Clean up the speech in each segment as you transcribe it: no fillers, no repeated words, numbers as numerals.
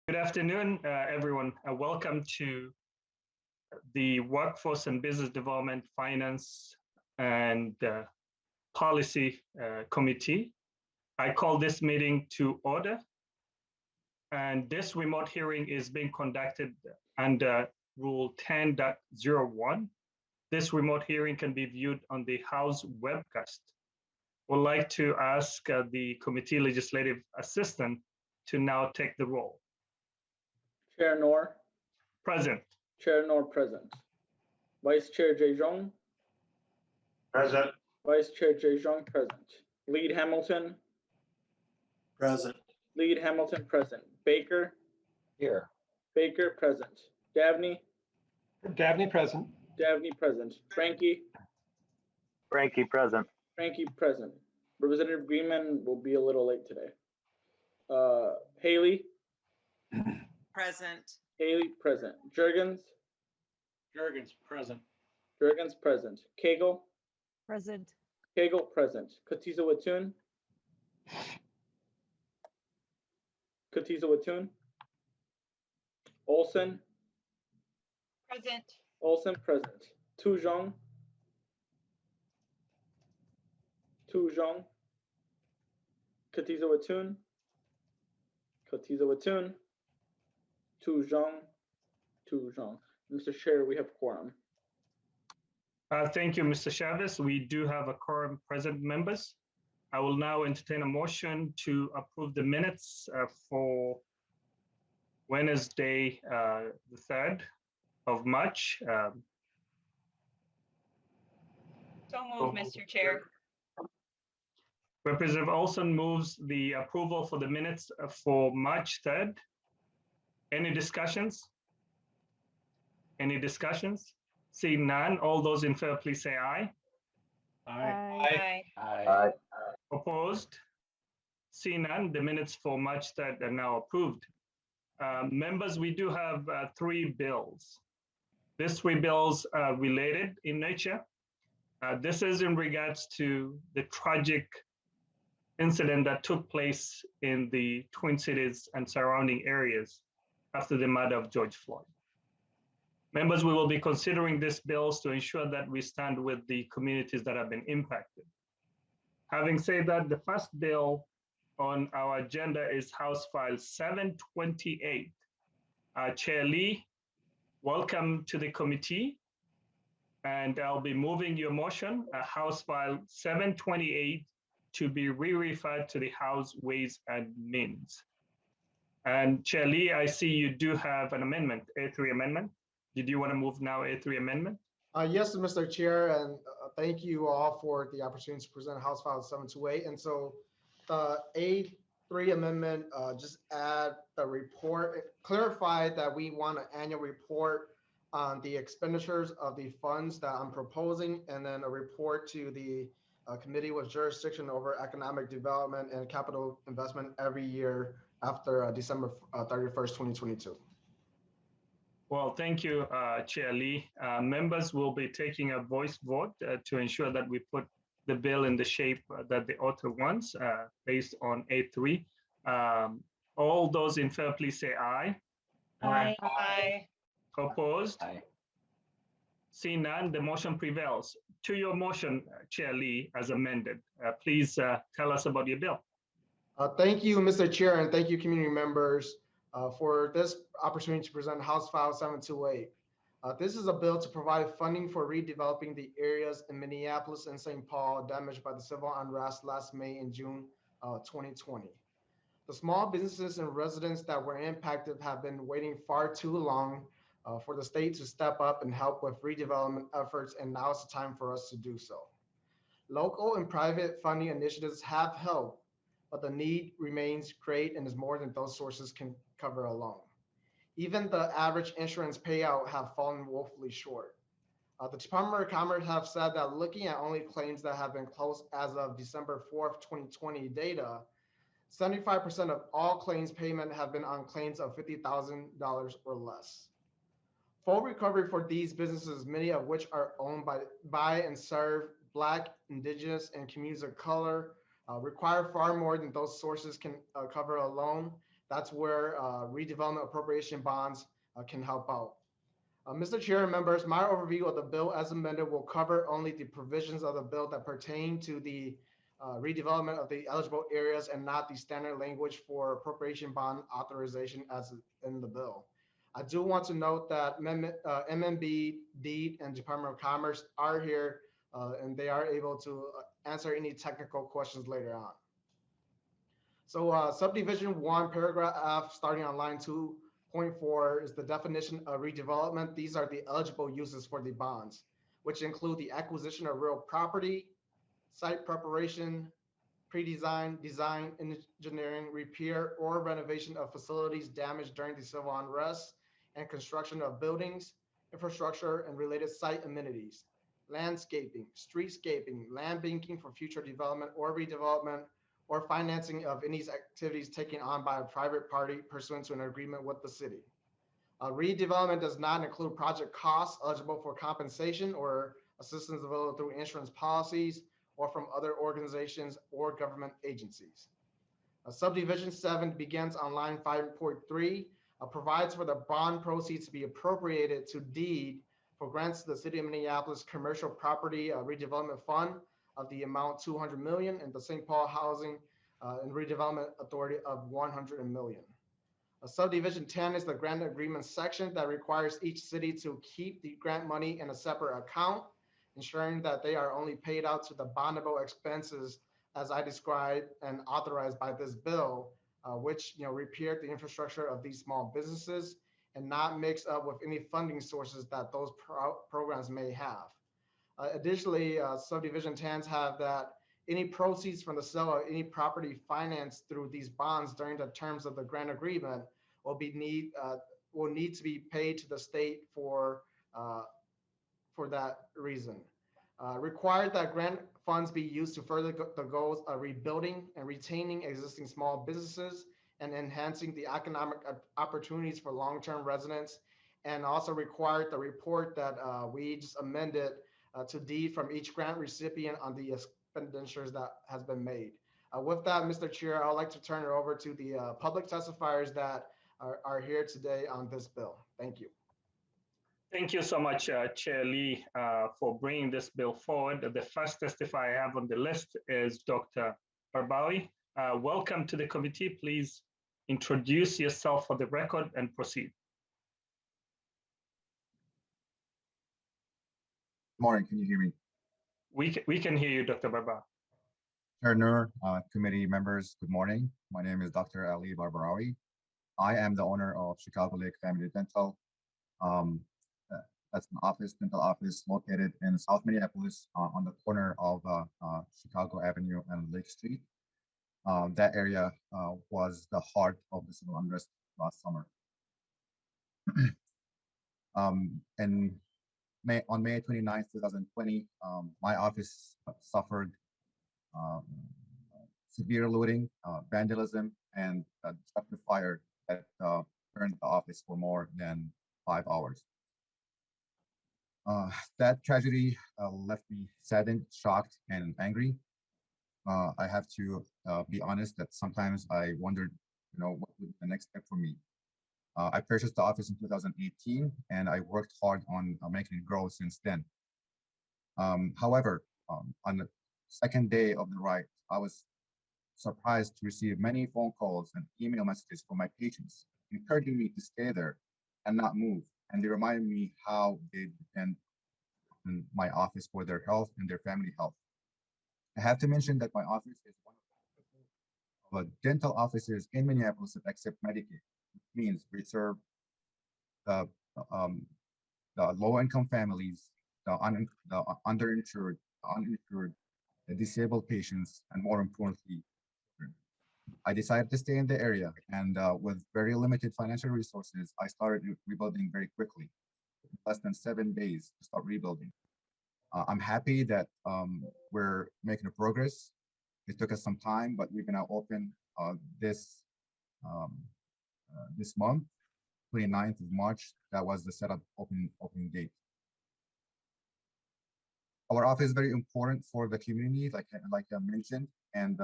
Good afternoon, everyone. Welcome to the Workforce and Business Development Finance and Policy Committee. I call this meeting to order. And this remote hearing is being conducted under Rule 10.01. This remote hearing can be viewed on the House webcast. Would like to ask the committee legislative assistant to now take the roll. Chair Noor. Present. Chair Noor present. Vice Chair Jejong. Present. Vice Chair Jejong present. Lead Hamilton. Present. Lead Hamilton present. Baker. Here. Baker present. Davnie. Davnie present. Davnie present. Frankie. Frankie present. Frankie present. Representative Greenman will be a little late today. Haley. Present. Haley present. Jurgens. Jurgens present. Jurgens present. Cagle. Present. Cagle present. Katiza Watun. Katiza Watun. Olson. Present. Olson present. Tujong. Tujong. Katiza Watun. Katiza Watun. Tujong. Tujong. Mr. Chair, we have quorum. Thank you, Mr. Chavez. We do have a quorum present, members. I will now entertain a motion to approve the minutes for Wednesday, the 3rd of March. So moved, Mr. Chair. Representative Olson moves the approval for the minutes for March 3rd. Any discussions? Any discussions? Seeing none, all those in favor, please say aye. Aye. Aye. Opposed? Seeing none, the minutes for March 3rd are now approved. Members, we do have 3 bills. These 3 bills are related in nature. This is in regards to the tragic incident that took place in the Twin Cities and surrounding areas after the murder of George Floyd. Members, we will be considering these bills to ensure that we stand with the communities that have been impacted. Having said that, the first bill on our agenda is House File 728. Chair Lee, welcome to the committee. And I'll be moving your motion, House File 728, to be re-referred to the House Ways and Means. And Chair Lee, I see you do have an amendment, A3 amendment. Did you want to move now A3 amendment? Yes, Mr. Chair, and thank you all for the opportunity to present House File 728. And so the A3 amendment just add the report, clarify that we want an annual report on the expenditures of the funds that I'm proposing, and then a report to the committee with jurisdiction over economic development and capital investment every year after December 31st, 2022. Well, thank you, Chair Lee. Members will be taking a voice vote to ensure that we put the bill in the shape that the author wants based on A3. All those in favor, please say aye. Aye. Aye. Opposed? Aye. Seeing none, the motion prevails. To your motion, Chair Lee, as amended, please tell us about your bill. Thank you, Mr. Chair, and thank you, community members, for this opportunity to present House File 728. This is a bill to provide funding for redeveloping the areas in Minneapolis and St. Paul damaged by the civil unrest last May and June 2020. The small businesses and residents that were impacted have been waiting far too long for the state to step up and help with redevelopment efforts, and now it's the time for us to do so. Local and private funding initiatives have helped, but the need remains great and is more than those sources can cover alone. Even the average insurance payout have fallen woefully short. The Department of Commerce have said that looking at only claims that have been closed as of December 4th, 2020 data, 75% of all claims payment have been on claims of $50,000 or less. Full recovery for these businesses, many of which are owned by and serve Black, Indigenous, and communities of color, require far more than those sources can cover alone. That's where redevelopment appropriation bonds can help out. Mr. Chair and members, my overview of the bill as amended will cover only the provisions of the bill that pertain to the redevelopment of the eligible areas and not the standard language for appropriation bond authorization as in the bill. I do want to note that MMB, DEED, and Department of Commerce are here and they are able to answer any technical questions later on. So subdivision 1, paragraph F, starting on line 2.4 is the definition of redevelopment. These are the eligible uses for the bonds, which include the acquisition of real property, site preparation, pre-design, design, engineering, repair, or renovation of facilities damaged during the civil unrest, and construction of buildings, infrastructure, and related site amenities, landscaping, streetscaping, land banking for future development or redevelopment, or financing of any activities taken on by a private party pursuant to an agreement with the city. Redevelopment does not include project costs eligible for compensation or assistance available through insurance policies or from other organizations or government agencies. Subdivision 7 begins on line 5.3, provides for the bond proceeds to be appropriated to deed for grants to the City of Minneapolis Commercial Property Redevelopment Fund of the amount 200 million and the St. Paul Housing and Redevelopment Authority of 100 million. Subdivision 10 is the grant agreement section that requires each city to keep the grant money in a separate account, ensuring that they are only paid out to the bondable expenses as I described and authorized by this bill, which repair the infrastructure of these small businesses and not mix up with any funding sources that those programs may have. Additionally, subdivision 10s have that any proceeds from the sale of any property financed through these bonds during the terms of the grant agreement will need to be paid to the state for that reason. Required that grant funds be used to further the goals of rebuilding and retaining existing small businesses and enhancing the economic opportunities for long-term residents, and also required the report that we just amended to deed from each grant recipient on the expenditures that has been made. With that, Mr. Chair, I'd like to turn it over to the public testifiers that are here today on this bill. Thank you. Thank you so much, Chair Lee, for bringing this bill forward. The first testifier I have on the list is Dr. Barbawi. Welcome to the committee. Please introduce yourself for the record and proceed. Morning, can you hear me? We can hear you, Dr. Barbawi. Chair Noor, committee members, good morning. My name is Dr. Ali Barbarawi. I am the owner of Chicago Lake Family Dental. That's an dental office located in South Minneapolis on the corner of Chicago Avenue and Lake Street. That area was the heart of the civil unrest last summer. On May 29th, 2020, my office suffered severe looting, vandalism, and destructive fire that burned the office for more than 5 hours. That tragedy left me saddened, shocked, and angry. I have to be honest that sometimes I wondered, what would be the next step for me. I purchased the office in 2018, and I worked hard on making it grow since then. However, on the second day of the riot, I was surprised to receive many phone calls and email messages from my patients, encouraging me to stay there and not move. And they reminded me how they depend on my office for their health and their family health. I have to mention that my office is one of the dental offices in Minneapolis that accept Medicaid, which means we serve the low-income families, the underinsured, uninsured, the disabled patients, and more importantly, children. I decided to stay in the area, and with very limited financial resources, I started rebuilding very quickly, less than 7 days to start rebuilding. I'm happy that we're making progress. It took us some time, but we're gonna open this month, 29th of March. That was the setup opening date. Our office is very important for the community, like I mentioned, and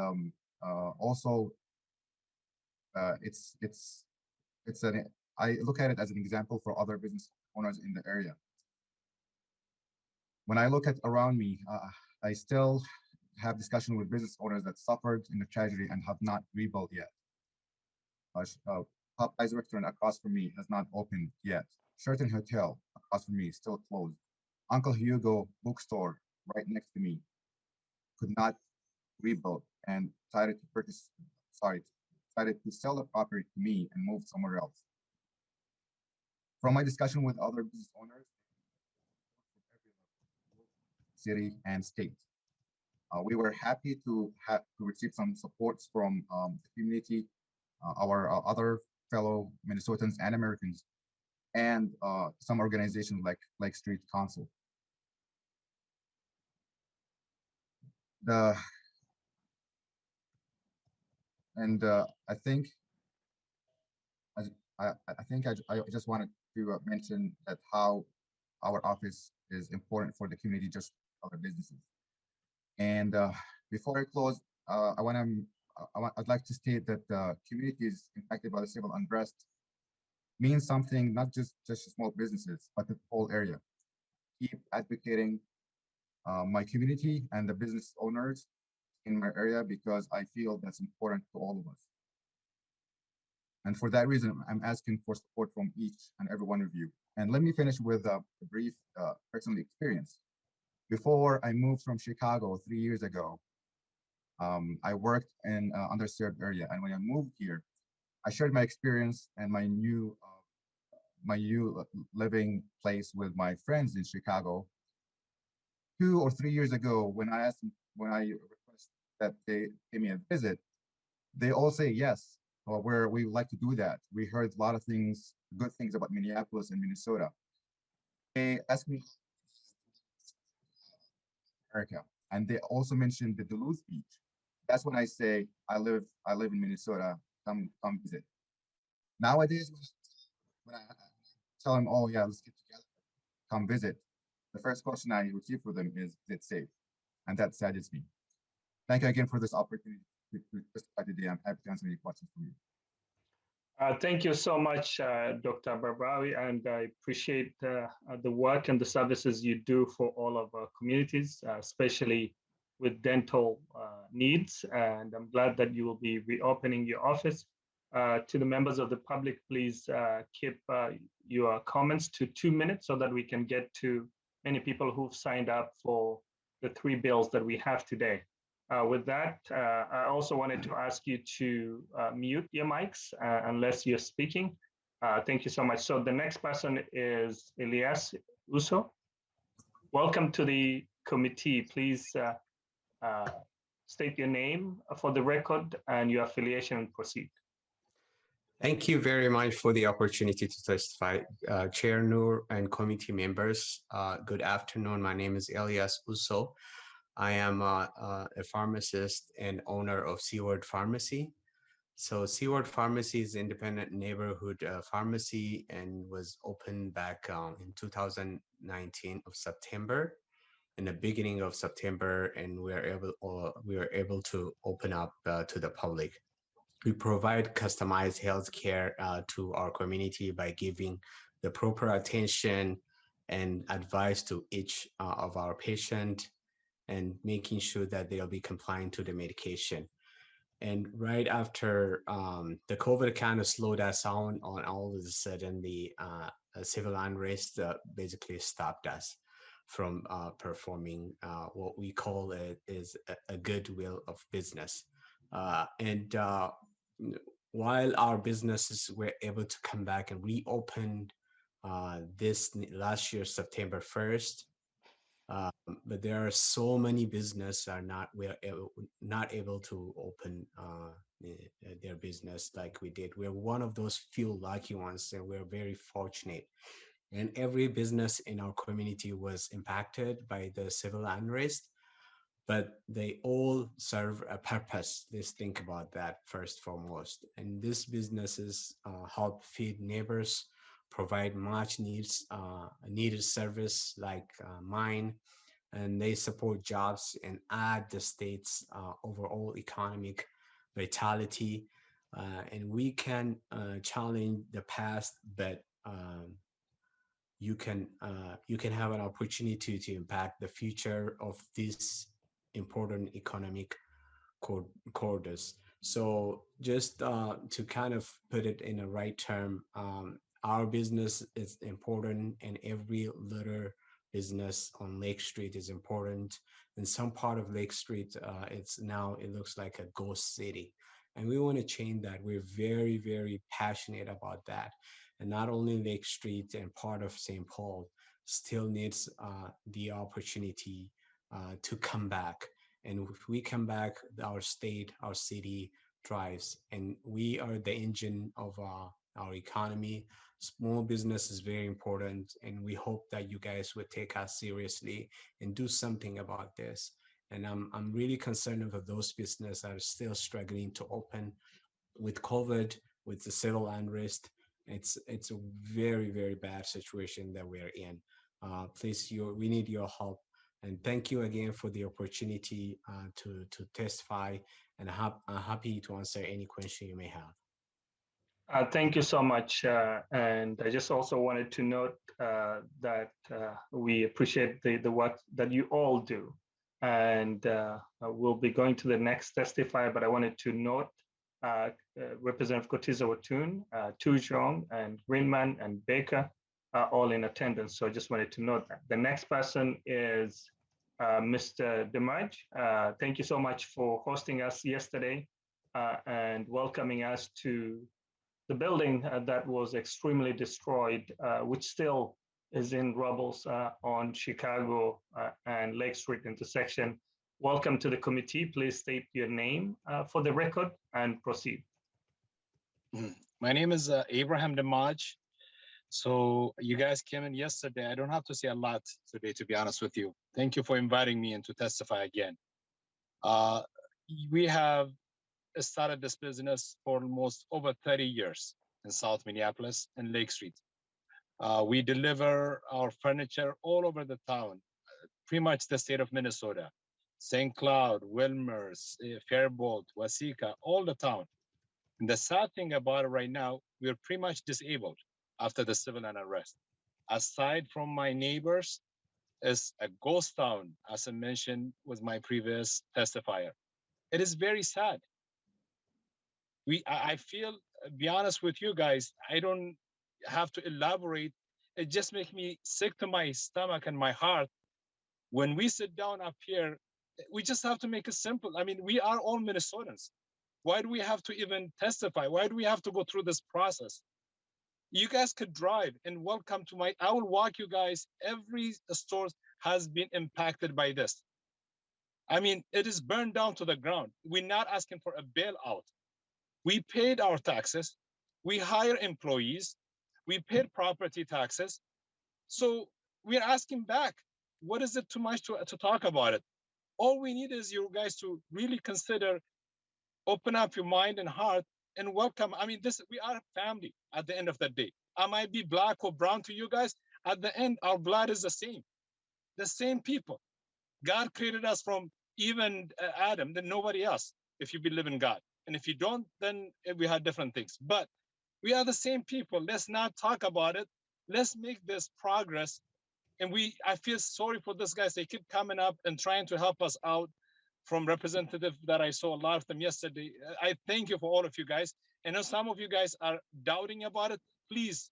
also it's an I look at it as an example for other business owners in the area. When I look at around me, I still have discussion with business owners that suffered in the tragedy and have not rebuilt yet. Popeye's restaurant across from me has not opened yet. Sheraton Hotel across from me is still closed. Uncle Hugo bookstore right next to me could not rebuild and decided to sell the property to me and move somewhere else. From my discussion with other business owners, city and state, we were happy to receive some support from the community, our other fellow Minnesotans and Americans, and some organizations like Street Council. I think I just wanted to mention that how our office is important for the community, just other businesses. And before I close, I'd like to state that the communities impacted by the civil unrest means something, not just small businesses, but the whole area. Keep advocating my community and the business owners in my area, because I feel that's important to all of us. And for that reason, I'm asking for support from each and every one of you. And let me finish with a brief personal experience. Before I moved from Chicago 3 years ago, I worked in underserved area. And when I moved here, I shared my experience and my new living place with my friends in Chicago. 2 or 3 years ago, when I request that they give me a visit, they all say yes, or we would like to do that. We heard a lot of things, good things about Minneapolis and Minnesota. They asked me America, and they also mentioned the Duluth Beach. That's when I say I live in Minnesota. Come visit. Nowadays, when I tell them, oh yeah, let's get together, come visit, the first question I receive for them is it safe? And that saddens me. Thank you again for this opportunity to testify today. I'm happy to answer any questions from you. Thank you so much, Dr. Barbrawi, and I appreciate the work and the services you do for all of our communities, especially with dental needs. And I'm glad that you will be reopening your office. To the members of the public, please keep your comments to 2 minutes so that we can get to many people who've signed up for the 3 bills that we have today. With that, I also wanted to ask you to mute your mics unless you're speaking. Thank you so much. So the next person is Elias Uso. Welcome to the committee. Please state your name for the record and your affiliation and proceed. Thank you very much for the opportunity to testify. Chair Noor and committee members, good afternoon. My name is Elias Uso. I am a pharmacist and owner of Seaward Pharmacy. So Seaward Pharmacy is an independent neighborhood pharmacy and was opened back in 2019 of September, in the beginning of September, and we are able to open up to the public. We provide customized healthcare to our community by giving the proper attention and advice to each of our patients, and making sure that they'll be compliant to the medication. And right after the COVID kind of slowed us down, on all of a sudden the civil unrest basically stopped us from performing what we call is a goodwill of business. While our businesses were able to come back and reopen this last year, September 1st, but there are so many businesses are not able to open their business like we did. We're one of those few lucky ones, and we're very fortunate. And every business in our community was impacted by the civil unrest, but they all serve a purpose. Let's think about that first and foremost. And these businesses help feed neighbors, provide much needed service like mine, and they support jobs and add the state's overall economic vitality. and we can challenge the past, but you can have an opportunity to impact the future of this important economic corridors. So just to kind of put it in the right term, our business is important, and every little business on Lake Street is important. In some part of Lake Street, it looks like a ghost city. And we want to change that. We're very, very passionate about that. And not only Lake Street and part of St. Paul still needs the opportunity to come back. And if we come back, our state, our city thrives, and we are the engine of our economy. Small business is very important, and we hope that you guys would take us seriously and do something about this. And I'm really concerned about those businesses that are still struggling to open with COVID, with the civil unrest. It's a very, very bad situation that we're in. Please, we need your help. And thank you again for the opportunity to testify. And I'm happy to answer any question you may have. Thank you so much. And I just also wanted to note that we appreciate the work that you all do. And we'll be going to the next testifier, but I wanted to note Representative Kotiza Watun, Tujong, and Greenman, and Baker are all in attendance. So I just wanted to note that. The next person is Mr. Demaj. Thank you so much for hosting us yesterday and welcoming us to the building that was extremely destroyed, which still is in rubbles on Chicago and Lake Street intersection. Welcome to the committee. Please state your name for the record and proceed. My name is Abraham Demaj. So you guys came in yesterday. I don't have to say a lot today, to be honest with you. Thank you for inviting me in to testify again. We have started this business for almost over 30 years in South Minneapolis and Lake Street. We deliver our furniture all over the town, pretty much the state of Minnesota, St. Cloud, Wilmers, Faribault, Waseca, all the town. And the sad thing about it right now, we're pretty much disabled after the civil unrest. Aside from my neighbors, it's a ghost town, as I mentioned with my previous testifier. It is very sad. I feel, be honest with you guys, I don't have to elaborate. It just makes me sick to my stomach and my heart. When we sit down up here, we just have to make it simple. I mean, we are all Minnesotans. Why do we have to even testify? Why do we have to go through this process? You guys could drive and welcome to I will walk you guys. Every store has been impacted by this. I mean, it is burned down to the ground. We're not asking for a bailout. We paid our taxes. We hire employees. We paid property taxes. So we're asking back. What is it too much to talk about it? All we need is you guys to really consider, open up your mind and heart and welcome. I mean, we are a family at the end of the day. I might be black or brown to you guys. At the end, our blood is the same people. God created us from even Adam, then nobody else, if you believe in God. And if you don't, then we have different things. But we are the same people. Let's not talk about it. Let's make this progress. And I feel sorry for these guys. They keep coming up and trying to help us out. From representative that I saw a lot of them yesterday. I thank you for all of you guys. I know some of you guys are doubting about it. Please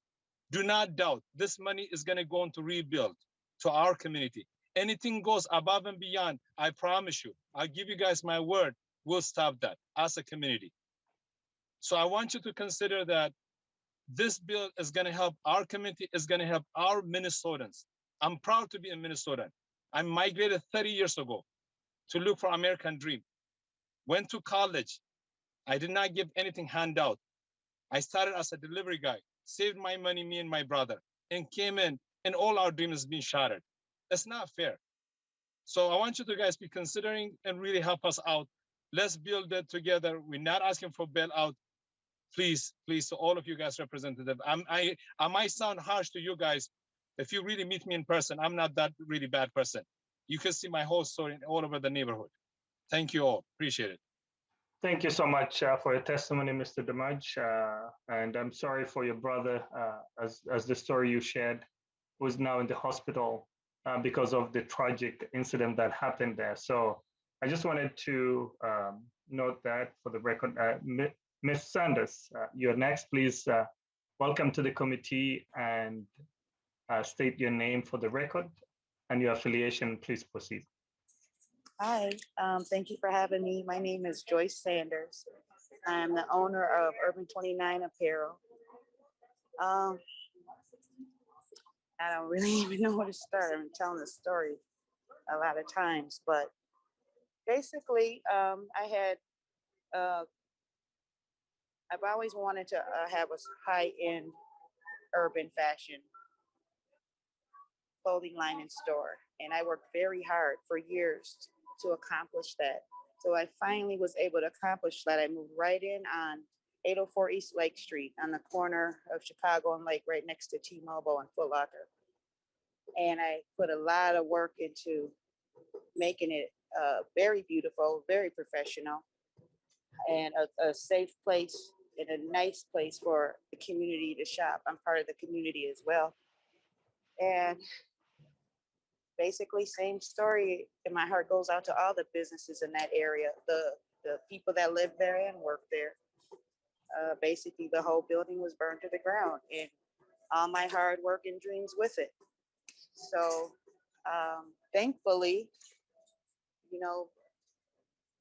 do not doubt. This money is going to go on to rebuild to our community. Anything goes above and beyond, I promise you, I'll give you guys my word, we'll stop that as a community. So I want you to consider that this bill is going to help our community, is going to help our Minnesotans. I'm proud to be a Minnesotan. I migrated 30 years ago to look for American dream. Went to college. I did not give anything handout. I started as a delivery guy, saved my money, me and my brother, and came in, and all our dreams being shattered. That's not fair. So I want you to guys be considering and really help us out. Let's build it together. We're not asking for bailout. Please, to all of you guys representative. I might sound harsh to you guys. If you really meet me in person, I'm not that really bad person. You can see my whole story all over the neighborhood. Thank you all. Appreciate it. Thank you so much for your testimony, Mr. Damaj. And I'm sorry for your brother, as the story you shared, who is now in the hospital because of the tragic incident that happened there. So I just wanted to note that for the record. Ms. Sanders, you're next. Please welcome to the committee and state your name for the record and your affiliation. Please proceed. Hi, thank you for having me. My name is Joyce Sanders. I am the owner of Urban 29 Apparel. I don't really even know where to start. I'm telling the story a lot of times, but basically, I've always wanted to have a high-end urban fashion clothing line and store, and I worked very hard for years to accomplish that. So I finally was able to accomplish that. I moved right in on 804 East Lake Street on the corner of Chicago and Lake, right next to T-Mobile and Foot Locker. And I put a lot of work into making it very beautiful, very professional, and a safe place and a nice place for the community to shop. I'm part of the community as well. And basically, same story. And my heart goes out to all the businesses in that area, the people that live there and work there. Basically, the whole building was burned to the ground, and all my hard work and dreams with it. So, thankfully,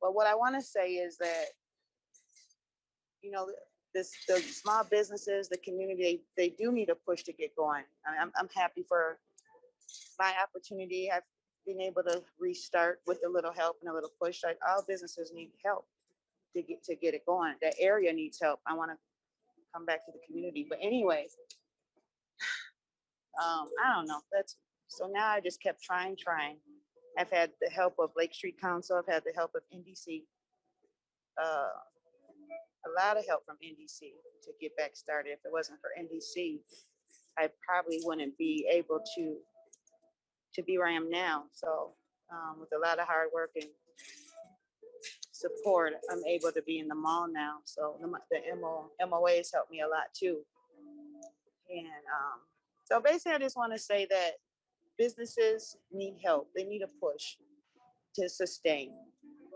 but what I want to say is that, the small businesses, the community, they do need a push to get going. I'm happy for my opportunity. I've been able to restart with a little help and a little push. Like, all businesses need help to get it going. That area needs help. I want to come back to the community. But anyway, I don't know. So now I just kept trying. I've had the help of Lake Street Council. I've had the help of NDC. A lot of help from NDC to get back started. If it wasn't for NDC, I probably wouldn't be able to be where I am now. So with a lot of hard work and support, I'm able to be in the mall now. So the MOA has helped me a lot too. And so basically, I just want to say that businesses need help. They need a push to sustain.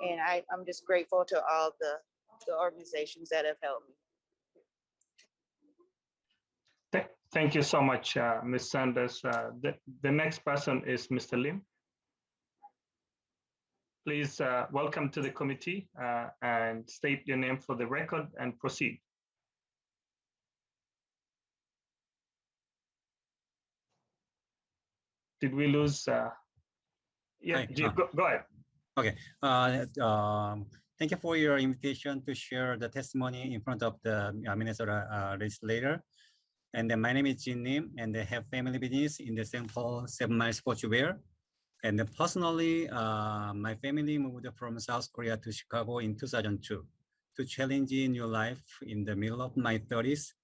And I'm just grateful to all the organizations that have helped me. Thank you so much, Ms. Sanders. The next person is Mr. Lim. Please welcome to the committee and state your name for the record and proceed. Did we lose? Yeah, go ahead. Okay. Thank you for your invitation to share the testimony in front of the Minnesota legislator. And then my name is Jin Lim, and I have family business in the St. Paul 7 Mile Sportswear. And then personally, my family moved from South Korea to Chicago in 2002 to challenge a new life in the middle of my 30s.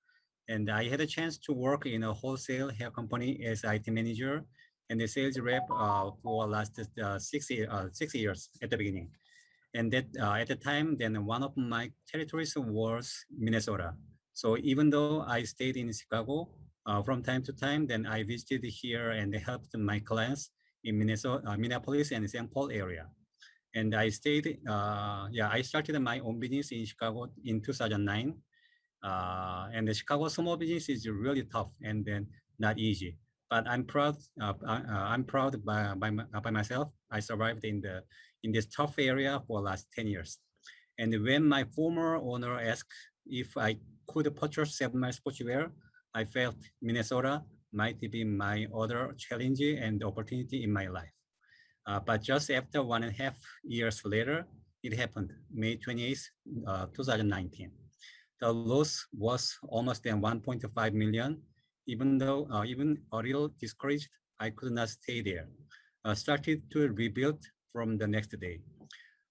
And I had a chance to work in a wholesale hair company as IT manager and the sales rep for last 6 years at the beginning. And that at the time, then one of my territories was Minnesota. So even though I stayed in Chicago from time to time, then I visited here and helped my clients in Minneapolis and St. Paul area. And I stayed, I started my own business in Chicago in 2009. And the Chicago small business is really tough and then not easy. But I'm proud. I'm proud by myself. I survived in this tough area for the last 10 years. And when my former owner asked if I could purchase 7 Mile Sportswear, I felt Minnesota might be my other challenge and opportunity in my life. But just after 1.5 years later, it happened, May 28th, 2019. The loss was almost than 1.5 million. Even though even a little discouraged, I could not stay there. Started to rebuild from the next day.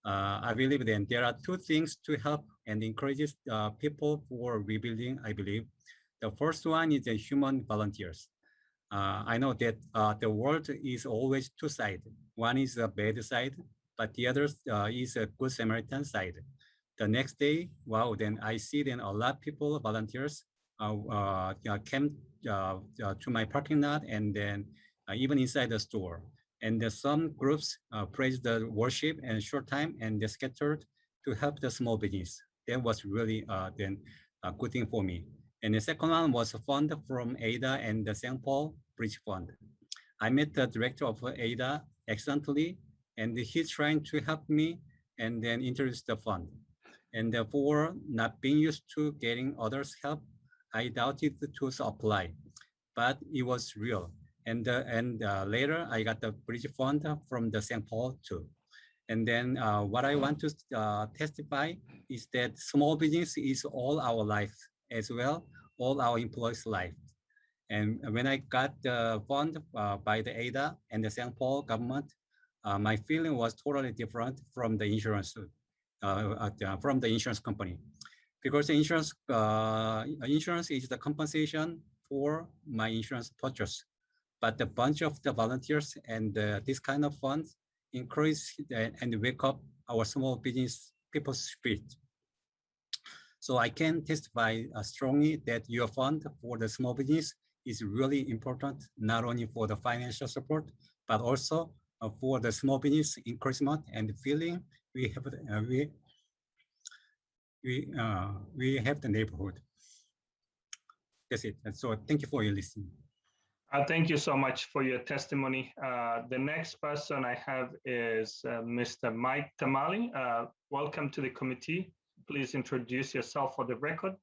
I believe then there are two things to help and encourage people for rebuilding, I believe. The first one is the human volunteers. I know that the world is always two sides. One is the bad side, but the other is a good Samaritan side. The next day, wow, then I see then a lot of people, volunteers, came to my parking lot and then even inside the store. And some groups praised the worship and short time and they scattered to help the small business. That was really then a good thing for me. And the second one was a fund from ADA and the St. Paul Bridge Fund. I met the director of ADA accidentally, and he's trying to help me and then introduce the fund. And therefore, not being used to getting others' help, I doubted to apply, but it was real. And later, I got the bridge fund from the St. Paul too. And then what I want to testify is that small business is all our life as well, all our employees' life. And when I got the fund by the ADA and the St. Paul government, my feeling was totally different from the insurance company, because the insurance is the compensation for my insurance purchase. But the bunch of the volunteers and this kind of funds encourage and wake up our small business people's spirit. So I can testify strongly that your fund for the small business is really important, not only for the financial support, but also for the small business encouragement and feeling we have the neighborhood. That's it. And so thank you for your listening. Thank you so much for your testimony. The next person I have is Mr. Mike Tamali. Welcome to the committee. Please introduce yourself for the record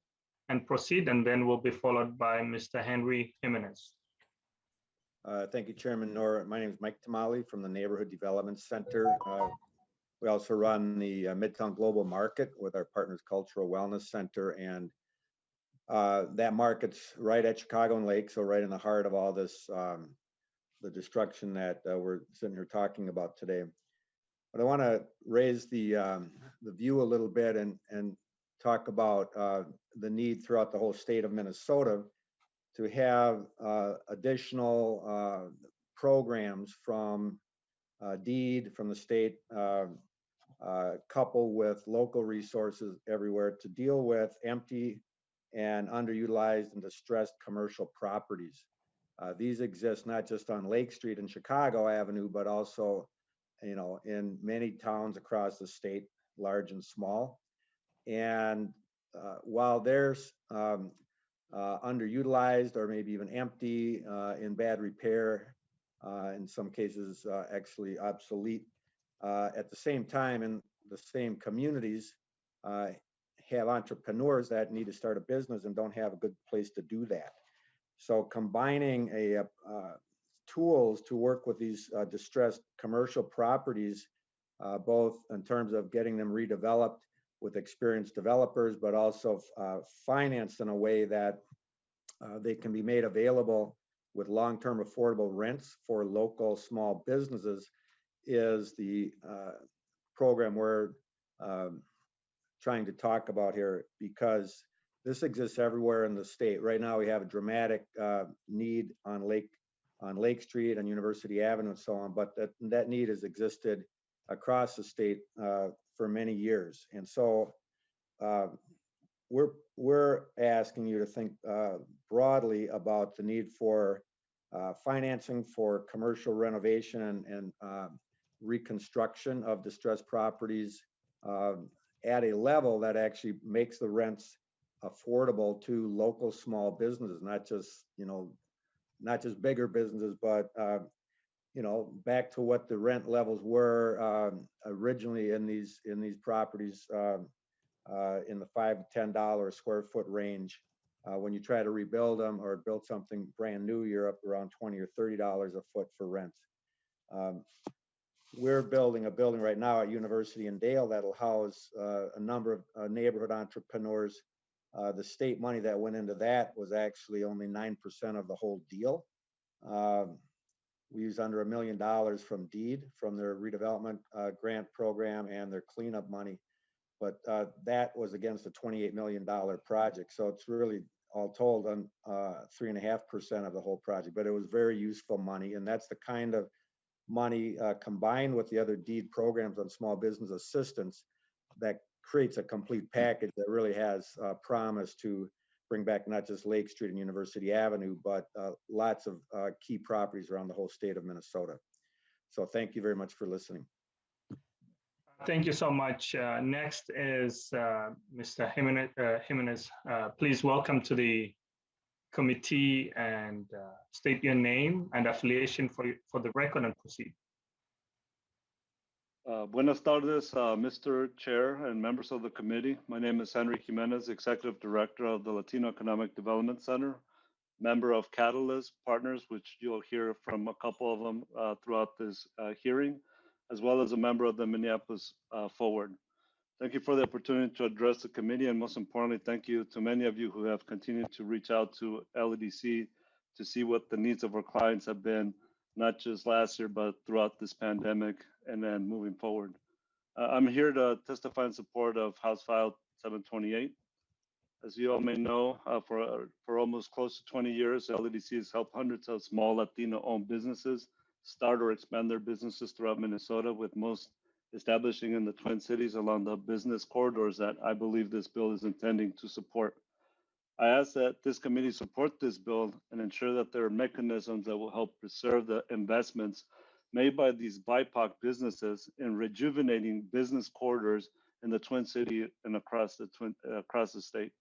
and proceed, and then we'll be followed by Mr. Henry Jimenez. Thank you, Chairman Noor. My name is Mike Tamali from the Neighborhood Development Center. We also run the Midtown Global Market with our partners Cultural Wellness Center, and that market's right at Chicago and Lake, so right in the heart of all this, the destruction that we're sitting here talking about today. But I want to raise the view a little bit and talk about the need throughout the whole state of Minnesota to have additional programs from DEED, from the state, coupled with local resources everywhere to deal with empty and underutilized and distressed commercial properties. These exist not just on Lake Street and Chicago Avenue, but also, you know, in many towns across the state, large and small. And while there's underutilized or maybe even empty, in bad repair, in some cases actually obsolete, at the same time in the same communities, have entrepreneurs that need to start a business and don't have a good place to do that. So combining tools to work with these distressed commercial properties, both in terms of getting them redeveloped with experienced developers, but also financed in a way that they can be made available with long-term affordable rents for local small businesses, is the program we're trying to talk about here, because this exists everywhere in the state. Right now, we have a dramatic need on Lake Street and University Avenue and so on, but that need has existed across the state for many years. And so we're asking you to think broadly about the need for financing for commercial renovation and reconstruction of distressed properties at a level that actually makes the rents affordable to local small businesses, not just, you know, not just bigger businesses, but you know, back to what the rent levels were originally in these properties, in the $5 to $10 a square foot range. When you try to rebuild them or build something brand new, you're up around $20 or $30 a foot for rent. We're building a building right now at University in Dale that'll house a number of neighborhood entrepreneurs. The state money that went into that was actually only 9% of the whole deal. We used under $1 million from DEED, from their redevelopment grant program and their cleanup money. But that was against a $28 million project. So it's really all told on 3.5% of the whole project, but it was very useful money. And that's the kind of money combined with the other DEED programs on small business assistance that creates a complete package that really has promise to bring back not just Lake Street and University Avenue, but lots of key properties around the whole state of Minnesota. So thank you very much for listening. Thank you so much. Next is Mr. Jimenez. Please welcome to the committee and state your name and affiliation for the record and proceed. Buenas tardes, Mr. Chair and members of the committee. My name is Henry Jimenez, Executive Director of the Latino Economic Development Center, member of Catalyst Partners, which you'll hear from a couple of them throughout this hearing, as well as a member of the Minneapolis Forward. Thank you for the opportunity to address the committee, and most importantly, thank you to many of you who have continued to reach out to LEDC to see what the needs of our clients have been, not just last year, but throughout this pandemic and then moving forward. I'm here to testify in support of House File 728. As you all may know, for almost close to 20 years, LEDC has helped hundreds of small Latino-owned businesses start or expand their businesses throughout Minnesota, with most establishing in the Twin Cities along the business corridors that I believe this bill is intending to support. I ask that this committee support this bill and ensure that there are mechanisms that will help preserve the investments made by these BIPOC businesses in rejuvenating business corridors in the Twin City and across the state.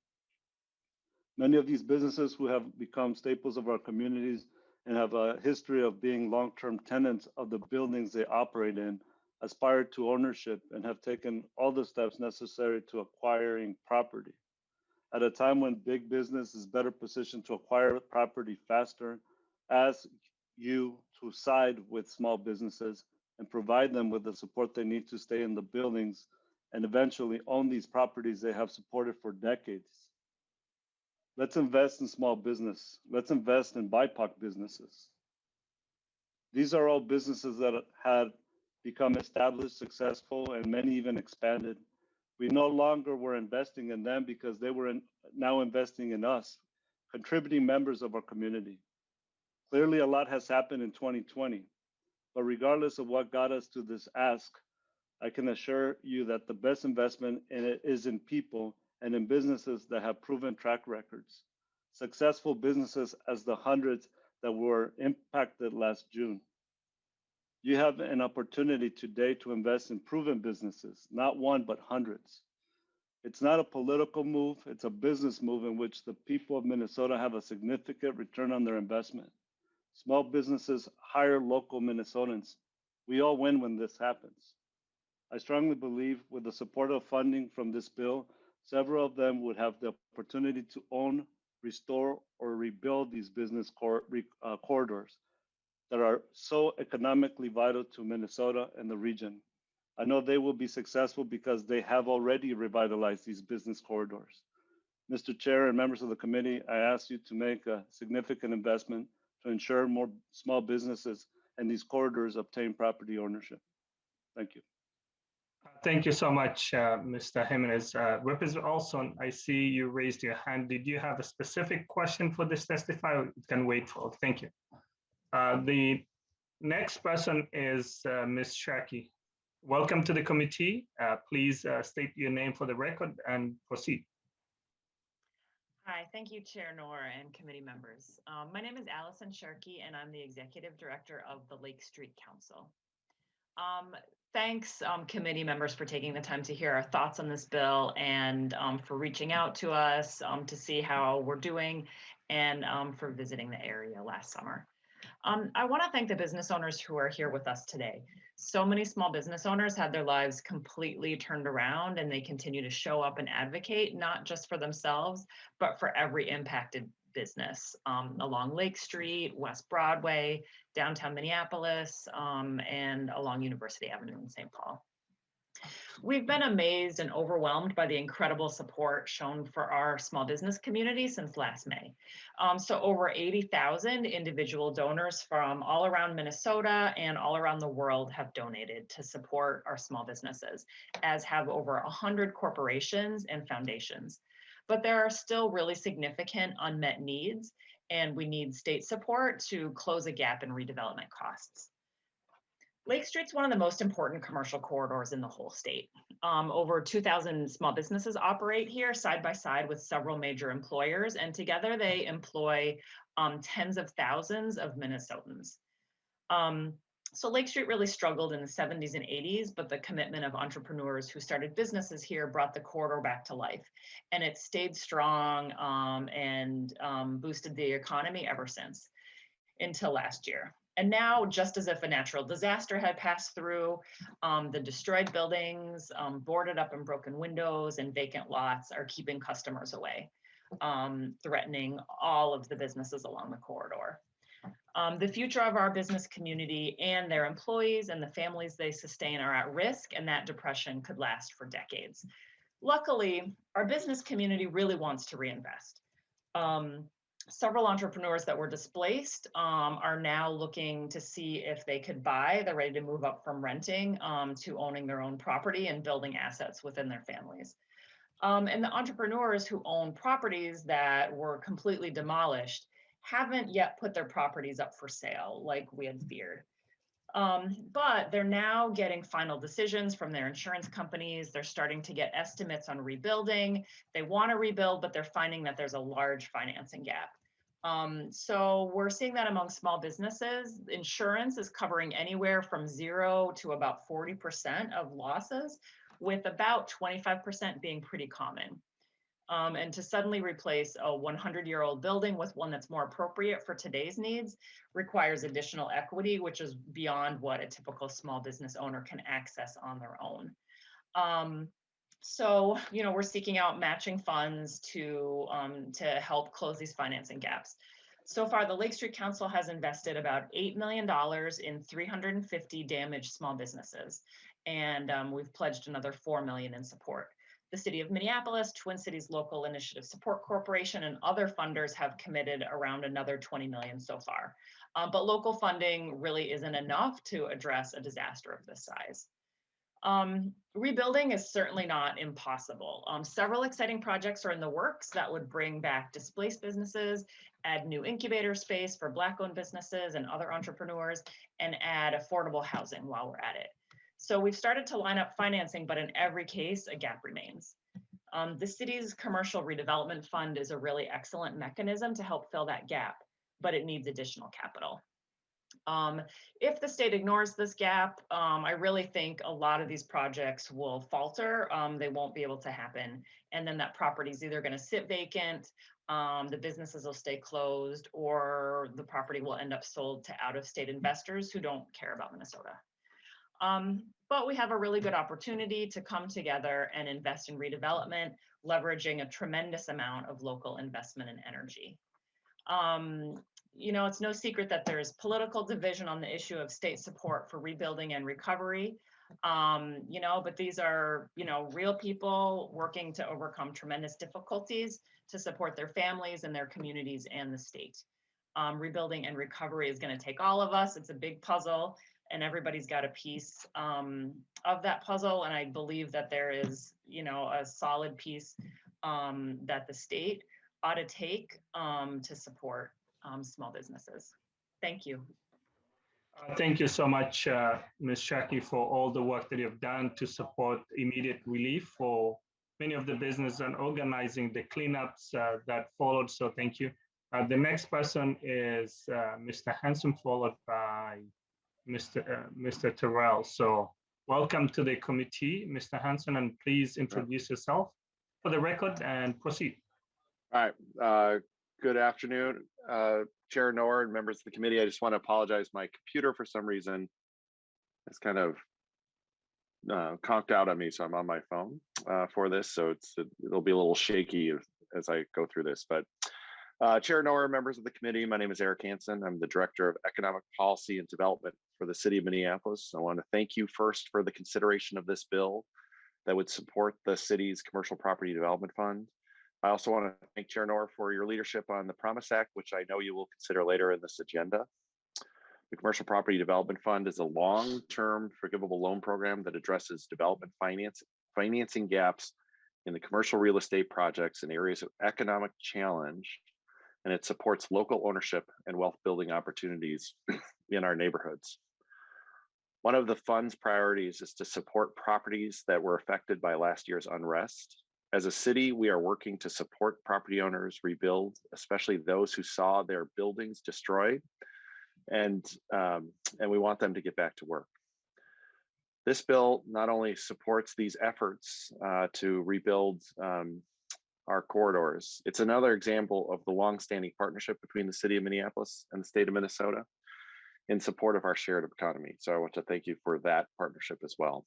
Many of these businesses who have become staples of our communities and have a history of being long-term tenants of the buildings they operate in aspire to ownership and have taken all the steps necessary to acquiring property. At a time when big business is better positioned to acquire property faster, ask you to side with small businesses and provide them with the support they need to stay in the buildings and eventually own these properties they have supported for decades. Let's invest in small business. Let's invest in BIPOC businesses. These are all businesses that had become established, successful, and many even expanded. We no longer were investing in them because they were now investing in us, contributing members of our community. Clearly, a lot has happened in 2020, but regardless of what got us to this ask, I can assure you that the best investment in it is in people and in businesses that have proven track records. Successful businesses as the hundreds that were impacted last June. You have an opportunity today to invest in proven businesses, not one, but hundreds. It's not a political move, it's a business move in which the people of Minnesota have a significant return on their investment. Small businesses hire local Minnesotans. We all win when this happens. I strongly believe with the support of funding from this bill, several of them would have the opportunity to own, restore, or rebuild these business corridors that are so economically vital to Minnesota and the region. I know they will be successful because they have already revitalized these business corridors. Mr. Chair and members of the committee, I ask you to make a significant investment to ensure more small businesses and these corridors obtain property ownership. Thank you. Thank you so much, Mr. Jimenez. Representative Olson, I see you raised your hand. Did you have a specific question for this testifier? It can wait for. Thank you. The next person is Ms. Sharkey. Welcome to the committee. Please state your name for the record and proceed. Hi, thank you, Chair Noor and committee members. My name is Allison Sharkey, and I'm the Executive Director of the Lake Street Council. Thanks, committee members, for taking the time to hear our thoughts on this bill and for reaching out to us to see how we're doing and for visiting the area last summer. I want to thank the business owners who are here with us today. So many small business owners had their lives completely turned around, and they continue to show up and advocate, not just for themselves, but for every impacted business along Lake Street, West Broadway, downtown Minneapolis, and along University Avenue in St. Paul. We've been amazed and overwhelmed by the incredible support shown for our small business community since last May. So over 80,000 individual donors from all around Minnesota and all around the world have donated to support our small businesses, as have over 100 corporations and foundations. But there are still really significant unmet needs, and we need state support to close a gap in redevelopment costs. Lake Street's one of the most important commercial corridors in the whole state. Over 2,000 small businesses operate here side by side with several major employers, and together they employ tens of thousands of Minnesotans. So Lake Street really struggled in the 70s and 80s, but the commitment of entrepreneurs who started businesses here brought the corridor back to life. And it stayed strong and boosted the economy ever since, until last year. And now, just as if a natural disaster had passed through, the destroyed buildings, boarded up and broken windows, and vacant lots are keeping customers away, threatening all of the businesses along the corridor. The future of our business community and their employees and the families they sustain are at risk, and that depression could last for decades. Luckily, our business community really wants to reinvest. Several entrepreneurs that were displaced are now looking to see if they could buy. They're ready to move up from renting to owning their own property and building assets within their families. And the entrepreneurs who own properties that were completely demolished haven't yet put their properties up for sale like we had feared. But they're now getting final decisions from their insurance companies. They're starting to get estimates on rebuilding. They want to rebuild, but they're finding that there's a large financing gap. So we're seeing that among small businesses. Insurance is covering anywhere from 0 to about 40% of losses, with about 25% being pretty common. And to suddenly replace a 100-year-old building with one that's more appropriate for today's needs requires additional equity, which is beyond what a typical small business owner can access on their own. So, we're seeking out matching funds to help close these financing gaps. So far, the Lake Street Council has invested about $8 million in 350 damaged small businesses, and we've pledged another $4 million in support. The City of Minneapolis, Twin Cities Local Initiative Support Corporation, and other funders have committed around another $20 million so far. But local funding really isn't enough to address a disaster of this size. Rebuilding is certainly not impossible. Several exciting projects are in the works that would bring back displaced businesses, add new incubator space for Black-owned businesses and other entrepreneurs, and add affordable housing while we're at it. So we've started to line up financing, but in every case, a gap remains. The city's commercial redevelopment fund is a really excellent mechanism to help fill that gap, but it needs additional capital. If the state ignores this gap, I really think a lot of these projects will falter. They won't be able to happen. And then that property is either going to sit vacant, the businesses will stay closed, or the property will end up sold to out-of-state investors who don't care about Minnesota. But we have a really good opportunity to come together and invest in redevelopment, leveraging a tremendous amount of local investment and energy. It's no secret that there's political division on the issue of state support for rebuilding and recovery. But these are, real people working to overcome tremendous difficulties to support their families and their communities and the state. Rebuilding and recovery is going to take all of us. It's a big puzzle, and everybody's got a piece of that puzzle. And I believe that there is, a solid piece that the state ought to take to support small businesses. Thank you. Thank you so much, Ms. Shaki, for all the work that you've done to support immediate relief for many of the business and organizing the cleanups that followed. So thank you. The next person is Mr. Hanson, followed by Mr. Terrell. So welcome to the committee, Mr. Hanson, and please introduce yourself for the record and proceed. All right. Good afternoon, Chair Noor and members of the committee. I just want to apologize. My computer, for some reason, is kind of conked out on me, so I'm on my phone for this. So it'll be a little shaky as I go through this. But Chair Noor, members of the committee, my name is Eric Hansen. I'm the Director of Economic Policy and Development for the City of Minneapolis. I want to thank you first for the consideration of this bill that would support the city's Commercial Property Development Fund. I also want to thank Chair Noor for your leadership on the Promise Act, which I know you will consider later in this agenda. The Commercial Property Development Fund is a long-term forgivable loan program that addresses development financing gaps in the commercial real estate projects in areas of economic challenge, and it supports local ownership and wealth building opportunities in our neighborhoods. One of the fund's priorities is to support properties that were affected by last year's unrest. As a city, we are working to support property owners rebuild, especially those who saw their buildings destroyed, and we want them to get back to work. This bill not only supports these efforts to rebuild our corridors, it's another example of the longstanding partnership between the city of Minneapolis and the state of Minnesota in support of our shared economy. So I want to thank you for that partnership as well.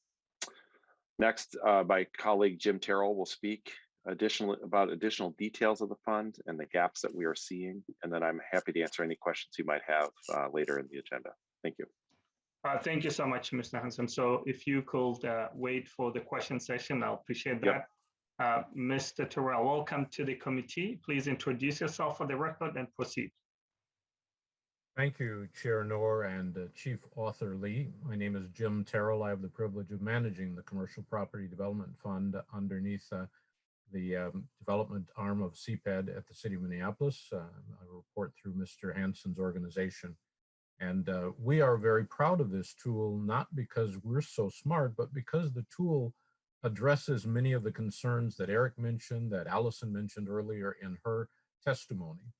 Next, my colleague Jim Terrell will speak about additional details of the fund and the gaps that we are seeing. And then I'm happy to answer any questions you might have later in the agenda. Thank you. Thank you so much, Mr. Hanson. So if you could wait for the question session, I'll appreciate that. Yep. Mr. Terrell, welcome to the committee. Please introduce yourself for the record and proceed. Thank you, Chair Noor and Chief Author Lee. My name is Jim Terrell. I have the privilege of managing the Commercial Property Development Fund underneath the development arm of CPED at the City of Minneapolis. I report through Mr. Hanson's organization. And we are very proud of this tool, not because we're so smart, but because the tool addresses many of the concerns that Eric mentioned, that Allison mentioned earlier in her testimony.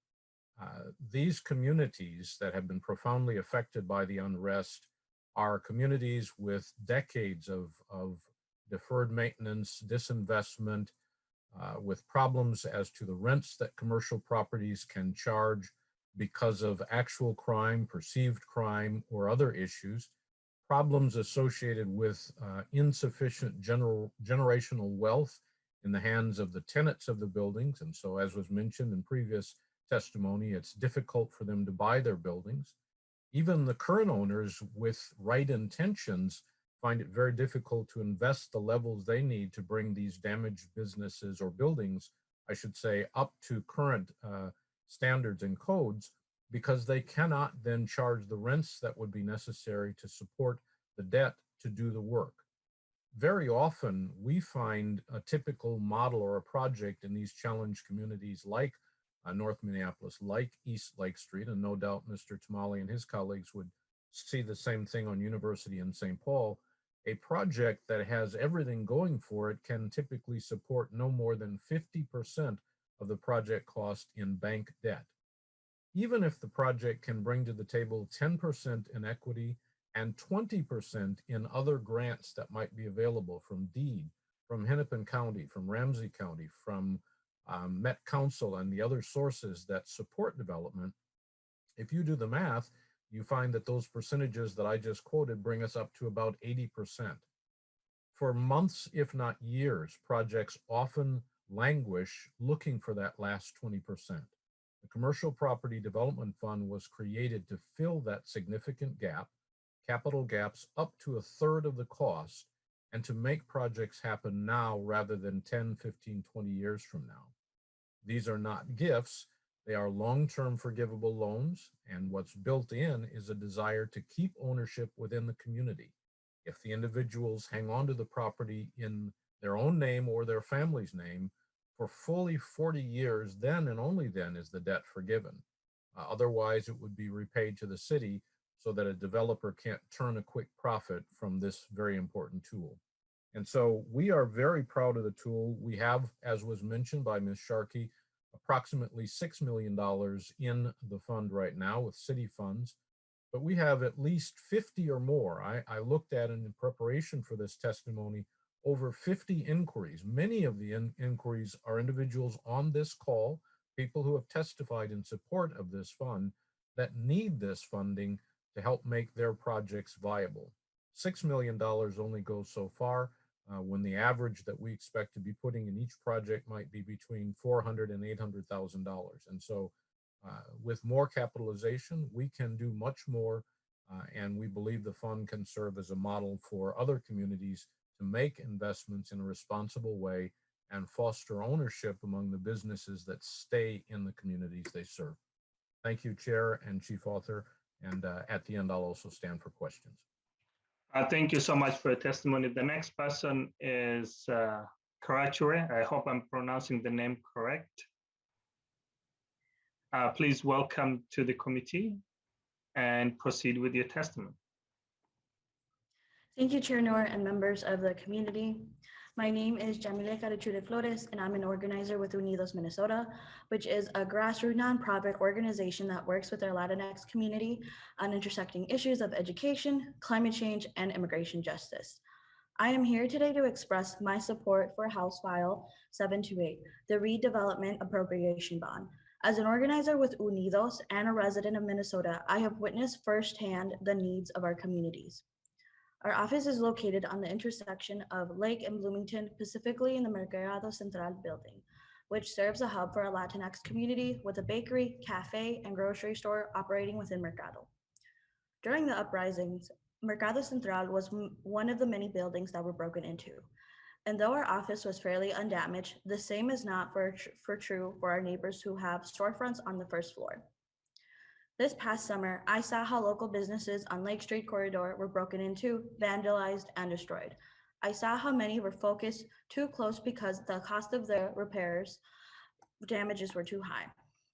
These communities that have been profoundly affected by the unrest are communities with decades of deferred maintenance, disinvestment, with problems as to the rents that commercial properties can charge because of actual crime, perceived crime, or other issues, problems associated with insufficient generational wealth in the hands of the tenants of the buildings. And so, as was mentioned in previous testimony, it's difficult for them to buy their buildings. Even the current owners with right intentions find it very difficult to invest the levels they need to bring these damaged businesses or buildings, I should say, up to current standards and codes, because they cannot then charge the rents that would be necessary to support the debt to do the work. Very often we find a typical model or a project in these challenged communities like North Minneapolis, like East Lake Street, and no doubt Mr. Tamale and his colleagues would see the same thing on University in St. Paul. A project that has everything going for it can typically support no more than 50% of the project cost in bank debt. Even if the project can bring to the table 10% in equity and 20% in other grants that might be available from DEED, from Hennepin County, from Ramsey County, from Met Council and the other sources that support development, if you do the math, you find that those percentages that I just quoted bring us up to about 80%. For months, if not years, projects often languish looking for that last 20%. The Commercial Property Development Fund was created to fill that significant gap, capital gaps up to a third of the cost, and to make projects happen now rather than 10, 15, 20 years from now. These are not gifts, they are long-term forgivable loans, and what's built in is a desire to keep ownership within the community. If the individuals hang on to the property in their own name or their family's name for fully 40 years, then and only then is the debt forgiven. Otherwise, it would be repaid to the city so that a developer can't turn a quick profit from this very important tool. And so we are very proud of the tool. We have, as was mentioned by Ms. Sharkey, approximately $6 million in the fund right now with city funds, but we have at least 50 or more. I looked at in preparation for this testimony, over 50 inquiries. Many of the inquiries are individuals on this call, people who have testified in support of this fund that need this funding to help make their projects viable. $6 million only goes so far. When the average that we expect to be putting in each project might be between $400,000 and $800,000. And so with more capitalization, we can do much more, and we believe the fund can serve as a model for other communities to make investments in a responsible way and foster ownership among the businesses that stay in the communities they serve. Thank you, Chair and Chief Author, and at the end, I'll also stand for questions. Thank you so much for your testimony. The next person is Karachure. I hope I'm pronouncing the name correct. Please welcome to the committee and proceed with your testimony. Thank you, Chair Noor and members of the community. My name is Jamile Carachude Flores, and I'm an organizer with Unidos Minnesota, which is a grassroots nonprofit organization that works with our Latinx community on intersecting issues of education, climate change, and immigration justice. I am here today to express my support for House File 728, the Redevelopment Appropriation Bond. As an organizer with Unidos and a resident of Minnesota, I have witnessed firsthand the needs of our communities. Our office is located on the intersection of Lake and Bloomington, specifically in the Mercado Central building, which serves a hub for our Latinx community with a bakery, cafe, and grocery store operating within Mercado. During the uprisings, Mercado Central was one of the many buildings that were broken into. And though our office was fairly undamaged, the same is not true for our neighbors who have storefronts on the first floor. This past summer, I saw how local businesses on Lake Street Corridor were broken into, vandalized, and destroyed. I saw how many were focused too close because the cost of the repairs damages were too high.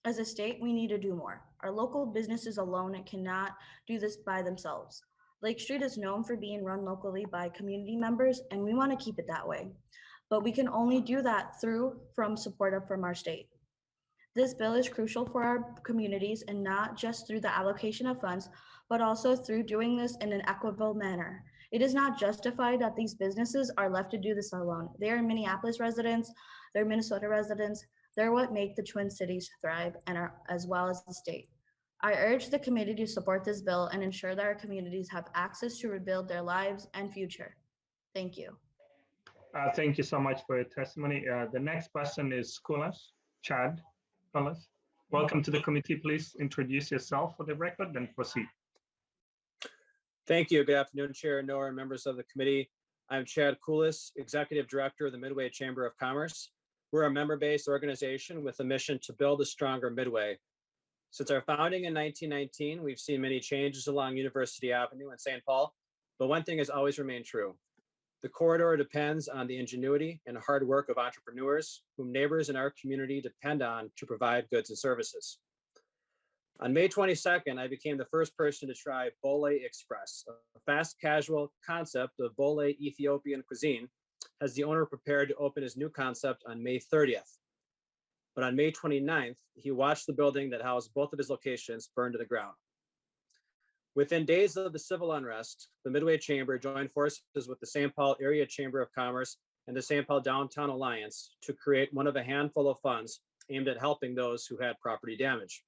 As a state, we need to do more. Our local businesses alone cannot do this by themselves. Lake Street is known for being run locally by community members, and we want to keep it that way. But we can only do that from support from our state. This bill is crucial for our communities, and not just through the allocation of funds, but also through doing this in an equitable manner. It is not justified that these businesses are left to do this alone. They are Minneapolis residents, they're Minnesota residents, they're what make the Twin Cities thrive, and as well as the state. I urge the committee to support this bill and ensure that our communities have access to rebuild their lives and future. Thank you. Thank you so much for your testimony. The next person is Chad Kulas. Welcome to the committee. Please introduce yourself for the record and proceed. Thank you. Good afternoon, Chair Noor and members of the committee. I'm Chad Kulas, Executive Director of the Midway Chamber of Commerce. We're a member-based organization with a mission to build a stronger Midway. Since our founding in 1919, we've seen many changes along University Avenue in St. Paul, but one thing has always remained true. The corridor depends on the ingenuity and hard work of entrepreneurs whom neighbors in our community depend on to provide goods and services. On May 22nd, I became the first person to try Bole Express, a fast casual concept of Bole Ethiopian cuisine, as the owner prepared to open his new concept on May 30th. But on May 29th, he watched the building that housed both of his locations burn to the ground. Within days of the civil unrest, the Midway Chamber joined forces with the St. Paul Area Chamber of Commerce and the St. Paul Downtown Alliance to create one of a handful of funds aimed at helping those who had property damage.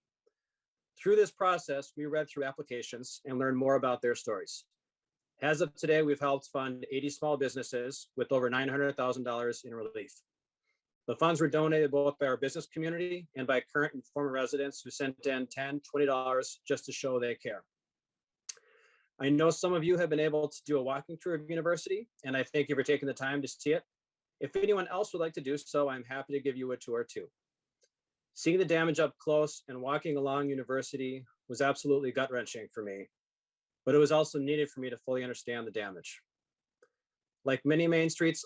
Through this process, we read through applications and learned more about their stories. As of today, we've helped fund 80 small businesses with over $900,000 in relief. The funds were donated both by our business community and by current and former residents who sent in $10, $20 just to show they care. I know some of you have been able to do a walking tour of University, and I thank you for taking the time to see it. If anyone else would like to do so, I'm happy to give you a tour too. Seeing the damage up close and walking along University was absolutely gut-wrenching for me, but it was also needed for me to fully understand the damage. Like many main streets,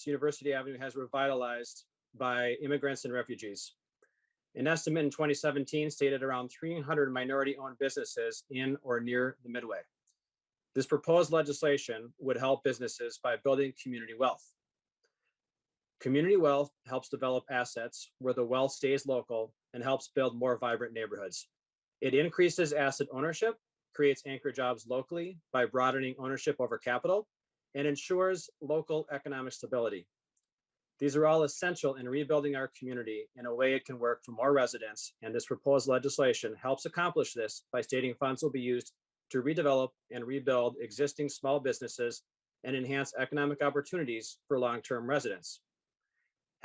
University Avenue has revitalized by immigrants and refugees. An estimate in 2017 stated around 300 minority-owned businesses in or near the Midway. This proposed legislation would help businesses by building community wealth. Community wealth helps develop assets where the wealth stays local and helps build more vibrant neighborhoods. It increases asset ownership, creates anchor jobs locally by broadening ownership over capital, and ensures local economic stability. These are all essential in rebuilding our community in a way it can work for more residents, and this proposed legislation helps accomplish this by stating funds will be used to redevelop and rebuild existing small businesses and enhance economic opportunities for long-term residents.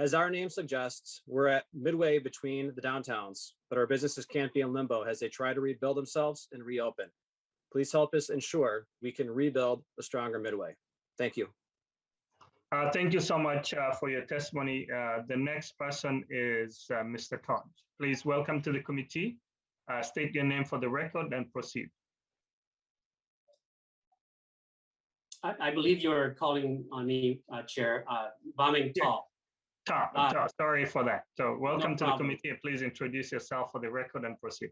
As our name suggests, we're at midway between the downtowns, but our businesses can't be in limbo as they try to rebuild themselves and reopen. Please help us ensure we can rebuild a stronger Midway. Thank you. Thank you so much for your testimony. The next person is Mr. Todd. Please welcome to the committee. State your name for the record and proceed. I believe you're calling on me, Chair. Bombing Tall. Tom, sorry for that. So welcome to the committee. Please introduce yourself for the record and proceed.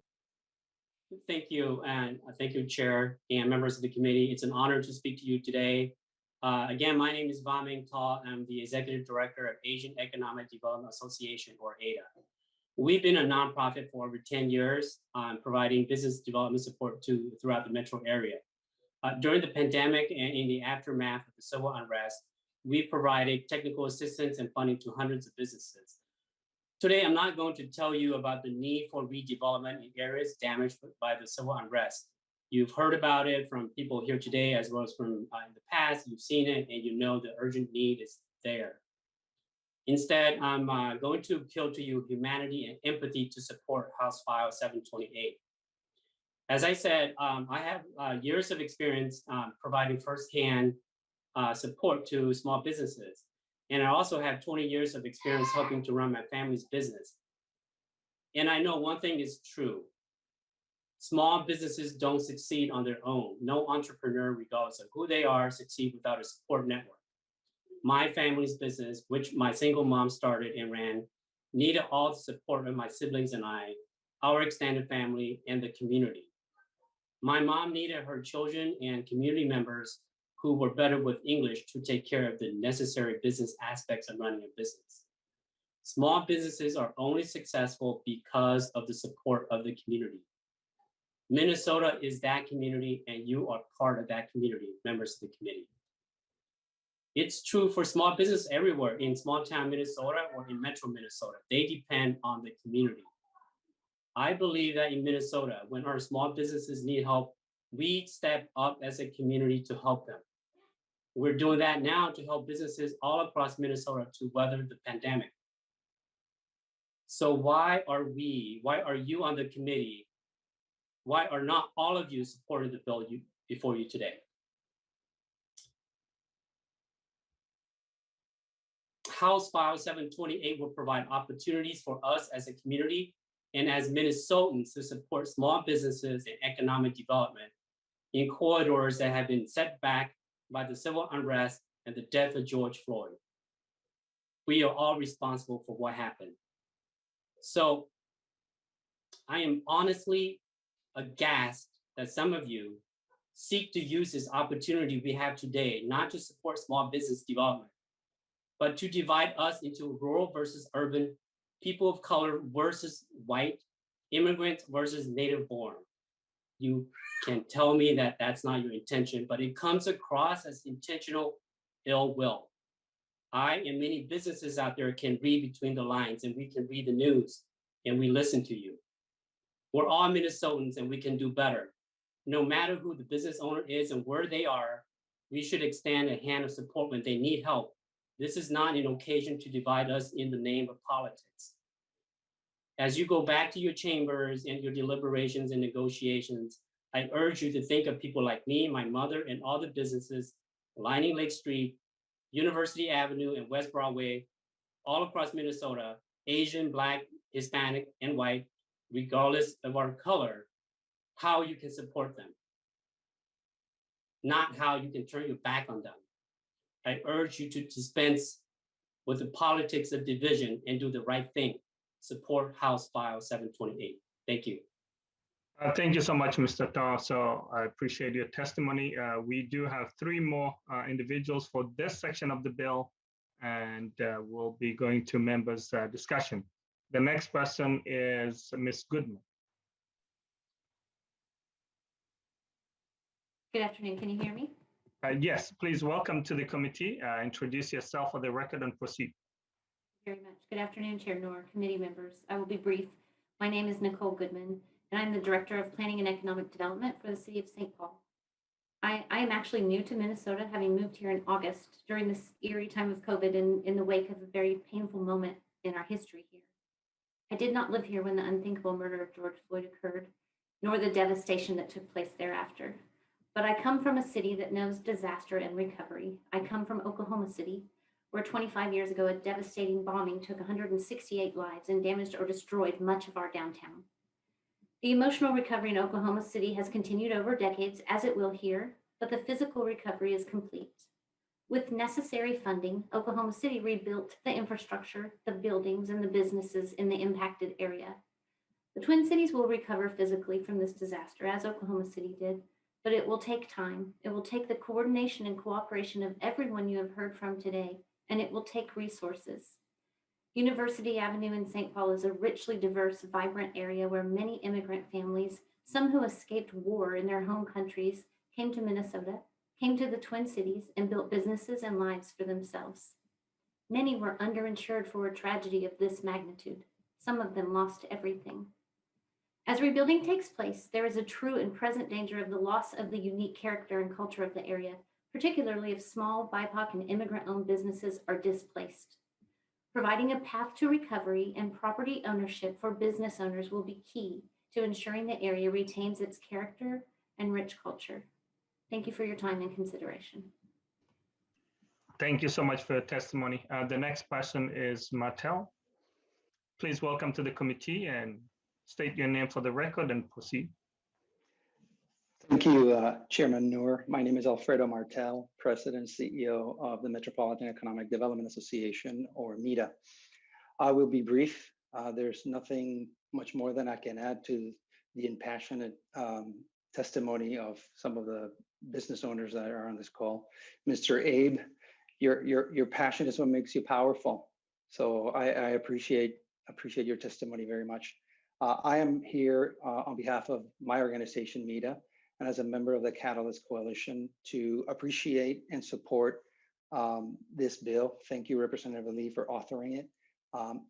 Thank you, and thank you, Chair and members of the committee. It's an honor to speak to you today. Again, my name is Vaming Ta. I'm the Executive Director of Asian Economic Development Association, or ADA. We've been a nonprofit for over 10 years, providing business development support throughout the metro area. During the pandemic and in the aftermath of the civil unrest, we provided technical assistance and funding to hundreds of businesses. Today, I'm not going to tell you about the need for redevelopment in areas damaged by the civil unrest. You've heard about it from people here today, as well as from in the past. You've seen it, and you know the urgent need is there. Instead, I'm going to appeal to you humanity and empathy to support House File 728. As I said, I have years of experience providing firsthand support to small businesses. And I also have 20 years of experience helping to run my family's business. And I know one thing is true. Small businesses don't succeed on their own. No entrepreneur, regardless of who they are, succeed without a support network. My family's business, which my single mom started and ran, needed all the support of my siblings and I, our extended family, and the community. My mom needed her children and community members who were better with English to take care of the necessary business aspects of running a business. Small businesses are only successful because of the support of the community. Minnesota is that community, and you are part of that community, members of the committee. It's true for small business everywhere in small town Minnesota or in metro Minnesota. They depend on the community. I believe that in Minnesota, when our small businesses need help, we step up as a community to help them. We're doing that now to help businesses all across Minnesota to weather the pandemic. So why are you on the committee? Why are not all of you supporting the bill before you today? House File 728 will provide opportunities for us as a community and as Minnesotans to support small businesses and economic development in corridors that have been set back by the civil unrest and the death of George Floyd. We are all responsible for what happened. So I am honestly aghast that some of you seek to use this opportunity we have today, not to support small business development, but to divide us into rural versus urban, people of color versus white, immigrants versus native born. You can tell me that that's not your intention, but it comes across as intentional ill will. I and many businesses out there can read between the lines, and we can read the news, and we listen to you. We're all Minnesotans, and we can do better. No matter who the business owner is and where they are, we should extend a hand of support when they need help. This is not an occasion to divide us in the name of politics. As you go back to your chambers and your deliberations and negotiations, I urge you to think of people like me, my mother, and all the businesses lining Lake Street, University Avenue, and West Broadway, all across Minnesota, Asian, Black, Hispanic, and white, regardless of our color, how you can support them, not how you can turn your back on them. I urge you to dispense with the politics of division and do the right thing. Support House File 728. Thank you. Thank you so much, Mr. Ta. So I appreciate your testimony. We do have 3 more individuals for this section of the bill, and we'll be going to members' discussion. The next person is Ms. Goodman. Good afternoon. Can you hear me? Yes, please welcome to the committee. Introduce yourself for the record and proceed. Very much. Good afternoon, Chair Noor, committee members. I will be brief. My name is Nicole Goodman, and I'm the Director of Planning and Economic Development for the City of St. Paul. I am actually new to Minnesota, having moved here in August during this eerie time of COVID and in the wake of a very painful moment in our history here. I did not live here when the unthinkable murder of George Floyd occurred, nor the devastation that took place thereafter. But I come from a city that knows disaster and recovery. I come from Oklahoma City, where 25 years ago, a devastating bombing took 168 lives and damaged or destroyed much of our downtown. The emotional recovery in Oklahoma City has continued over decades, as it will here, but the physical recovery is complete. With necessary funding, Oklahoma City rebuilt the infrastructure, the buildings, and the businesses in the impacted area. The Twin Cities will recover physically from this disaster, as Oklahoma City did, but it will take time. It will take the coordination and cooperation of everyone you have heard from today, and it will take resources. University Avenue in St. Paul is a richly diverse, vibrant area where many immigrant families, some who escaped war in their home countries, came to Minnesota, came to the Twin Cities, and built businesses and lives for themselves. Many were underinsured for a tragedy of this magnitude. Some of them lost everything. As rebuilding takes place, there is a true and present danger of the loss of the unique character and culture of the area, particularly if small BIPOC and immigrant-owned businesses are displaced. Providing a path to recovery and property ownership for business owners will be key to ensuring the area retains its character and rich culture. Thank you for your time and consideration. Thank you so much for your testimony. The next person is Martel. Please welcome to the committee and state your name for the record and proceed. Thank you, Chairman Noor. My name is Alfredo Martel, President and CEO of the Metropolitan Economic Development Association, or MEDA. I will be brief. There's nothing much more than I can add to the impassioned testimony of some of the business owners that are on this call. Mr. Abe, your passion is what makes you powerful. So I appreciate your testimony very much. I am here on behalf of my organization, MEDA, and as a member of the Catalyst Coalition to appreciate and support this bill. Thank you, Representative Ali, for authoring it.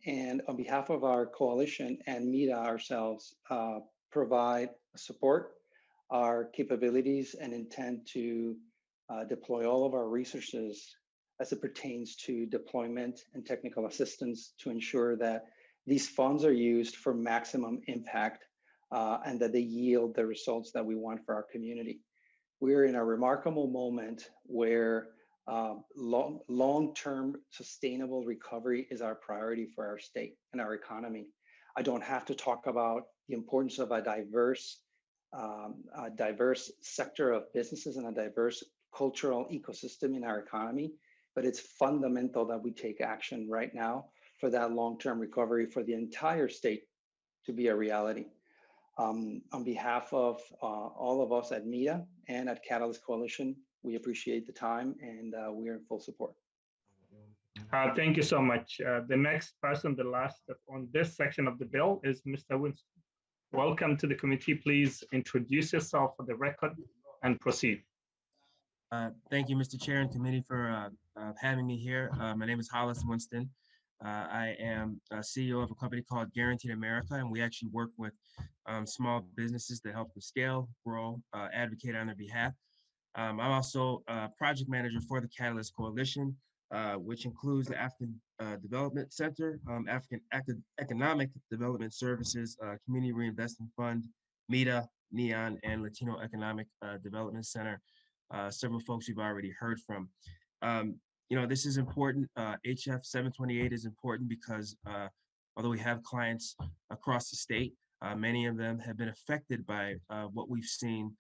And on behalf of our coalition and MEDA ourselves, provide support, our capabilities, and intend to deploy all of our resources as it pertains to deployment and technical assistance to ensure that these funds are used for maximum impact and that they yield the results that we want for our community. We're in a remarkable moment where long-term sustainable recovery is our priority for our state and our economy. I don't have to talk about the importance of a diverse sector of businesses and a diverse cultural ecosystem in our economy, but it's fundamental that we take action right now for that long-term recovery for the entire state to be a reality. On behalf of all of us at MEDA and at Catalyst Coalition, we appreciate the time and we are in full support. Thank you so much. The next person, the last on this section of the bill is Mr. Winston. Welcome to the committee. Please introduce yourself for the record and proceed. Thank you, Mr. Chair and committee for having me here. My name is Hollis Winston. I am a CEO of a company called Guaranteed America, and we actually work with small businesses to help them scale, grow, advocate on their behalf. I'm also a project manager for the Catalyst Coalition, which includes the African Development Center, African Economic Development Services, Community Reinvestment Fund, MEDA, NEON, and Latino Economic Development Center. Several folks you've already heard from. You know, this is important. HF 728 is important because although we have clients across the state, many of them have been affected by what we've seen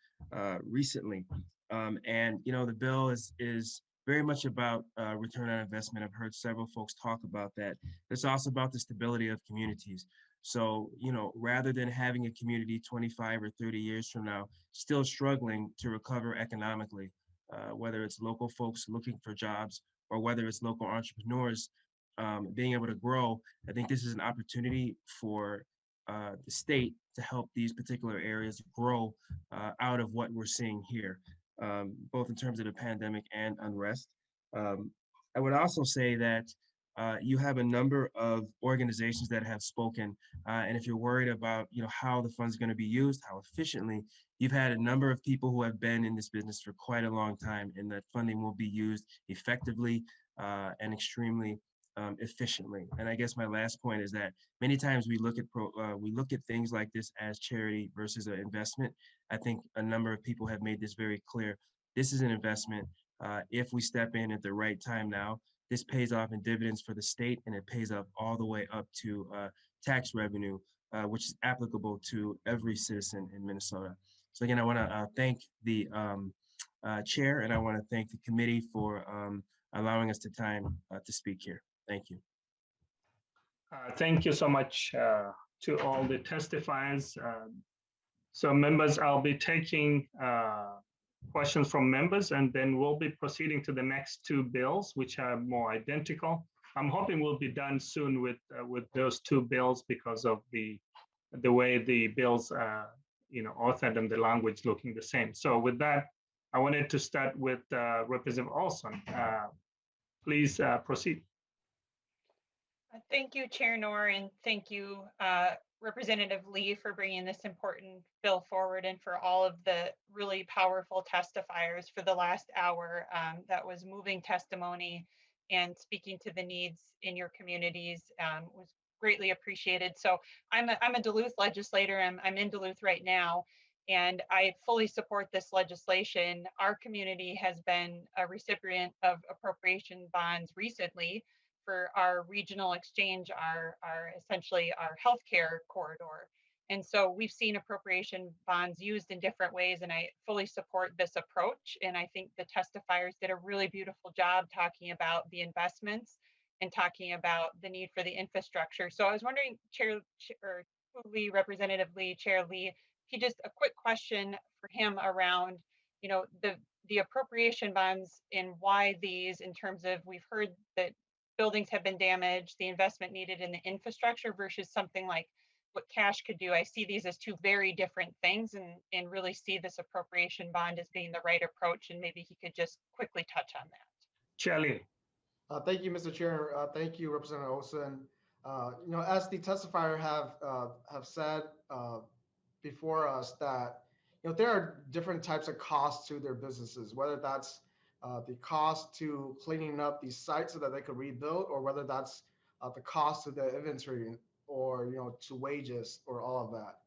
recently. And, you know, the bill is very much about return on investment. I've heard several folks talk about that. It's also about the stability of communities. So, you know, rather than having a community 25 or 30 years from now still struggling to recover economically, whether it's local folks looking for jobs or whether it's local entrepreneurs being able to grow, I think this is an opportunity for the state to help these particular areas grow out of what we're seeing here, both in terms of the pandemic and unrest. I would also say that you have a number of organizations that have spoken, and if you're worried about, you know, how the funds are going to be used, how efficiently, you've had a number of people who have been in this business for quite a long time, and that funding will be used effectively and extremely efficiently. And I guess my last point is that many times we look at things like this as charity versus an investment. I think a number of people have made this very clear. This is an investment. If we step in at the right time now, this pays off in dividends for the state, and it pays up all the way up to tax revenue, which is applicable to every citizen in Minnesota. So again, I want to thank the chair, and I want to thank the committee for allowing us the time to speak here. Thank you. Thank you so much, to all the testifiers. So members, I'll be taking questions from members, and then we'll be proceeding to the next two bills, which are more identical. I'm hoping we'll be done soon with those two bills because of the way the bills are, authored and the language looking the same. So with that, I wanted to start with Representative Olson. Please proceed. Thank you, Chair Noor, and thank you, Representative Lee, for bringing this important bill forward, and for all of the really powerful testifiers for the last hour. That was moving testimony and speaking to the needs in your communities was greatly appreciated. So I'm a Duluth legislator. I'm in Duluth right now, and I fully support this legislation. Our community has been a recipient of appropriation bonds recently for our regional exchange, our essentially our healthcare corridor. And so we've seen appropriation bonds used in different ways, and I fully support this approach. And I think the testifiers did a really beautiful job talking about the investments and talking about the need for the infrastructure. So I was wondering, Representative Lee, Chair Lee, if you just a quick question for him around, the appropriation bonds and why these, in terms of, we've heard that buildings have been damaged, the investment needed in the infrastructure versus something like what cash could do. I see these as two very different things, and really see this appropriation bond as being the right approach. And maybe he could just quickly touch on that. Shelley. Thank you, Mr. Chair. Thank you, Representative Olson. As the testifier have said before us, that there are different types of costs to their businesses, whether that's the cost to cleaning up the site so that they could rebuild, or whether that's the cost to the inventory, or to wages, or all of that.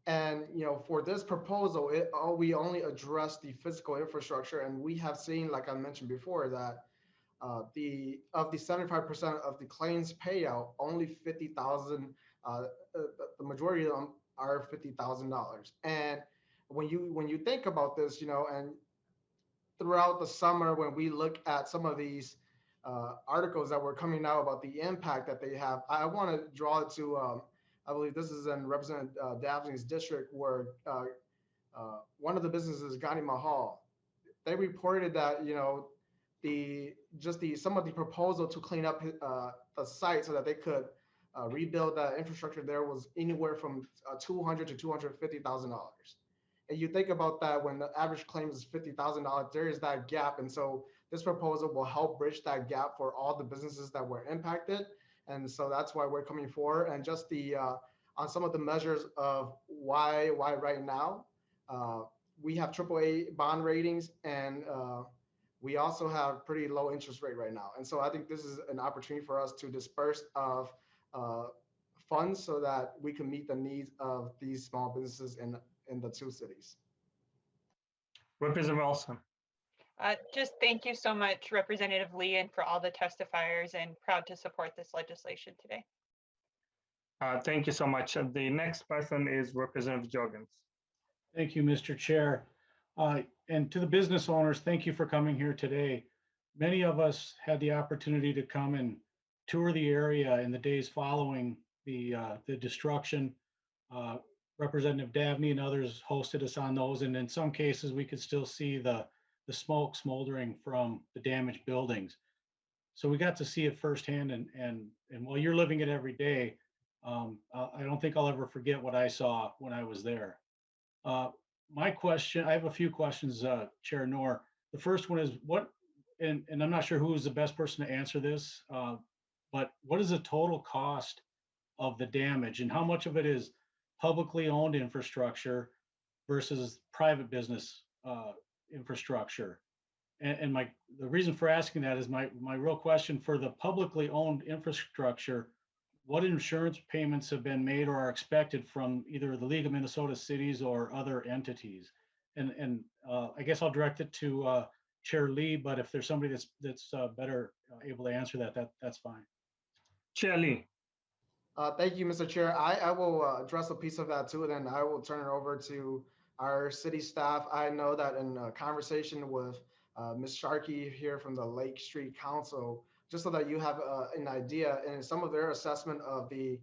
And for this proposal, we only address the physical infrastructure, and we have seen, like I mentioned before, that of the 75% of the claims payout, only 50,000, the majority of them are $50,000. And when you think about this, and throughout the summer, when we look at some of these articles that were coming out about the impact that they have, I want to draw it to, I believe this is in Representative Davnie's district, where one of the businesses, Ghani Mahal, they reported that, some of the proposal to clean up the site so that they could rebuild that infrastructure there was anywhere from $200,000 to $250,000. And you think about that, when the average claim is $50,000, there is that gap. And so this proposal will help bridge that gap for all the businesses that were impacted. And so that's why we're coming forward. And just on some of the measures of why right now, we have AAA bond ratings, and we also have pretty low interest rate right now. And so I think this is an opportunity for us to disperse of funds so that we can meet the needs of these small businesses in the two cities. Representative Olson. Just thank you so much, Representative Lee, and for all the testifiers, and proud to support this legislation today. Thank you so much. The next person is Representative Jorgens. Thank you, Mr. Chair. And to the business owners, thank you for coming here today. Many of us had the opportunity to come and tour the area in the days following the destruction. Representative Davnie and others hosted us on those, and in some cases we could still see the smoke smoldering from the damaged buildings. So we got to see it firsthand, and while you're living it every day, I don't think I'll ever forget what I saw when I was there. My question, I have a few questions, Chair Noor. The first one is and I'm not sure who is the best person to answer this, but what is the total cost of the damage, and how much of it is publicly owned infrastructure versus private business infrastructure? And the reason for asking that is my real question: for the publicly owned infrastructure, what insurance payments have been made or are expected from either the League of Minnesota Cities or other entities? And I guess I'll direct it to Chair Lee, but if there's somebody that's better able to answer that's fine. Chair Lee. Thank you, Mr. Chair. I will address a piece of that too, and then I will turn it over to our city staff. I know that in a conversation with Ms. Sharkey here from the Lake Street Council, just so that you have an idea, and some of their assessment of the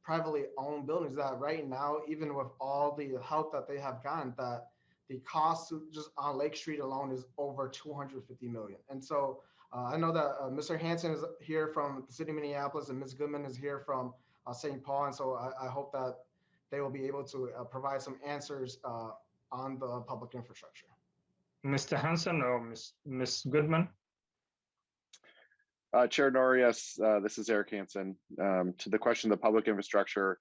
privately owned buildings that right now, even with all the help that they have gotten, that the cost to just on Lake Street alone is over 250 million. And so I know that Mr. Hansen is here from the city of Minneapolis and Ms. Goodman is here from St. Paul. And so I hope that they will be able to provide some answers on the public infrastructure. Mr. Hansen or Ms. Goodman? Chair Noor, yes, this is Eric Hansen. To the question of the public infrastructure,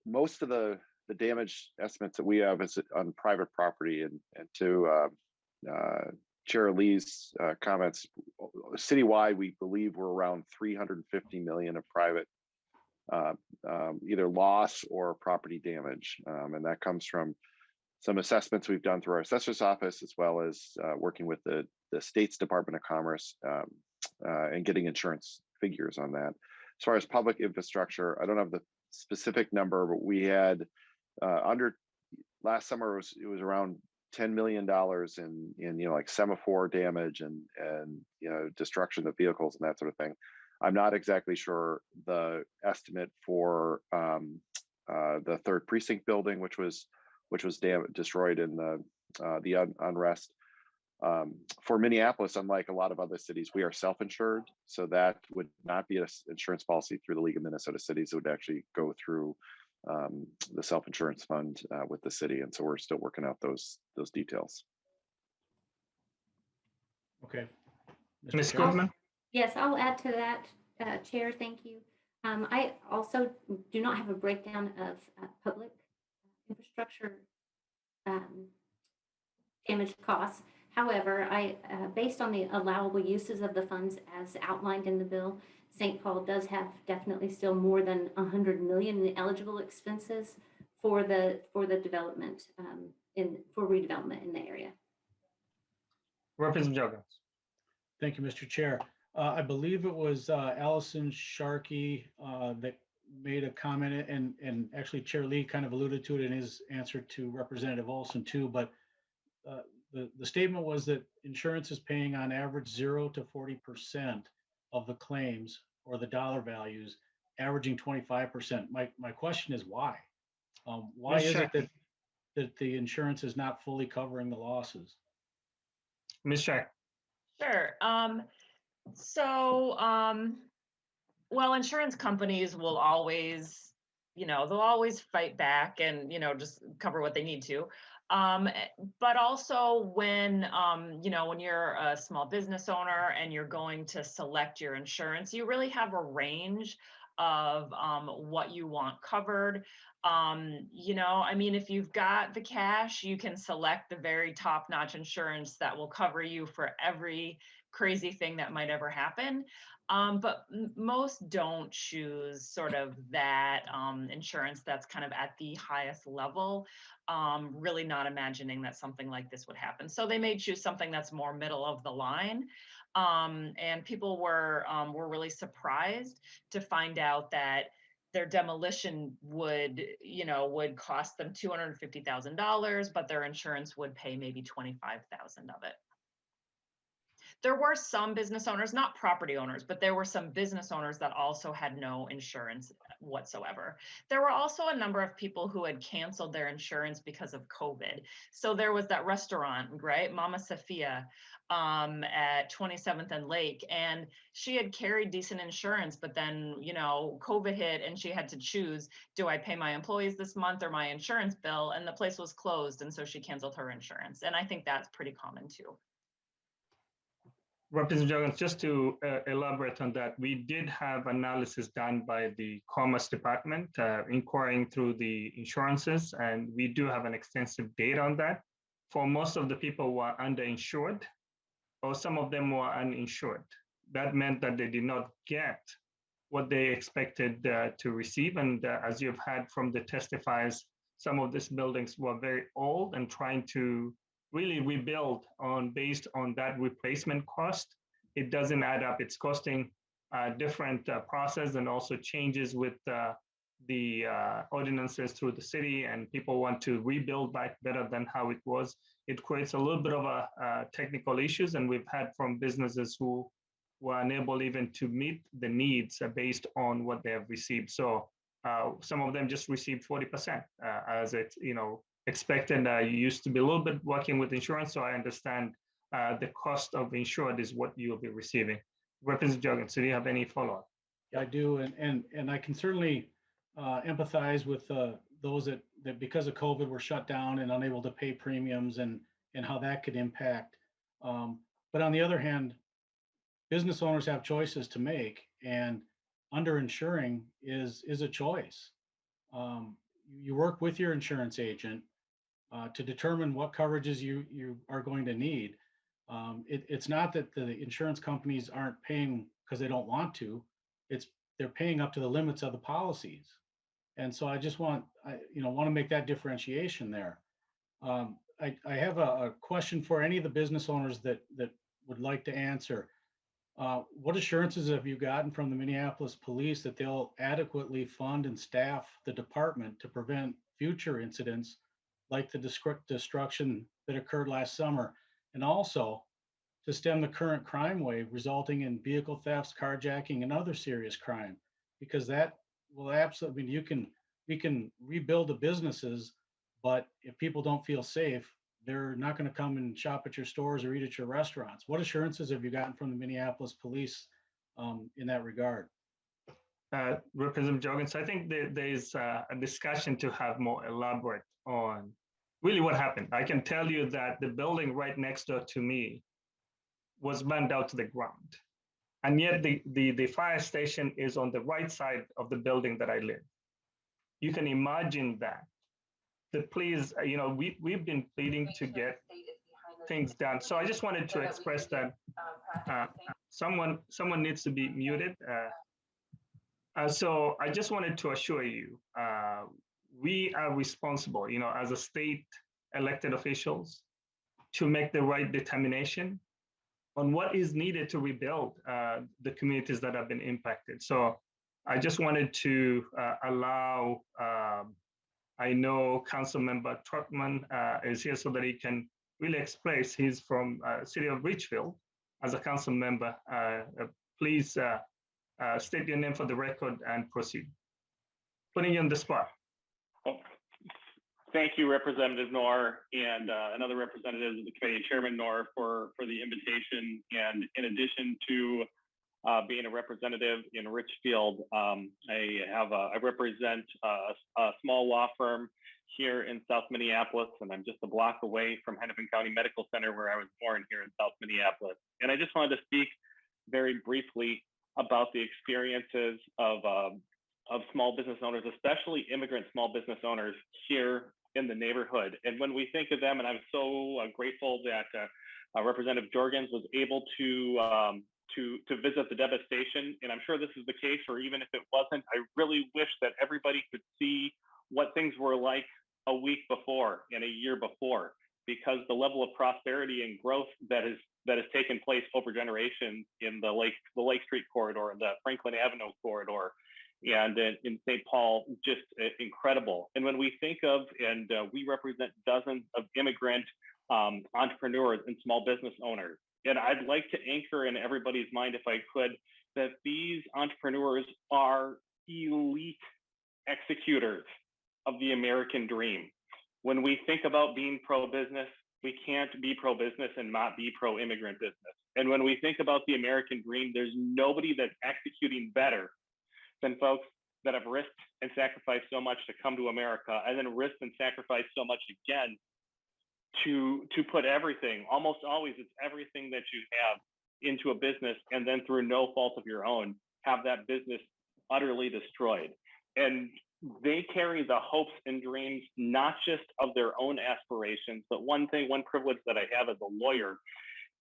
most of the damage estimates that we have is on private property, and to Chair Lee's comments, citywide, we believe we're around 350 million of private either loss or property damage. And that comes from some assessments we've done through our assessor's office, as well as working with the state's Department of Commerce and getting insurance figures on that. As far as public infrastructure, I don't have the specific number, but we had last summer it was around $10 million in like semaphore damage and destruction of vehicles and that sort of thing. I'm not exactly sure the estimate for the 3rd precinct building, which was destroyed in the unrest. For Minneapolis, unlike a lot of other cities, we are self-insured, so that would not be an insurance policy through the League of Minnesota Cities. It would actually go through the self-insurance fund with the city, and so we're still working out those details. Okay. Ms. Goodman? Yes, I'll add to that, Chair. Thank you. I also do not have a breakdown of public infrastructure damage costs. However, based on the allowable uses of the funds as outlined in the bill, St. Paul does have definitely still more than 100 million in eligible expenses for the development for redevelopment in the area. Representative Joggins. Thank you, Mr. Chair. I believe it was Allison Sharkey that made a comment, and actually Chair Lee kind of alluded to it in his answer to Representative Olson too, but the statement was that insurance is paying on average 0 to 40% of the claims or the dollar values, averaging 25%. My question is why? Why is it that the insurance is not fully covering the losses? Ms. Shack. Sure. Well, insurance companies will always, they'll always fight back and, just cover what they need to. But also when you're a small business owner and you're going to select your insurance, you really have a range of what you want covered. If you've got the cash, you can select the very top-notch insurance that will cover you for every crazy thing that might ever happen. But most don't choose sort of that insurance that's kind of at the highest level, really not imagining that something like this would happen. So they may choose something that's more middle of the line. And people were really surprised to find out that their demolition would cost them $250,000, but their insurance would pay maybe $25,000 of it. There were some business owners, not property owners, but there were some business owners that also had no insurance whatsoever. There were also a number of people who had canceled their insurance because of COVID. So there was that restaurant, right? Mama Sophia at 27th and Lake, and she had carried decent insurance, but then, COVID hit and she had to choose, do I pay my employees this month or my insurance bill? And the place was closed. And so she canceled her insurance. And I think that's pretty common too. Representative Joggins, just to elaborate on that, we did have analysis done by the Commerce Department, inquiring through the insurances, and we do have an extensive data on that. For most of the people who are underinsured, or some of them were uninsured. That meant that they did not get what they expected to receive. And as you've had from the testifiers, some of these buildings were very old and trying to really rebuild based on that replacement cost. It doesn't add up. It's costing a different process and also changes with the ordinances through the city, and people want to rebuild back better than how it was. It creates a little bit of technical issues, and we've had from businesses who were unable even to meet the needs based on what they have received. So some of them just received 40% as it, expected. You used to be a little bit working with insurance, so I understand the cost of insured is what you'll be receiving. Representative Jorgensen, do you have any follow-up? I do, and I can certainly empathize with those that because of COVID were shut down and unable to pay premiums and how that could impact. But on the other hand, business owners have choices to make, and underinsuring is a choice. You work with your insurance agent to determine what coverages you are going to need. It's not that the insurance companies aren't paying because they don't want to. They're paying up to the limits of the policies. And so I just want to make that differentiation there. I have a question for any of the business owners that would like to answer. What assurances have you gotten from the Minneapolis police that they'll adequately fund and staff the department to prevent future incidents like the destruction that occurred last summer, and also to stem the current crime wave resulting in vehicle thefts, carjacking, and other serious crime? Because that will absolutely, we can rebuild the businesses, but if people don't feel safe, they're not going to come and shop at your stores or eat at your restaurants. What assurances have you gotten from the Minneapolis police in that regard? Representative Jorgensen, I think there's a discussion to have more elaborate on really what happened. I can tell you that the building right next door to me was burned out to the ground. And yet the fire station is on the right side of the building that I live. You can imagine that. The police, we've been pleading to get things done. So I just wanted to express that someone needs to be muted. So I just wanted to assure you, we are responsible, as a state elected officials, to make the right determination on what is needed to rebuild the communities that have been impacted. So I just wanted to allow, I know Council Member Trotman is here so that he can really express. He's from City of Richfield as a council member. Please state your name for the record and proceed. Putting you on the spot. Thank you, Representative Noor, and another representative of the committee, Chairman Noor, for the invitation. And in addition to being a representative in Richfield, I represent a small law firm here in South Minneapolis, and I'm just a block away from Hennepin County Medical Center, where I was born here in South Minneapolis. And I just wanted to speak very briefly about the experiences of small business owners, especially immigrant small business owners here in the neighborhood. And when we think of them, and I'm so grateful that Representative Jorgens was able to visit the devastation, and I'm sure this is the case, or even if it wasn't, I really wish that everybody could see what things were like a week before and a year before, because the level of prosperity and growth that has taken place over generations in the Lake Street corridor, the Franklin Avenue corridor, and in St. Paul, just incredible. And when we think of, and we represent dozens of immigrant entrepreneurs and small business owners, and I'd like to anchor in everybody's mind, if I could, that these entrepreneurs are elite executors of the American dream. When we think about being pro-business, we can't be pro-business and not be pro-immigrant business. And when we think about the American dream, there's nobody that's executing better than folks that have risked and sacrificed so much to come to America, and then risked and sacrificed so much again to put everything, almost always it's everything that you have, into a business, and then through no fault of your own, have that business utterly destroyed. And they carry the hopes and dreams, not just of their own aspirations, but one privilege that I have as a lawyer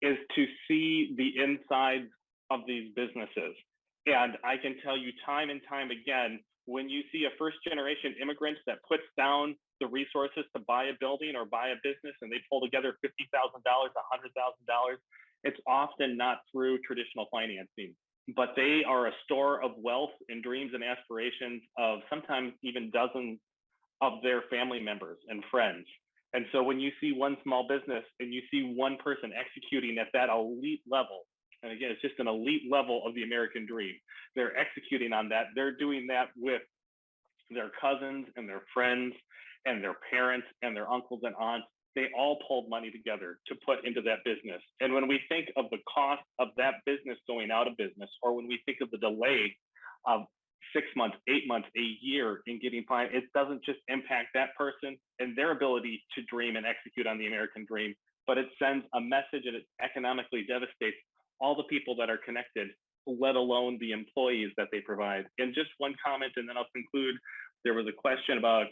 is to see the insides of these businesses. And I can tell you time and time again, when you see a first-generation immigrant that puts down the resources to buy a building or buy a business, and they pull together $50,000, $100,000, it's often not through traditional financing, but they are a store of wealth and dreams and aspirations of sometimes even dozens of their family members and friends. And so when you see one small business and you see one person executing at that elite level, And again, it's just an elite level of the American dream. They're executing on that. They're doing that with their cousins and their friends and their parents and their uncles and aunts. They all pulled money together to put into that business. And when we think of the cost of that business going out of business, or when we think of the delay of 6 months, 8 months, a year in getting fined, it doesn't just impact that person and their ability to dream and execute on the American dream, but it sends a message and it economically devastates all the people that are connected, let alone the employees that they provide. And just one comment, and then I'll conclude. There was a question about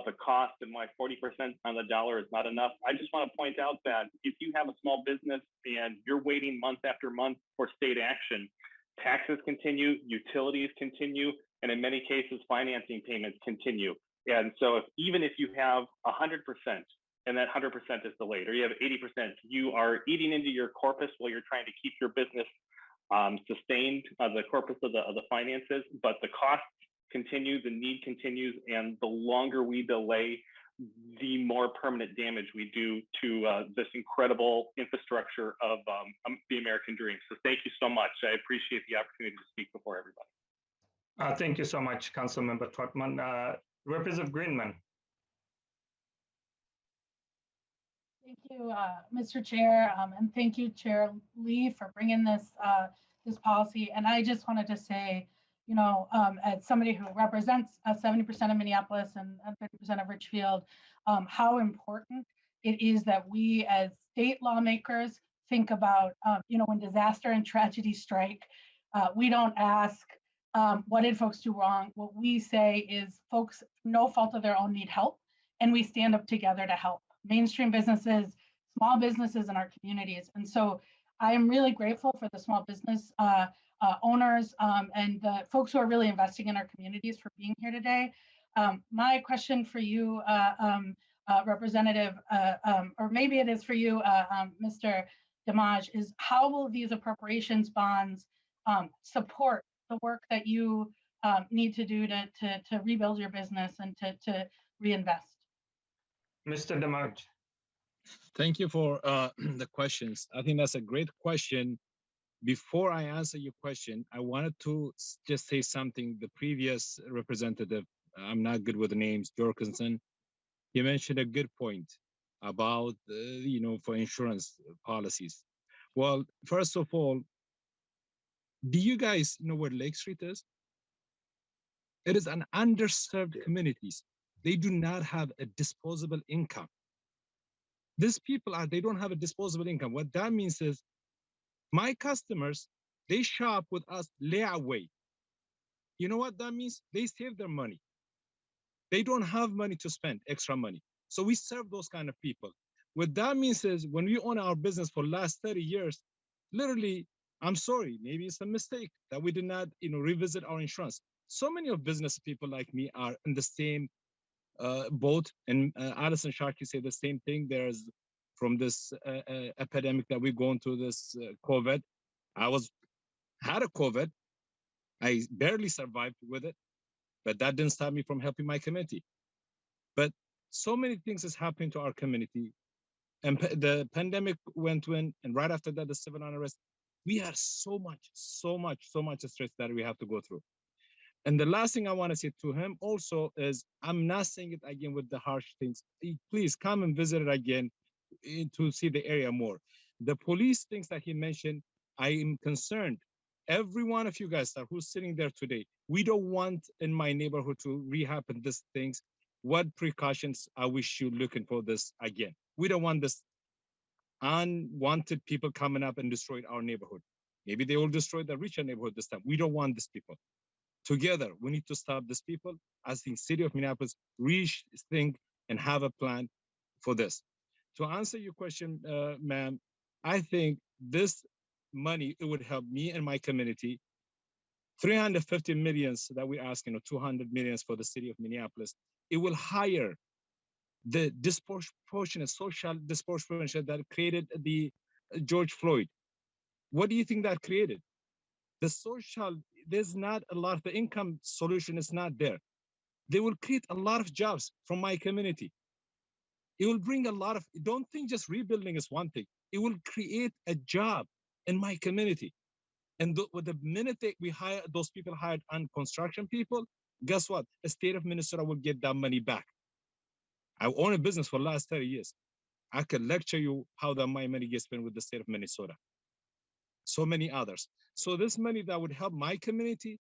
the cost and why 40% on the dollar is not enough. I just want to point out that if you have a small business and you're waiting month after month for state action, taxes continue, utilities continue, and in many cases, financing payments continue. And so even if you have 100%, and that 100% is delayed, or you have 80%, you are eating into your corpus while you're trying to keep your business sustained, the corpus of the finances, but the costs continue, the need continues, and the longer we delay, the more permanent damage we do to this incredible infrastructure of the American dream. So thank you so much. I appreciate the opportunity to speak before everybody. Thank you so much, Councilmember Trotman. Representative Greenman. Thank you, Mr. Chair, and thank you, Chair Lee, for bringing this this policy. And I just wanted to say, you know, as somebody who represents 70% of Minneapolis and 30% of Richfield, how important it is that we as state lawmakers think about, you know, when disaster and tragedy strike, we don't ask, what did folks do wrong? What we say is folks, no fault of their own, need help, and we stand up together to help mainstream businesses, small businesses in our communities. And so I am really grateful for the small business owners and the folks who are really investing in our communities for being here today. My question for you, Representative, or maybe it is for you, Mr. Damaj, is how will these appropriations bonds support the work that you need to do to rebuild your business and to reinvest? Mr. Damaj. Thank you for the questions. I think that's a great question. Before I answer your question, I wanted to just say something. The previous representative, I'm not good with the names, Jorgensen, he mentioned a good point about, you know, for insurance policies. Well, first of all, do you guys know where Lake Street is? It is an underserved communities. They do not have a disposable income. These people they don't have a disposable income. What that means is my customers, they shop with us layaway. You know what that means? They save their money. They don't have money to spend, extra money. So we serve those kind of people. What that means is when we own our business for the last 30 years, literally, I'm sorry, maybe it's a mistake that we did not, you know, revisit our insurance. So many of business people like me are in the same boat, and Alison Sharkey said the same thing. There's from this epidemic that we're going through, this COVID. I had a COVID. I barely survived with it, but that didn't stop me from helping my community. But so many things is happening to our community. And the pandemic went in, and right after that, the civil unrest. We have so much stress that we have to go through. And the last thing I want to say to him also is, I'm not saying it again with the harsh things. Please come and visit it again to see the area more. The police things that he mentioned, I am concerned. Every one of you guys who's sitting there today, we don't want in my neighborhood to rehappen these things. What precautions are we should looking for this again? We don't want this unwanted people coming up and destroying our neighborhood. Maybe they will destroy the richer neighborhood this time. We don't want these people. Together, we need to stop these people. I think city of Minneapolis rethink and have a plan for this. To answer your question, ma'am, I think this money, it would help me and my community. 350 millions that we're asking, or 200 millions for the city of Minneapolis, it will hire the disproportionate social disproportion that created the George Floyd. What do you think that created? The social, there's not a lot of the income solution is not there. They will create a lot of jobs from my community. It will bring a lot of, don't think just rebuilding is one thing. It will create a job in my community. And with the minute that we hire those people hired on construction people, guess what? The state of Minnesota will get that money back. I own a business for the last 30 years. I could lecture you how that my money gets spent with the state of Minnesota. So many others. So this money that would help my community,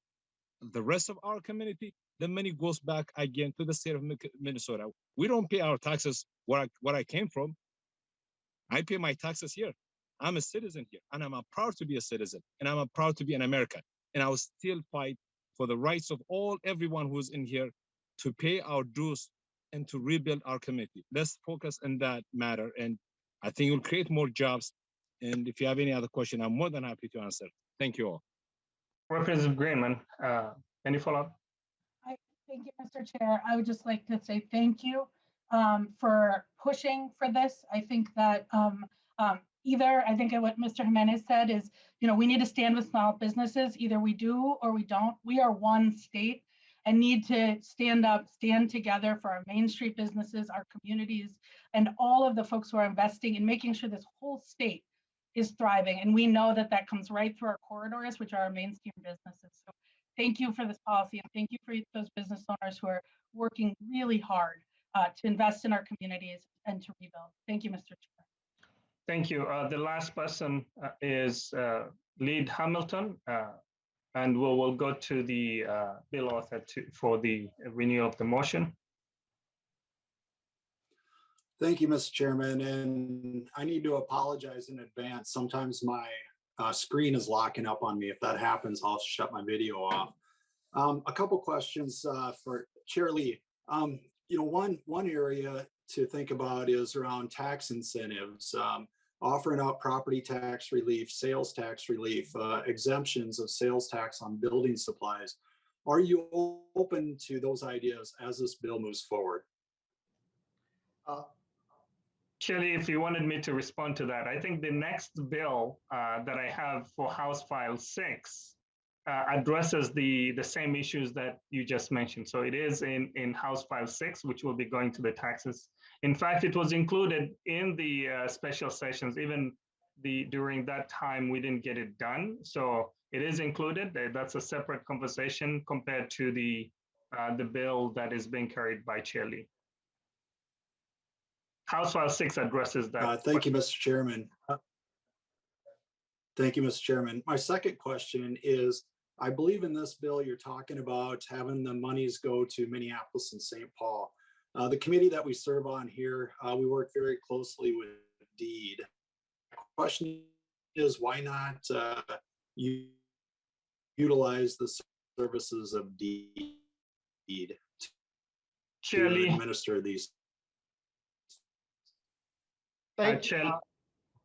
the rest of our community, the money goes back again to the state of Minnesota. We don't pay our taxes where I came from. I pay my taxes here. I'm a citizen here, and I'm proud to be a citizen, and I'm proud to be an American. And I will still fight for the rights of everyone who's in here to pay our dues and to rebuild our community. Let's focus on that matter, and I think it will create more jobs. And if you have any other question, I'm more than happy to answer. Thank you all. Representative Greenman, any follow-up? Thank you, Mr. Chair. I would just like to say thank you for pushing for this. I think that I think what Mr. Jimenez said is, we need to stand with small businesses. Either we do or we don't. We are one state and need to stand together for our Main Street businesses, our communities, and all of the folks who are investing in making sure this whole state is thriving. And we know that that comes right through our corridors, which are our mainstream businesses. So thank you for this policy, and thank you for those business owners who are working really hard to invest in our communities and to rebuild. Thank you, Mr. Chair. Thank you. The last person is Lead Hamilton, and we'll go to the bill author for the renewal of the motion. Thank you, Mr. Chairman, and I need to apologize in advance. Sometimes my screen is locking up on me. If that happens, I'll shut my video off. A couple questions for Chair Lee. One area to think about is around tax incentives, offering out property tax relief, sales tax relief, exemptions of sales tax on building supplies. Are you open to those ideas as this bill moves forward? Shelley, if you wanted me to respond to that, I think the next bill that I have for House File 6 addresses the same issues that you just mentioned. So it is in House File 6, which will be going to the taxes. In fact, it was included in the special sessions. Even during that time, we didn't get it done. So it is included. That's a separate conversation compared to the bill that is being carried by Chair Lee. House File 6 addresses that. Thank you, Mr. Chairman. Thank you, Mr. Chairman. My second question is, I believe in this bill, you're talking about having the monies go to Minneapolis and St. Paul. The committee that we serve on here, we work very closely with DEED. The question is, why not utilize the services of DEED to administer these? Thank you.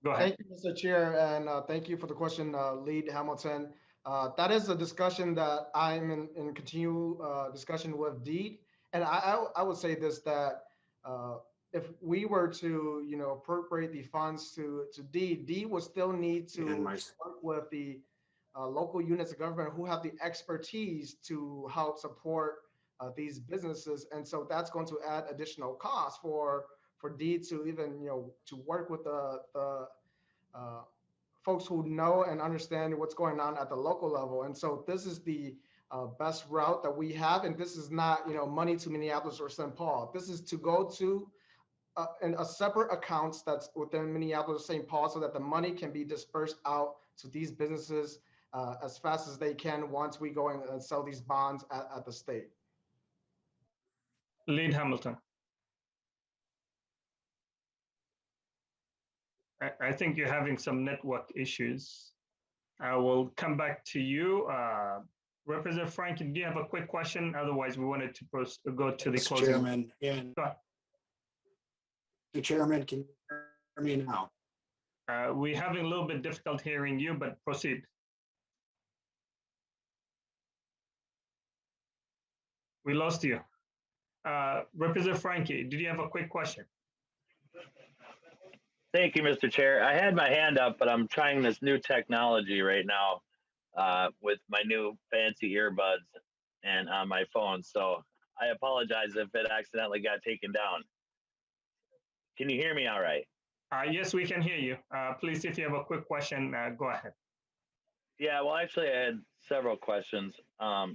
Go ahead. Thank you, Mr. Chair, and thank you for the question, Lead Hamilton. That is a discussion that I'm in continued discussion with DEED. And I would say this, that if we were to, appropriate the funds to DEED, DEED would still need to work with the local units of government who have the expertise to help support these businesses. And so that's going to add additional costs for DEED to even, to work with the folks who know and understand what's going on at the local level. And so this is the best route that we have. And this is not, money to Minneapolis or St. Paul. This is to go to a separate accounts that's within Minneapolis or St. Paul so that the money can be dispersed out to these businesses as fast as they can once we go and sell these bonds at the state. Lead Hamilton. I think you're having some network issues. I will come back to you. Representative Frank, do you have a quick question? Otherwise, we wanted to go to the closing. Chairman, and the Chairman, can you hear me now? We're having a little bit difficult hearing you, but proceed. We lost you. Representative Frankie, did you have a quick question? Thank you, Mr. Chair. I had my hand up, but I'm trying this new technology right now with my new fancy earbuds and on my phone. So I apologize if it accidentally got taken down. Can you hear me all right? Yes, we can hear you. Please, if you have a quick question, go ahead. Yeah, well, actually, I had several questions. I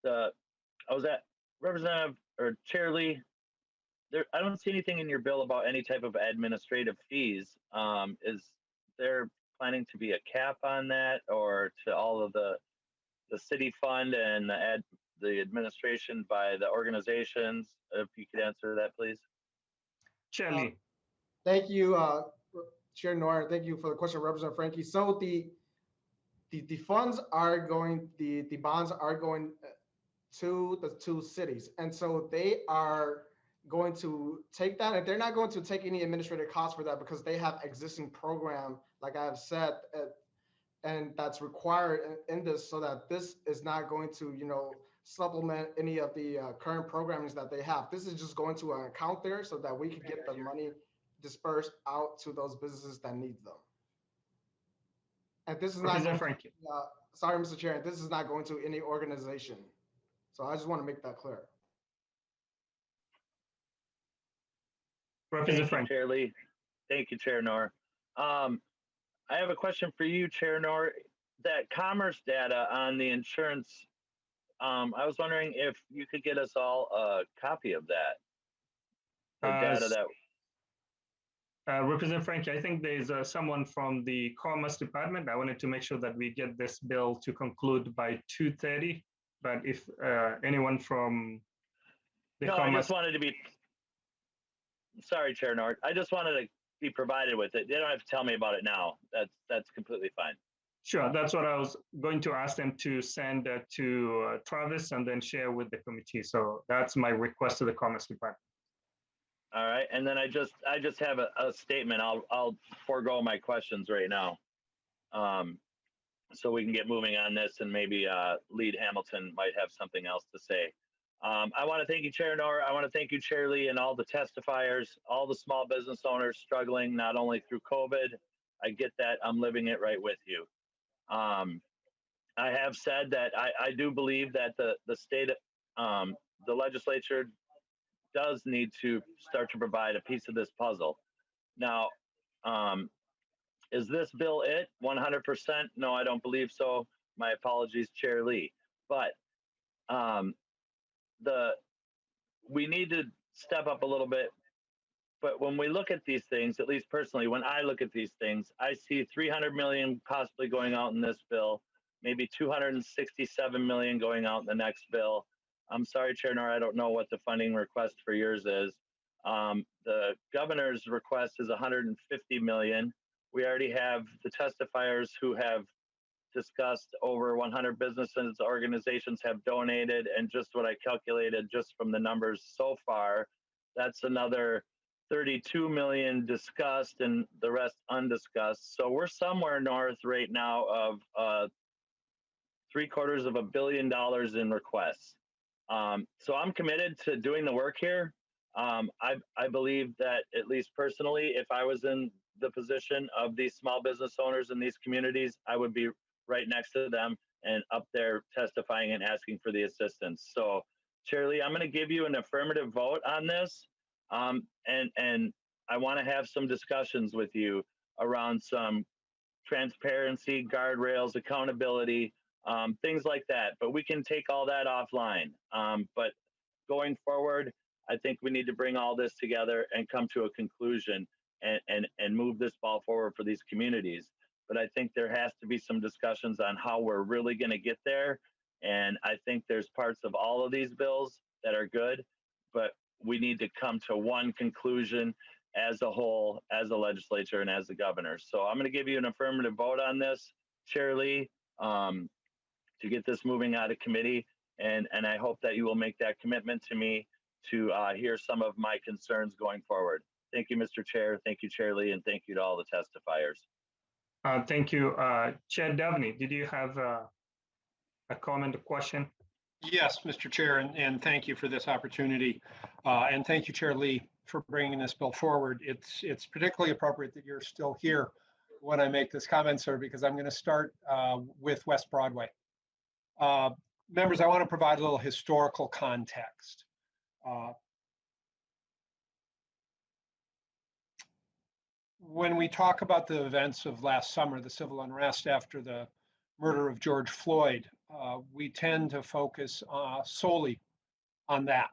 was at Representative or Chair Lee. I don't see anything in your bill about any type of administrative fees. Is there planning to be a cap on that, or to all of the city fund and the administration by the organizations? If you could answer that, please. Chair Lee. Thank you, Chair Noor. Thank you for the question, Representative Frankie. So the funds are going, the bonds are going to the two cities, and so they are going to take that, and they're not going to take any administrative costs for that because they have existing program, like I have said, and that's required in this, so that this is not going to, supplement any of the current programmings that they have. This is just going to an account there so that we can get the money dispersed out to those businesses that need them. And this is not, sorry, Mr. Chair, this is not going to any organization. So I just want to make that clear. Thank you, Chair Lee. Thank you, Chair Noor. I have a question for you, Chair Noor. That commerce data on the insurance, I was wondering if you could get us all a copy of that. The data that. Representative Frankie, I think there's someone from the Commerce Department. I wanted to make sure that we get this bill to conclude by 2:30. But if anyone from the No, Commerce... I just wanted to be... Sorry, Chair Noor. I just wanted to be provided with it. They don't have to tell me about it now. That's completely fine. Sure, that's what I was going to ask them to send to Travis and then share with the committee. So that's my request to the Commerce Department. All right, and then I just have a statement. I'll forego my questions right now, so we can get moving on this, and maybe Lead Hamilton might have something else to say. I want to thank you, Chair Noor. I want to thank you, Chair Lee, and all the testifiers, all the small business owners struggling not only through COVID. I get that. I'm living it right with you. I have said that I do believe that the state, the legislature does need to start to provide a piece of this puzzle. Now, is this bill it 100%? No, I don't believe so. My apologies, Chair Lee. But we need to step up a little bit. But when we look at these things, at least personally, when I look at these things, I see 300 million possibly going out in this bill, maybe 267 million going out in the next bill. I'm sorry, Chair Noor, I don't know what the funding request for yours is. The governor's request is 150 million. We already have the testifiers who have discussed over 100 businesses, organizations have donated, and just what I calculated just from the numbers so far, that's another 32 million discussed and the rest undiscussed. So we're somewhere north right now of $750 million in requests. So I'm committed to doing the work here. I believe that, at least personally, if I was in the position of these small business owners in these communities, I would be right next to them and up there testifying and asking for the assistance. So, Chair Lee, I'm going to give you an affirmative vote on this. And I want to have some discussions with you around some transparency, guardrails, accountability, things like that. But we can take all that offline. But going forward, I think we need to bring all this together and come to a conclusion and move this ball forward for these communities. But I think there has to be some discussions on how we're really going to get there. And I think there's parts of all of these bills that are good, but we need to come to one conclusion as a whole, as a legislature and as the governor. So I'm going to give you an affirmative vote on this, Chair Lee, to get this moving out of committee. And I hope that you will make that commitment to me to hear some of my concerns going forward. Thank you, Mr. Chair. Thank you, Chair Lee, and thank you to all the testifiers. Thank you. Chair Davnie, did you have a comment or question? Yes, Mr. Chair, and thank you for this opportunity. And thank you, Chair Lee, for bringing this bill forward. It's particularly appropriate that you're still here when I make this comment, sir, because I'm going to start with West Broadway. Members, I want to provide a little historical context. when we talk about the events of last summer, the civil unrest after the murder of George Floyd, we tend to focus solely on that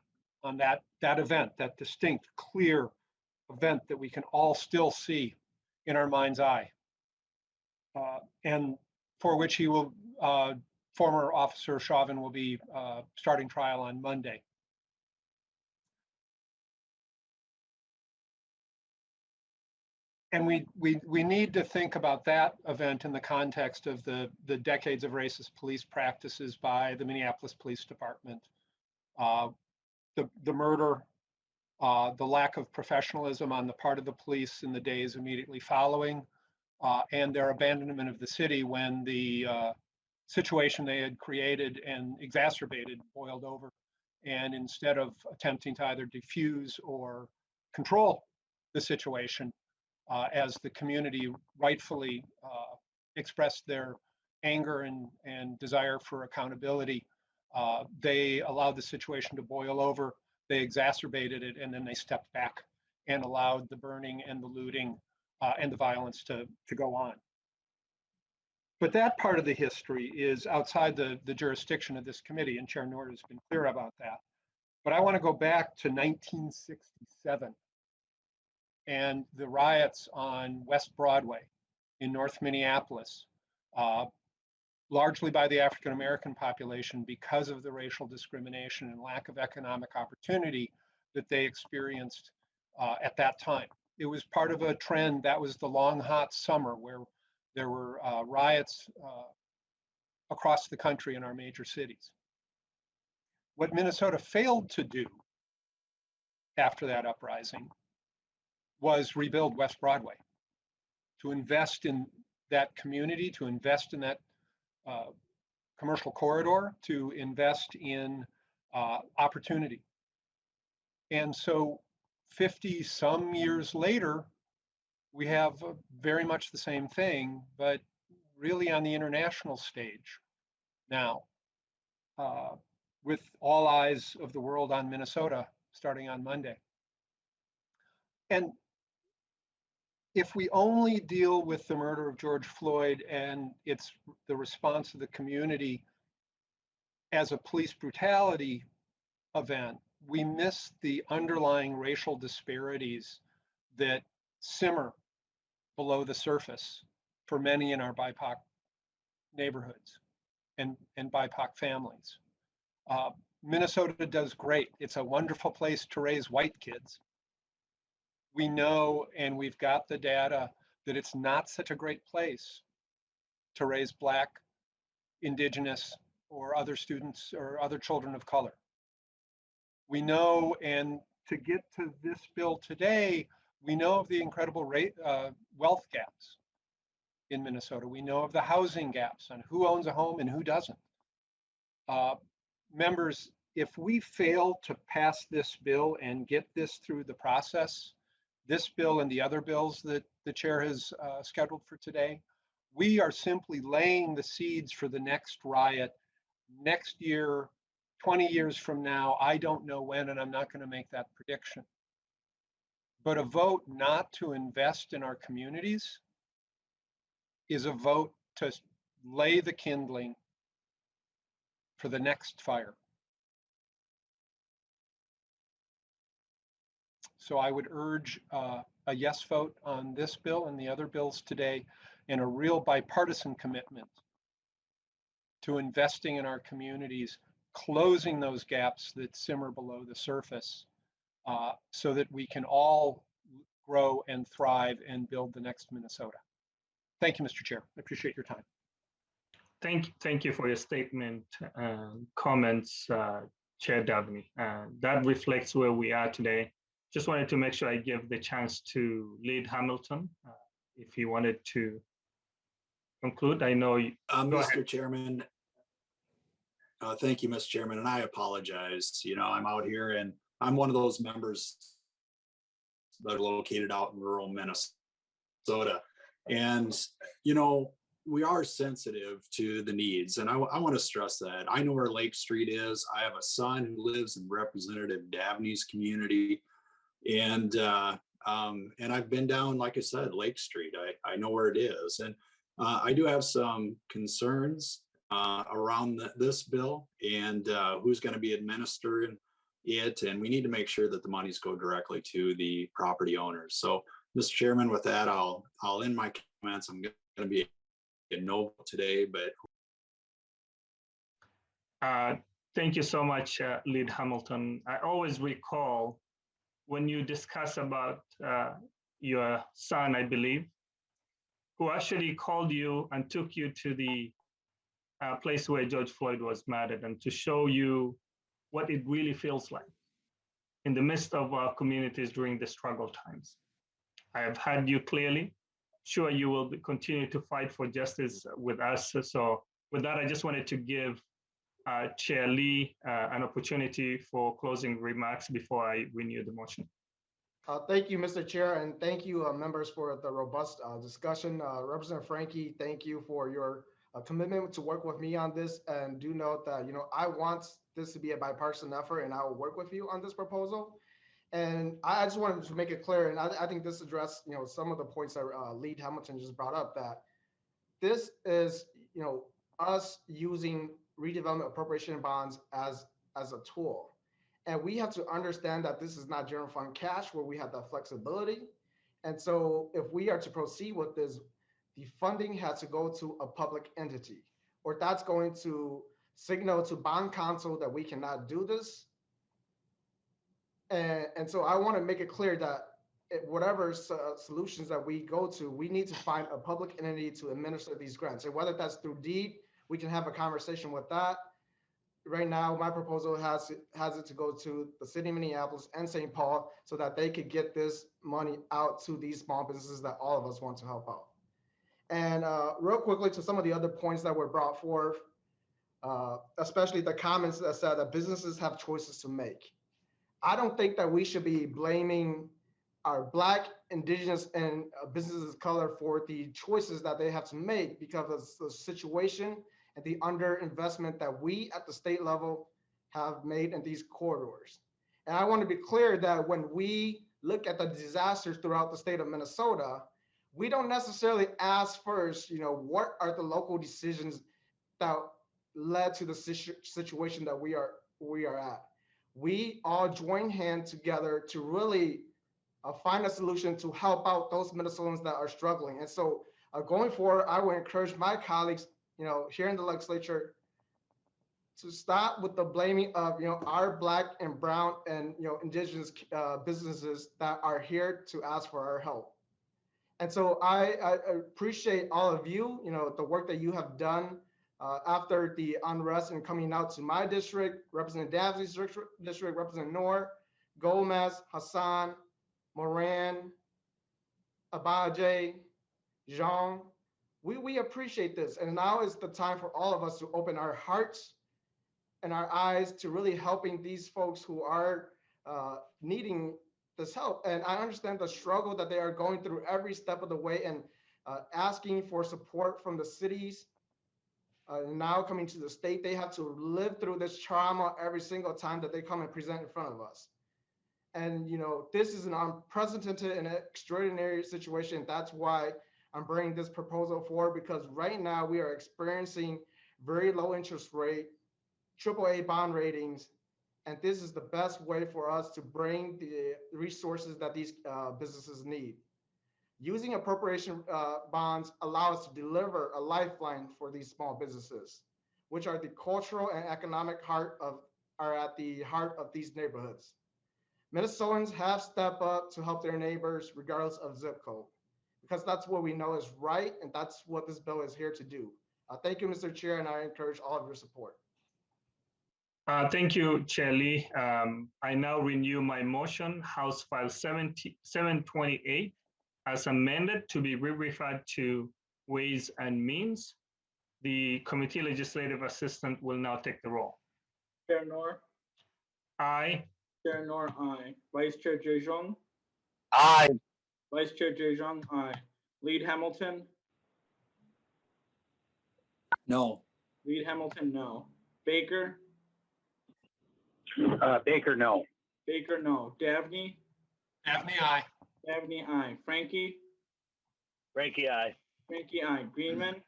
event, that distinct, clear event that we can all still see in our mind's eye, and for which he will, former Officer Chauvin will be starting trial on Monday. And we need to think about that event in the context of the decades of racist police practices by the Minneapolis Police Department, the murder, the lack of professionalism on the part of the police in the days immediately following, and their abandonment of the city when the situation they had created and exacerbated boiled over. And instead of attempting to either diffuse or control the situation, as the community rightfully expressed their anger and desire for accountability, they allowed the situation to boil over, they exacerbated it, and then they stepped back and allowed the burning and the looting and the violence to go on. But that part of the history is outside the jurisdiction of this committee, and Chair Noor has been clear about that. But I want to go back to 1967 and the riots on West Broadway in North Minneapolis, largely by the African-American population because of the racial discrimination and lack of economic opportunity that they experienced at that time. It was part of a trend that was the long, hot summer where there were riots across the country in our major cities. What Minnesota failed to do after that uprising was rebuild West Broadway, to invest in that community, to invest in that commercial corridor, to invest in opportunity. And so 50 some years later, we have very much the same thing, but really on the international stage now, with all eyes of the world on Minnesota starting on Monday. And if we only deal with the murder of George Floyd and it's the response of the community as a police brutality event, we miss the underlying racial disparities that simmer below the surface for many in our BIPOC neighborhoods and BIPOC families. Minnesota does great. It's a wonderful place to raise white kids. We know, and we've got the data, that it's not such a great place to raise Black, Indigenous, or other students or other children of color. We know, and to get to this bill today, we know of the incredible wealth gaps in Minnesota. We know of the housing gaps on who owns a home and who doesn't. Members, if we fail to pass this bill and get this through the process, this bill and the other bills that the chair has scheduled for today, we are simply laying the seeds for the next riot next year, 20 years from now. I don't know when, and I'm not going to make that prediction. But a vote not to invest in our communities is a vote to lay the kindling for the next fire. So I would urge a yes vote on this bill and the other bills today, and a real bipartisan commitment to investing in our communities, closing those gaps that simmer below the surface, so that we can all grow and thrive and build the next Minnesota. Thank you, Mr. Chair. I appreciate your time. Thank you for your statement, comments, Chair Davnie. That reflects where we are today. Just wanted to make sure I give the chance to Lead Hamilton, if he wanted to conclude. I know you. Mr. Chairman. Thank you, Mr. Chairman, and I apologize. You know, I'm out here and I'm one of those members that are located out in rural Minnesota. And, you know, we are sensitive to the needs. And I want to stress that. I know where Lake Street is. I have a son who lives in Representative Davnie's community. And And I've been down, like I said, Lake Street. I know where it is. And I do have some concerns around this bill and who's going to be administering it. And we need to make sure that the monies go directly to the property owners. So, Mr. Chairman, with that, I'll end my comments. I'm going to be a no vote today, but. Thank you so much, Lead Hamilton. I always recall when you discuss about your son, I believe, who actually called you and took you to the place where George Floyd was murdered, and to show you what it really feels like in the midst of our communities during the struggle times. I have heard you clearly. Sure, you will continue to fight for justice with us. So with that, I just wanted to give Chair Lee an opportunity for closing remarks before I renew the motion. Thank you, Mr. Chair, and thank you, members, for the robust discussion. Representative Frankie, thank you for your commitment to work with me on this. And do note that, I want this to be a bipartisan effort, and I will work with you on this proposal. And I just wanted to make it clear, and I think this addressed, some of the points that Lead Hamilton just brought up, that this is, us using redevelopment appropriation bonds as a tool. And we have to understand that this is not general fund cash where we have that flexibility. And so if we are to proceed with this, the funding has to go to a public entity, or that's going to signal to bond counsel that we cannot do this. And so I want to make it clear that whatever solutions that we go to, we need to find a public entity to administer these grants. And whether that's through deed, we can have a conversation with that. Right now, my proposal has it to go to the city of Minneapolis and St. Paul so that they could get this money out to these small businesses that all of us want to help out. And real quickly to some of the other points that were brought forth, especially the comments that said that businesses have choices to make. I don't think that we should be blaming our Black, Indigenous, and businesses of color for the choices that they have to make because of the situation and the underinvestment that we at the state level have made in these corridors. And I want to be clear that when we look at the disasters throughout the state of Minnesota, we don't necessarily ask first, what are the local decisions that led to the situation that we are at. We all join hands together to really find a solution to help out those Minnesotans that are struggling. And so going forward, I would encourage my colleagues, here in the legislature to stop with the blaming of, our Black and brown and, Indigenous businesses that are here to ask for our help. And so I appreciate all of you, the work that you have done after the unrest and coming out to my district, Representative Davnie's district, Representative Noor, Gomez, Hassan, Moran, Abaje, Jean. We appreciate this. And now is the time for all of us to open our hearts and our eyes to really helping these folks who are needing this help. And I understand the struggle that they are going through every step of the way and asking for support from the cities. Now coming to the state, they have to live through this trauma every single time that they come and present in front of us. And, this is an unprecedented and extraordinary situation. That's why I'm bringing this proposal forward, because right now we are experiencing very low interest rate, AAA bond ratings, and this is the best way for us to bring the resources that these businesses need. Using appropriation bonds allow us to deliver a lifeline for these small businesses, which are the cultural and economic are at the heart of these neighborhoods. Minnesotans have stepped up to help their neighbors regardless of zip code, because that's what we know is right, and that's what this bill is here to do. Thank you, Mr. Chair, and I encourage all of your support. Thank you, Chair Lee. I now renew my motion, House File 728, as amended to be referred to Ways and Means. The committee legislative assistant will now take the roll. Chair Noor. Aye. Chair Noor, aye. Vice Chair Jejong. Aye. Vice Chair Jejong, aye. Lead Hamilton. No. Lead Hamilton, no. Baker. Baker, no. Baker, no. Davnie. Davnie, aye. Davnie, aye. Frankie? Frankie, aye. Frankie, aye. Greenman?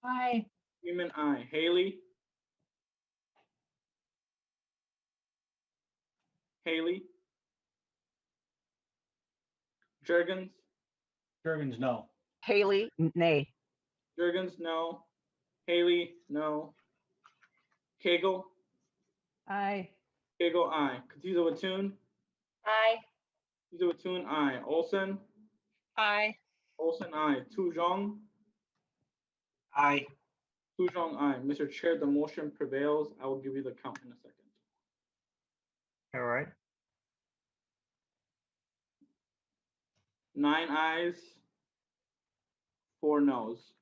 Aye. Greenman, aye. Haley? Haley? Jurgens? Jurgens, no. Haley, nay. Jurgens, no. Haley, no. Cagle? Aye. Cagle, aye. Katiza Watun? Aye. Katiza Watun, aye. Olson? Aye. Olson, aye. Tujong? Aye. Tujong, aye. Mr. Chair, the motion prevails. I will give you the count in a second. All right. 9 ayes, 4 noes.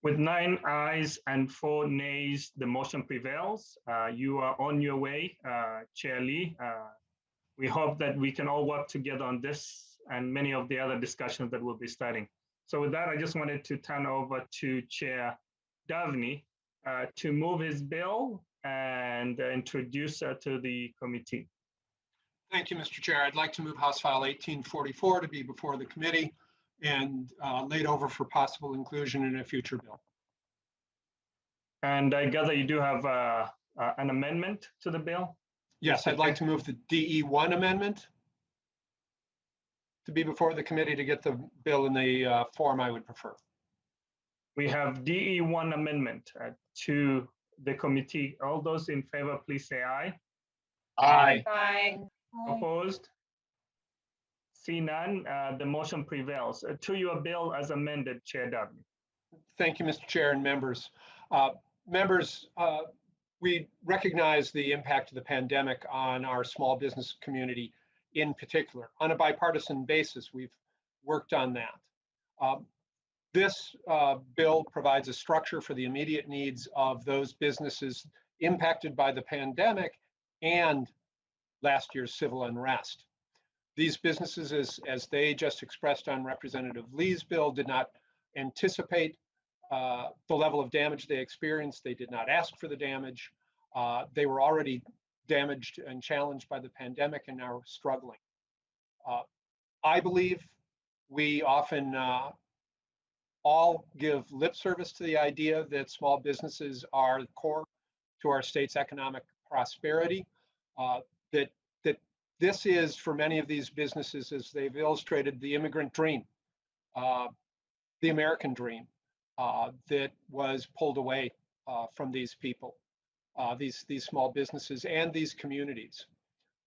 With 9 ayes and 4 nays, the motion prevails. You are on your way, Chair Lee. We hope that we can all work together on this and many of the other discussions that we'll be starting. So with that, I just wanted to turn over to Chair Davnie to move his bill and introduce to the committee. Thank you, Mr. Chair. I'd like to move House File 1844 to be before the committee and laid over for possible inclusion in a future bill. And I gather you do have an amendment to the bill? Yes, I'd like to move the DE1 amendment to be before the committee to get the bill in the form I would prefer. We have DE1 amendment to the committee. All those in favor, please say aye. Aye. Aye. Opposed? See none, the motion prevails. To your bill as amended, Chair Davnie. Thank you, Mr. Chair and members. We recognize the impact of the pandemic on our small business community in particular. On a bipartisan basis, we've worked on that. This bill provides a structure for the immediate needs of those businesses impacted by the pandemic and last year's civil unrest. These businesses, as they just expressed on Representative Lee's bill, did not anticipate the level of damage they experienced. They did not ask for the damage. They were already damaged and challenged by the pandemic and now struggling. I believe we often all give lip service to the idea that small businesses are core to our state's economic prosperity. That this is, for many of these businesses, as they've illustrated, the immigrant dream, the American dream that was pulled away from these people, these small businesses and these communities.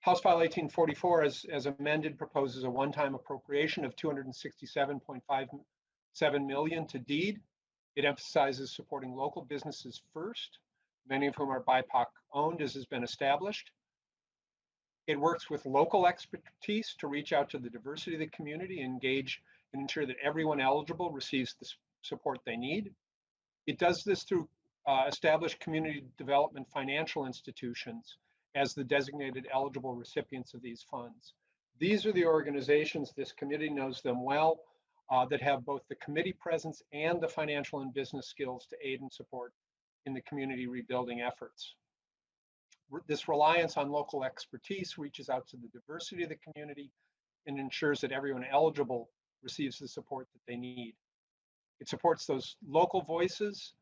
House File 1844, as amended, proposes a one-time appropriation of $267.57 million to DEED. It emphasizes supporting local businesses first, many of whom are BIPOC owned, as has been established. It works with local expertise to reach out to the diversity of the community, engage and ensure that everyone eligible receives the support they need. It does this through established community development financial institutions as the designated eligible recipients of these funds. These are the organizations, this committee knows them well, that have both the committee presence and the financial and business skills to aid and support in the community rebuilding efforts. This reliance on local expertise reaches out to the diversity of the community and ensures that everyone eligible receives the support that they need. It supports those local voices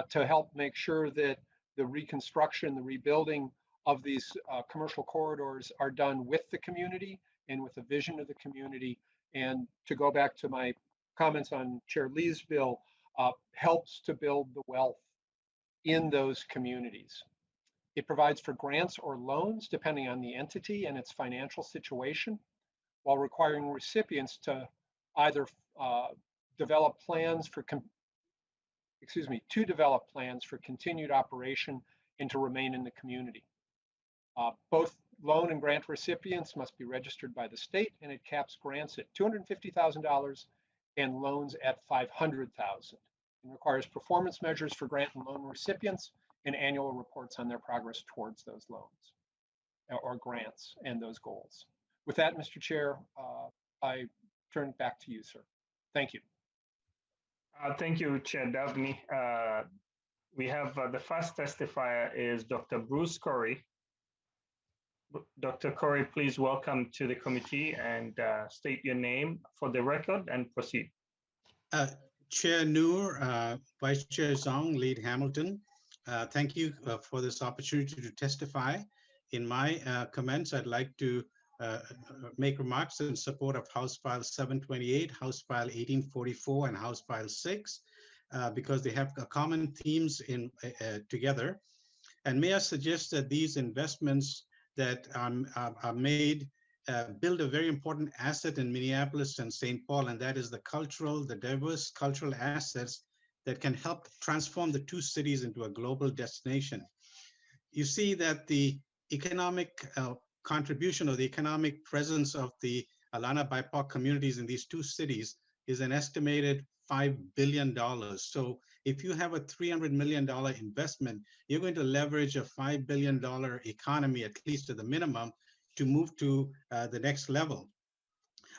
to help make sure that the reconstruction, the rebuilding of these commercial corridors are done with the community and with the vision of the community. And to go back to my comments on Chair Lee's bill, helps to build the wealth in those communities. It provides for grants or loans depending on the entity and its financial situation, while requiring recipients to either develop plans for continued operation and to remain in the community. Both loan and grant recipients must be registered by the state, and it caps grants at $250,000 and loans at $500,000. It requires performance measures for grant and loan recipients and annual reports on their progress towards those loans or grants and those goals. With that, Mr. Chair, I turn it back to you, sir. Thank you. Thank you, Chair Davnie. We have the first testifier is Dr. Bruce Corey. Dr. Corey, please welcome to the committee and state your name for the record and proceed. Chair Noor, Vice Chair Zong, Lead Hamilton, thank you for this opportunity to testify. In my comments, I'd like to make remarks in support of House File 728, House File 1844, and House File 6, because they have common themes together. And may I suggest that these investments that are made build a very important asset in Minneapolis and St. Paul, and that is the diverse cultural assets that can help transform the two cities into a global destination. You see that the economic contribution or the economic presence of the Alana BIPOC communities in these two cities is an estimated $5 billion. So if you have a $300 million investment, you're going to leverage a $5 billion economy, at least at the minimum, to move to the next level.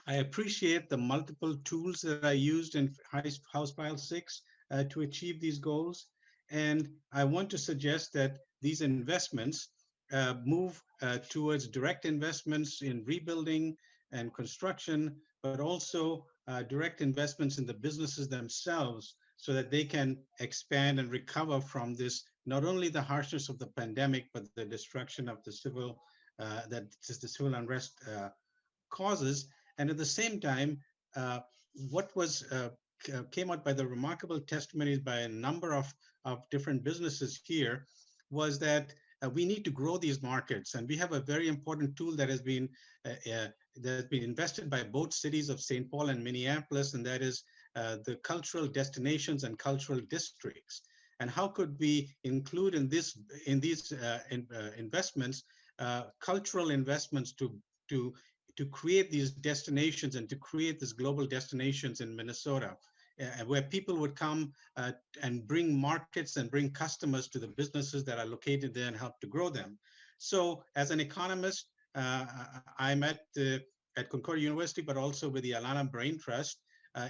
I appreciate the multiple tools that I used in House File 6 to achieve these goals. And I want to suggest that these investments move towards direct investments in rebuilding and construction, but also direct investments in the businesses themselves so that they can expand and recover from this, not only the harshness of the pandemic, but the destruction of the civil unrest causes. And at the same time, what came out by the remarkable testimonies by a number of different businesses here was that we need to grow these markets. And we have a very important tool that has been invested by both cities of St. Paul and Minneapolis, and that is the cultural destinations and cultural districts. And how could we include in these investments cultural investments to create these destinations and to create these global destinations in Minnesota, where people would come and bring markets and bring customers to the businesses that are located there and help to grow them. So as an economist, I'm at Concordia University, but also with the Alana Brain Trust.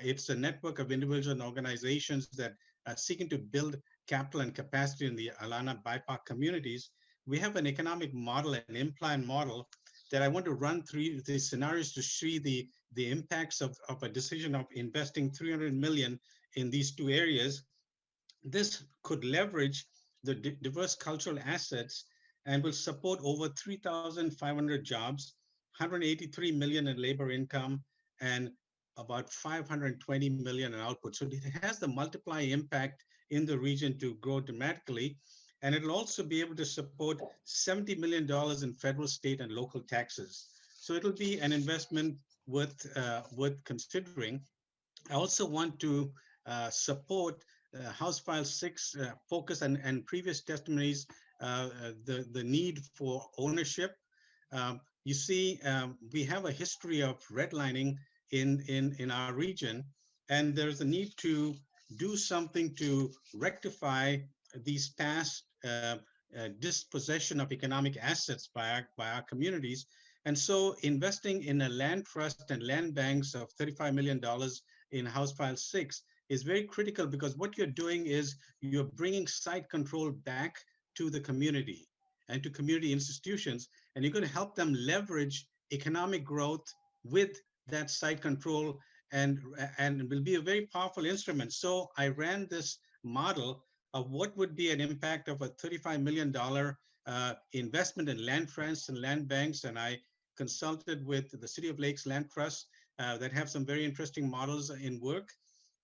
It's a network of individuals and organizations that are seeking to build capital and capacity in the Alana BIPOC communities. We have an economic model, an implant model, that I want to run through the scenarios to see the impacts of a decision of investing $300 million in these two areas. This could leverage the diverse cultural assets and will support over 3,500 jobs, 183 million in labor income, and about 520 million in output. So it has the multiply impact in the region to grow dramatically. And it'll also be able to support $70 million in federal, state, and local taxes. So it'll be an investment worth considering. I also want to support House File 6 focus and previous testimonies, the need for ownership. You see, we have a history of redlining in our region, and there's a need to do something to rectify these past dispossession of economic assets by our communities. And so investing in a land trust and land banks of $35 million in House File 6 is very critical, because what you're doing is you're bringing site control back to the community and to community institutions, and you're going to help them leverage economic growth with that site control, and will be a very powerful instrument. So I ran this model of what would be an impact of a $35 million investment in land trusts and land banks. And I consulted with the City of Lakes Land Trust that have some very interesting models in work.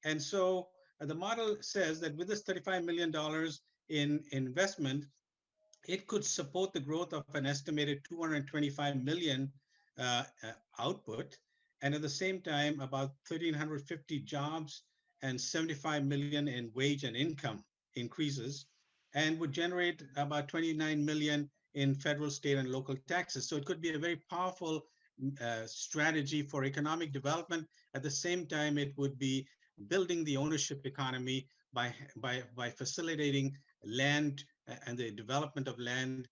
And so the model says that with this $35 million in investment, it could support the growth of an estimated 225 million output. And at the same time, about 1,350 jobs and 75 million in wage and income increases, and would generate about 29 million in federal, state, and local taxes. So it could be a very powerful strategy for economic development. At the same time, it would be building the ownership economy by facilitating land and the development of land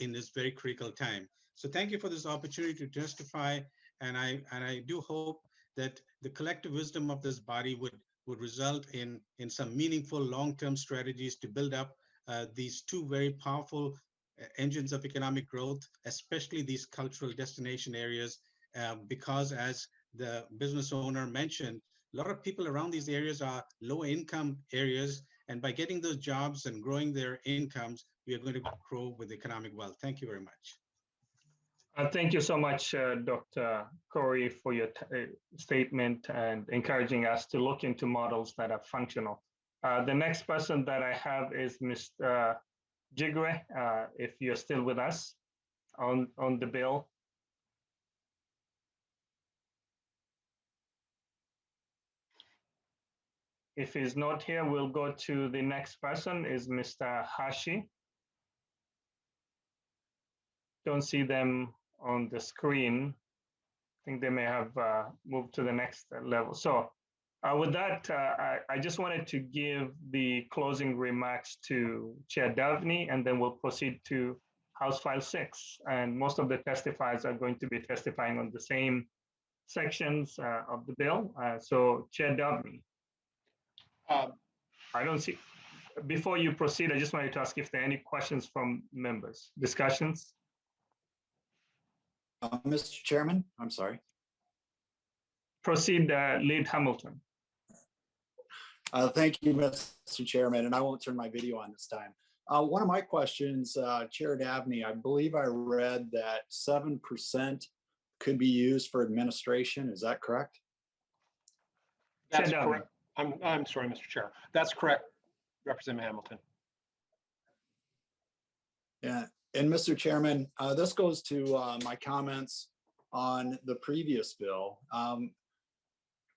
in this very critical time. So thank you for this opportunity to testify, and I do hope that the collective wisdom of this body would result in some meaningful long-term strategies to build up these two very powerful engines of economic growth, especially these cultural destination areas, because as the business owner mentioned, a lot of people around these areas are low income areas. And by getting those jobs and growing their incomes, we are going to grow with economic wealth. Thank you very much. Thank you so much, Dr. Corey, for your statement and encouraging us to look into models that are functional. The next person that I have is Mr. Jigwe, if you're still with us on the bill. If he's not here, we'll go to the next person, is Mr. Hashi. Don't see them on the screen. I think they may have moved to the next level. So with that, I just wanted to give the closing remarks to Chair Davnie, and then we'll proceed to House File 6. And most of the testifiers are going to be testifying on the same sections of the bill. So Chair Davnie. I don't see, before you proceed, I just wanted to ask if there are any questions from members, discussions. Mr. Chairman, I'm sorry. Proceed, Lead Hamilton. Thank you, Mr. Chairman, and I won't turn my video on this time. One of my questions, Chair Davnie, I believe I read that 7% could be used for administration. Is that correct? That's correct. I'm sorry, Mr. Chair. That's correct, Representative Hamilton. Yeah, and Mr. Chairman, this goes to my comments on the previous bill.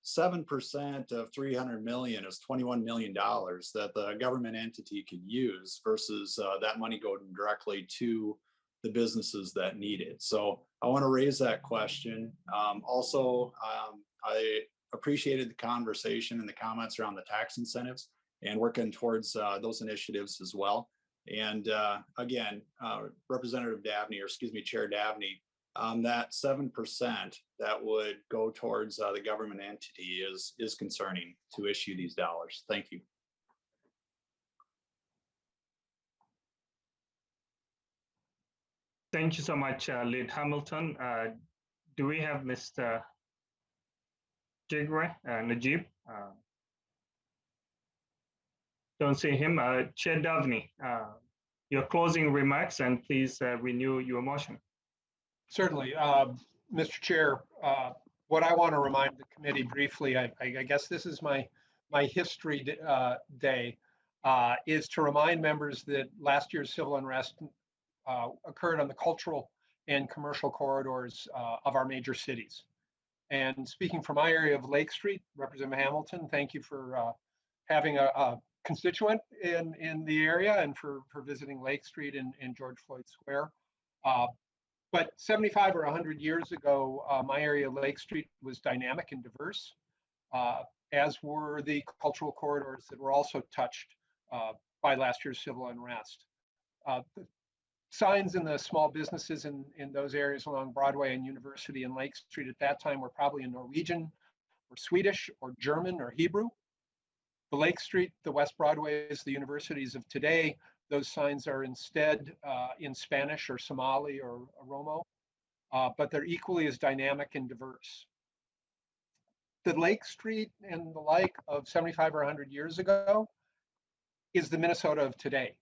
7% of 300 million is $21 million that the government entity could use versus that money going directly to the businesses that need it. So I want to raise that question. Also, I appreciated the conversation and the comments around the tax incentives and working towards those initiatives as well. And again, Representative Davnie, or excuse me, Chair Davnie, that 7% that would go towards the government entity is concerning to issue these dollars. Thank you. Thank you so much, Lead Hamilton. Do we have Mr. Jigwe, Najib? Don't see him. Chair Davnie, your closing remarks, and please renew your motion. Certainly, Mr. Chair. What I want to remind the committee briefly, I guess this is my history day, is to remind members that last year's civil unrest occurred on the cultural and commercial corridors of our major cities. And speaking from my area of Lake Street, Representative Hamilton, thank you for having a constituent in the area and for visiting Lake Street and George Floyd Square. But 75 or 100 years ago, my area, Lake Street, was dynamic and diverse, as were the cultural corridors that were also touched by last year's civil unrest. The signs in the small businesses in those areas along Broadway and University and Lake Street at that time were probably in Norwegian or Swedish or German or Hebrew. The Lake Street, the West Broadways, the universities of today, those signs are instead in Spanish or Somali or Oromo, but they're equally as dynamic and diverse. The Lake Street and the like of 75 or 100 years ago is the Minnesota of today.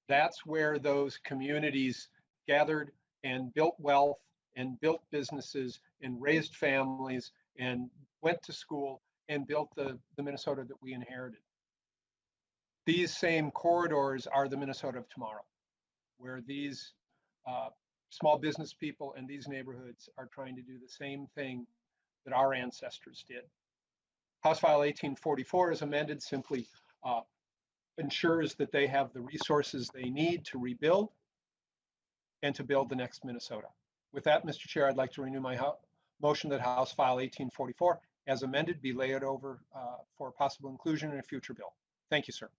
That's where those communities gathered and built wealth and built businesses and raised families and went to school and built the Minnesota that we inherited. These same corridors are the Minnesota of tomorrow, where these small business people and these neighborhoods are trying to do the same thing that our ancestors did. House File 1844 is amended, simply ensures that they have the resources they need to rebuild and to build the next Minnesota. With that, Mr. Chair, I'd like to renew my motion that House File 1844, as amended, be laid over for possible inclusion in a future bill. Thank you, sir.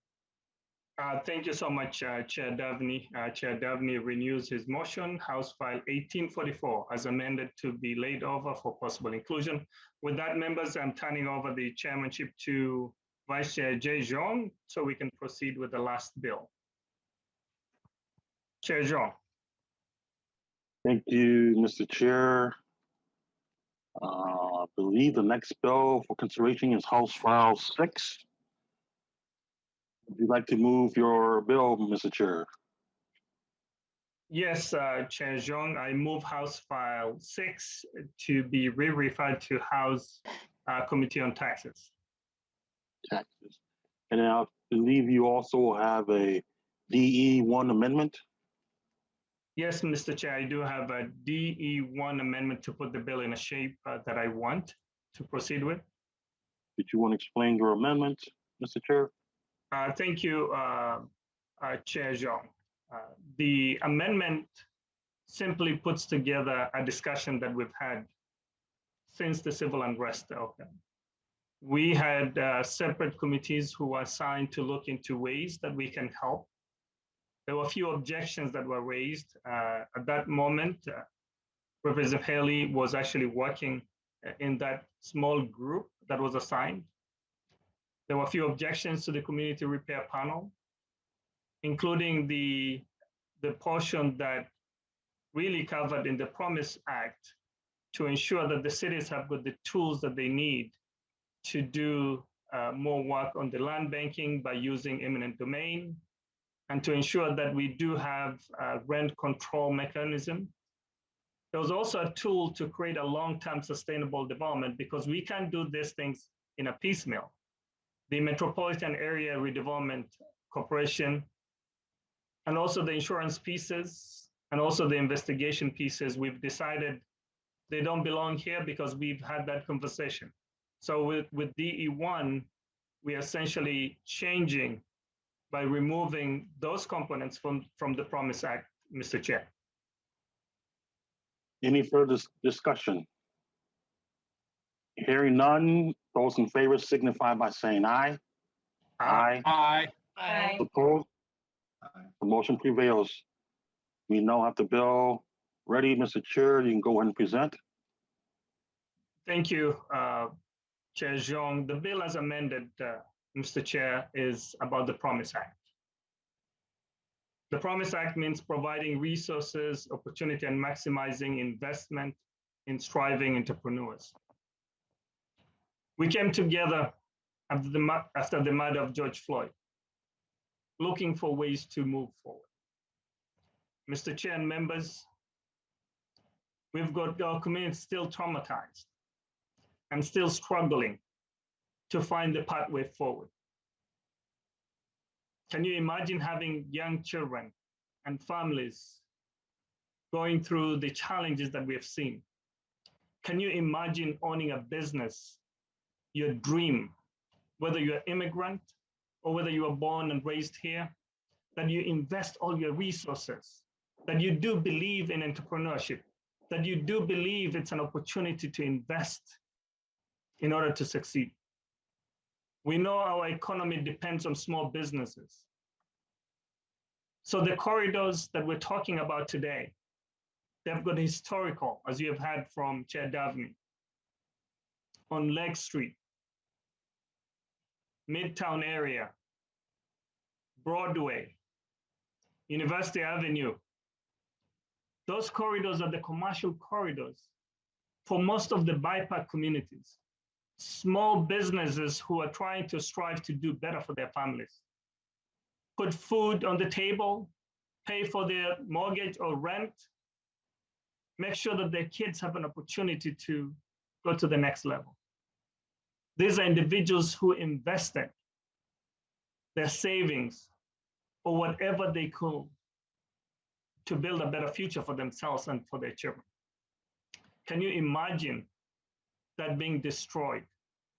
Thank you so much, Chair Davnie. Chair Davnie renews his motion, House File 1844, as amended, to be laid over for possible inclusion. With that, members, I'm turning over the chairmanship to Vice Chair Jay Jeong, so we can proceed with the last bill. Chair Jean. Thank you, Mr. Chair. I believe the next bill for consideration is House File 6. Would you like to move your bill, Mr. Chair? Yes, Chair Jean, I move House File 6 to be re-referred to House Committee on Taxes. Taxes. And I believe you also have a DE1 amendment. Yes, Mr. Chair, I do have a DE1 amendment to put the bill in a shape that I want to proceed with. Did you want to explain your amendment, Mr. Chair? Thank you, Chair Jean. The amendment simply puts together a discussion that we've had since the civil unrest opened. We had separate committees who were assigned to look into ways that we can help. There were a few objections that were raised. At that moment, Representative Haley was actually working in that small group that was assigned. There were a few objections to the community repair panel, including the portion that really covered in the Promise Act to ensure that the cities have got the tools that they need to do more work on the land banking by using eminent domain, and to ensure that we do have a rent control mechanism. There was also a tool to create a long-term sustainable development, because we can't do these things in a piecemeal. The Metropolitan Area Redevelopment Corporation, and also the insurance pieces, and also the investigation pieces, we've decided they don't belong here because we've had that conversation. So with DE1, we are essentially changing by removing those components from the Promise Act, Mr. Chair. Any further discussion? Hearing none, those in favor signify by saying aye. Aye. Aye. Aye. Opposed? The motion prevails. We now have the bill ready, Mr. Chair. You can go ahead and present. Thank you, Chair Jean. The bill as amended, Mr. Chair, is about the Promise Act. The Promise Act means providing resources, opportunity, and maximizing investment in striving entrepreneurs. We came together after the murder of George Floyd, looking for ways to move forward. Mr. Chair and members, we've got our community still traumatized and still struggling to find the pathway forward. Can you imagine having young children and families going through the challenges that we have seen? Can you imagine owning a business, your dream, whether you're an immigrant or whether you were born and raised here, that you invest all your resources, that you do believe in entrepreneurship, that you do believe it's an opportunity to invest in order to succeed? We know our economy depends on small businesses. So the corridors that we're talking about today, they've got historical, as you have had from Chair Davnie, on Lake Street, Midtown area, Broadway, University Avenue. Those corridors are the commercial corridors for most of the BIPOC communities, small businesses who are trying to strive to do better for their families. Put food on the table, pay for their mortgage or rent, make sure that their kids have an opportunity to go to the next level. These are individuals who invested their savings or whatever they could to build a better future for themselves and for their children. Can you imagine that being destroyed?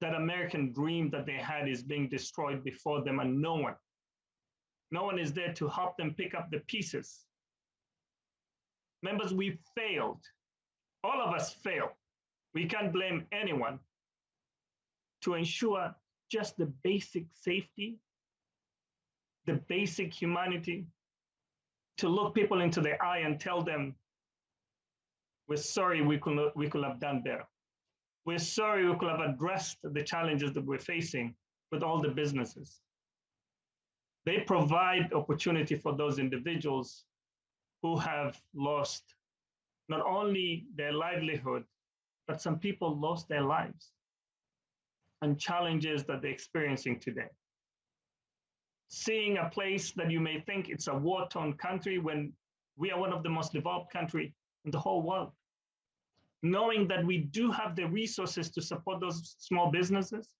That American dream that they had is being destroyed before them, and no one is there to help them pick up the pieces. Members, we failed. All of us failed. We can't blame anyone to ensure just the basic safety, the basic humanity, to look people into the eye and tell them, we're sorry, we could have done better. We're sorry we could have addressed the challenges that we're facing with all the businesses. They provide opportunity for those individuals who have lost not only their livelihood, but some people lost their lives and challenges that they're experiencing today. Seeing a place that you may think it's a war-torn country when we are one of the most developed countries in the whole world. Knowing that we do have the resources to support those small businesses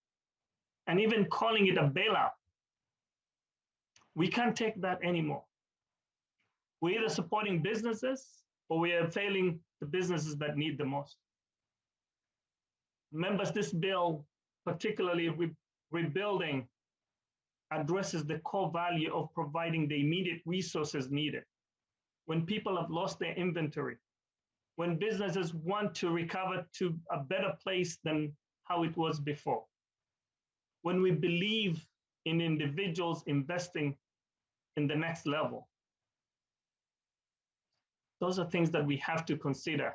and even calling it a bailout. We can't take that anymore. We're either supporting businesses or we are failing the businesses that need the most. Members, this bill, particularly rebuilding, addresses the core value of providing the immediate resources needed. When people have lost their inventory, when businesses want to recover to a better place than how it was before, when we believe in individuals investing in the next level. Those are things that we have to consider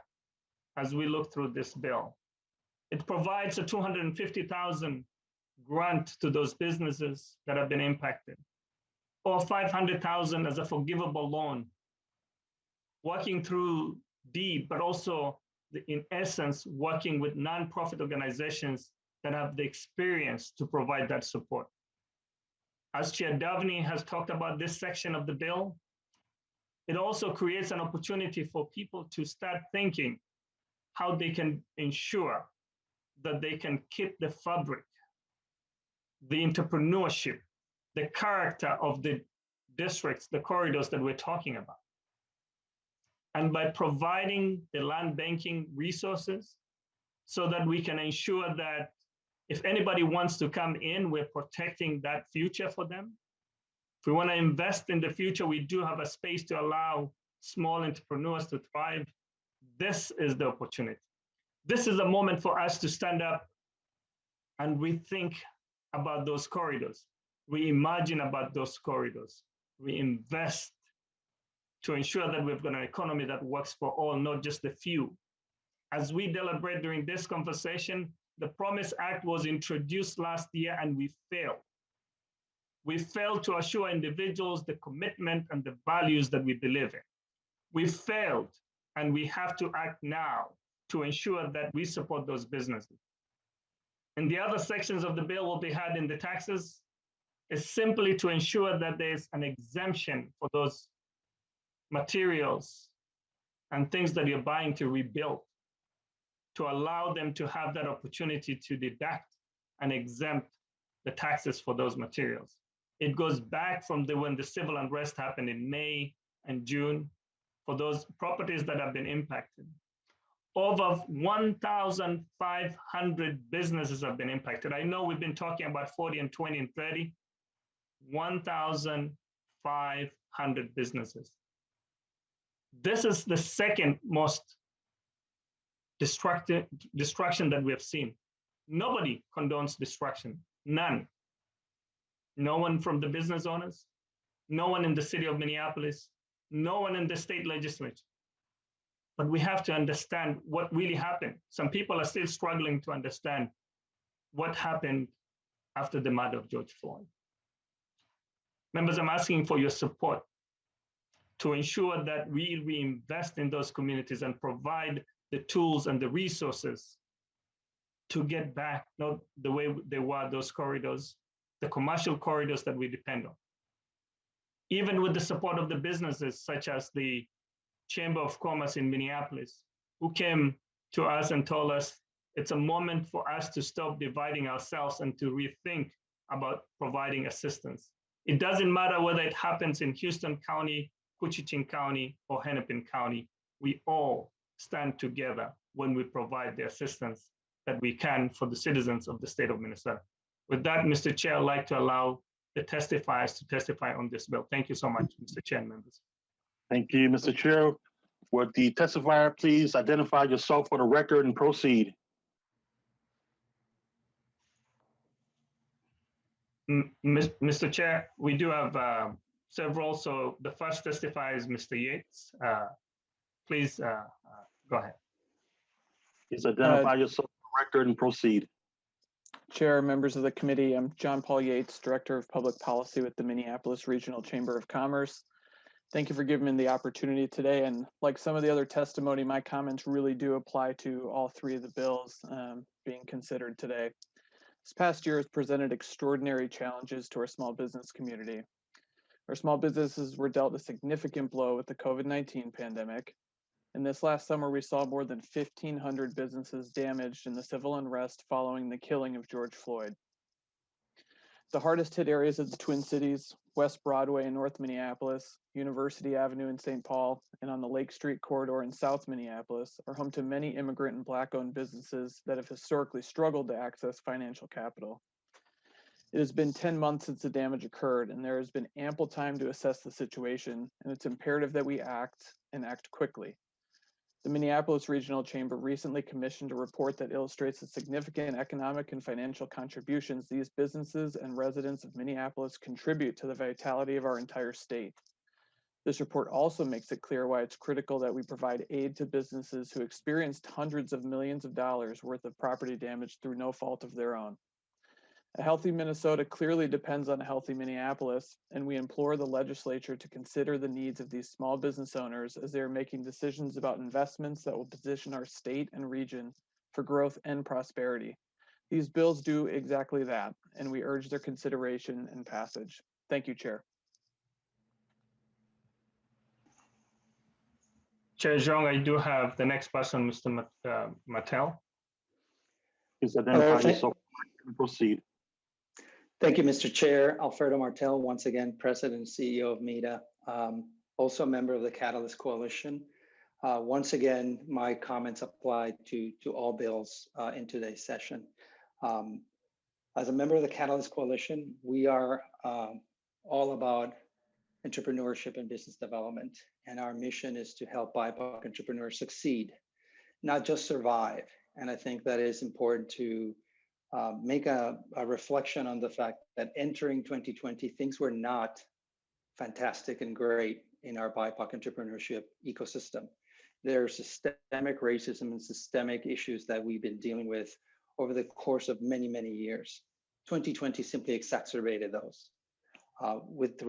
as we look through this bill. It provides a $250,000 grant to those businesses that have been impacted, or $500,000 as a forgivable loan, working through deed, but also in essence, working with nonprofit organizations that have the experience to provide that support. As Chair Davnie has talked about this section of the bill, it also creates an opportunity for people to start thinking how they can ensure that they can keep the fabric, the entrepreneurship, the character of the districts, the corridors that we're talking about. And by providing the land banking resources so that we can ensure that if anybody wants to come in, we're protecting that future for them. If we want to invest in the future, we do have a space to allow small entrepreneurs to thrive. This is the opportunity. This is a moment for us to stand up and rethink about those corridors. We imagine about those corridors. We invest to ensure that we've got an economy that works for all, not just the few. As we deliberate during this conversation, the Promise Act was introduced last year and we failed. We failed to assure individuals the commitment and the values that we believe in. We failed, and we have to act now to ensure that we support those businesses. And the other sections of the bill will be had in the taxes is simply to ensure that there's an exemption for those materials and things that you're buying to rebuild, to allow them to have that opportunity to deduct and exempt the taxes for those materials. It goes back from when the civil unrest happened in May and June for those properties that have been impacted. Over 1,500 businesses have been impacted. I know we've been talking about 40 and 20 and 30, 1,500 businesses. This is the second most destruction that we have seen. Nobody condones destruction, none. No one from the business owners, no one in the city of Minneapolis, no one in the state legislature. But we have to understand what really happened. Some people are still struggling to understand what happened after the murder of George Floyd. Members, I'm asking for your support to ensure that we reinvest in those communities and provide the tools and the resources to get back, not the way they were, those corridors, the commercial corridors that we depend on. Even with the support of the businesses such as the Chamber of Commerce in Minneapolis, who came to us and told us it's a moment for us to stop dividing ourselves and to rethink about providing assistance. It doesn't matter whether it happens in Houston County, Coochin County, or Hennepin County. We all stand together when we provide the assistance that we can for the citizens of the state of Minnesota. With that, Mr. Chair, I'd like to allow the testifiers to testify on this bill. Thank you so much, Mr. Chair and members. Thank you, Mr. Chair. Would the testifier please identify yourself for the record and proceed? Mr. Chair, we do have several. So the first testifier is Mr. Yates. Please go ahead. Please identify yourself for the record and proceed. Chair, members of the committee, I'm John Paul Yates, Director of Public Policy with the Minneapolis Regional Chamber of Commerce. Thank you for giving me the opportunity today. And like some of the other testimony, my comments really do apply to all three of the bills being considered today. This past year has presented extraordinary challenges to our small business community. Our small businesses were dealt a significant blow with the COVID-19 pandemic. And this last summer, we saw more than 1,500 businesses damaged in the civil unrest following the killing of George Floyd. The hardest hit areas of the Twin Cities, West Broadway in North Minneapolis, University Avenue in St. Paul, and on the Lake Street corridor in South Minneapolis are home to many immigrant and Black-owned businesses that have historically struggled to access financial capital. It has been 10 months since the damage occurred, and there has been ample time to assess the situation, and it's imperative that we act and act quickly. The Minneapolis Regional Chamber recently commissioned a report that illustrates the significant economic and financial contributions these businesses and residents of Minneapolis contribute to the vitality of our entire state. This report also makes it clear why it's critical that we provide aid to businesses who experienced hundreds of millions of dollars worth of property damage through no fault of their own. A healthy Minnesota clearly depends on a healthy Minneapolis, and we implore the legislature to consider the needs of these small business owners as they are making decisions about investments that will position our state and region for growth and prosperity. These bills do exactly that, and we urge their consideration and passage. Thank you, Chair. Chair Zhang, I do have the next person, Mr. Mattel. Please identify yourself and proceed. Thank you, Mr. Chair. Alfredo Martel, once again, President and CEO of MEDA, also a member of the Catalyst Coalition. Once again, my comments apply to all bills in today's session. As a member of the Catalyst Coalition, we are all about entrepreneurship and business development, and our mission is to help BIPOC entrepreneurs succeed, not just survive. And I think that is important to make a reflection on the fact that entering 2020, things were not fantastic and great in our BIPOC entrepreneurship ecosystem. There are systemic racism and systemic issues that we've been dealing with over the course of many, many years. 2020 simply exacerbated those. With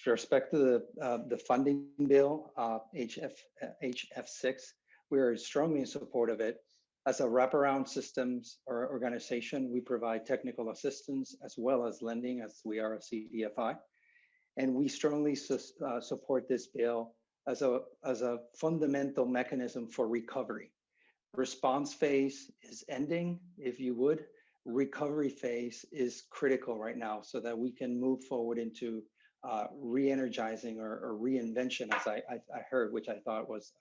respect to the funding bill, HF6, we are strongly in support of it. As a wraparound systems or organization, we provide technical assistance as well as lending, as we are a CDFI. And we strongly support this bill as a fundamental mechanism for recovery. Response phase is ending, if you would. Recovery phase is critical right now so that we can move forward into re-energizing or reinvention, as I heard, which I thought was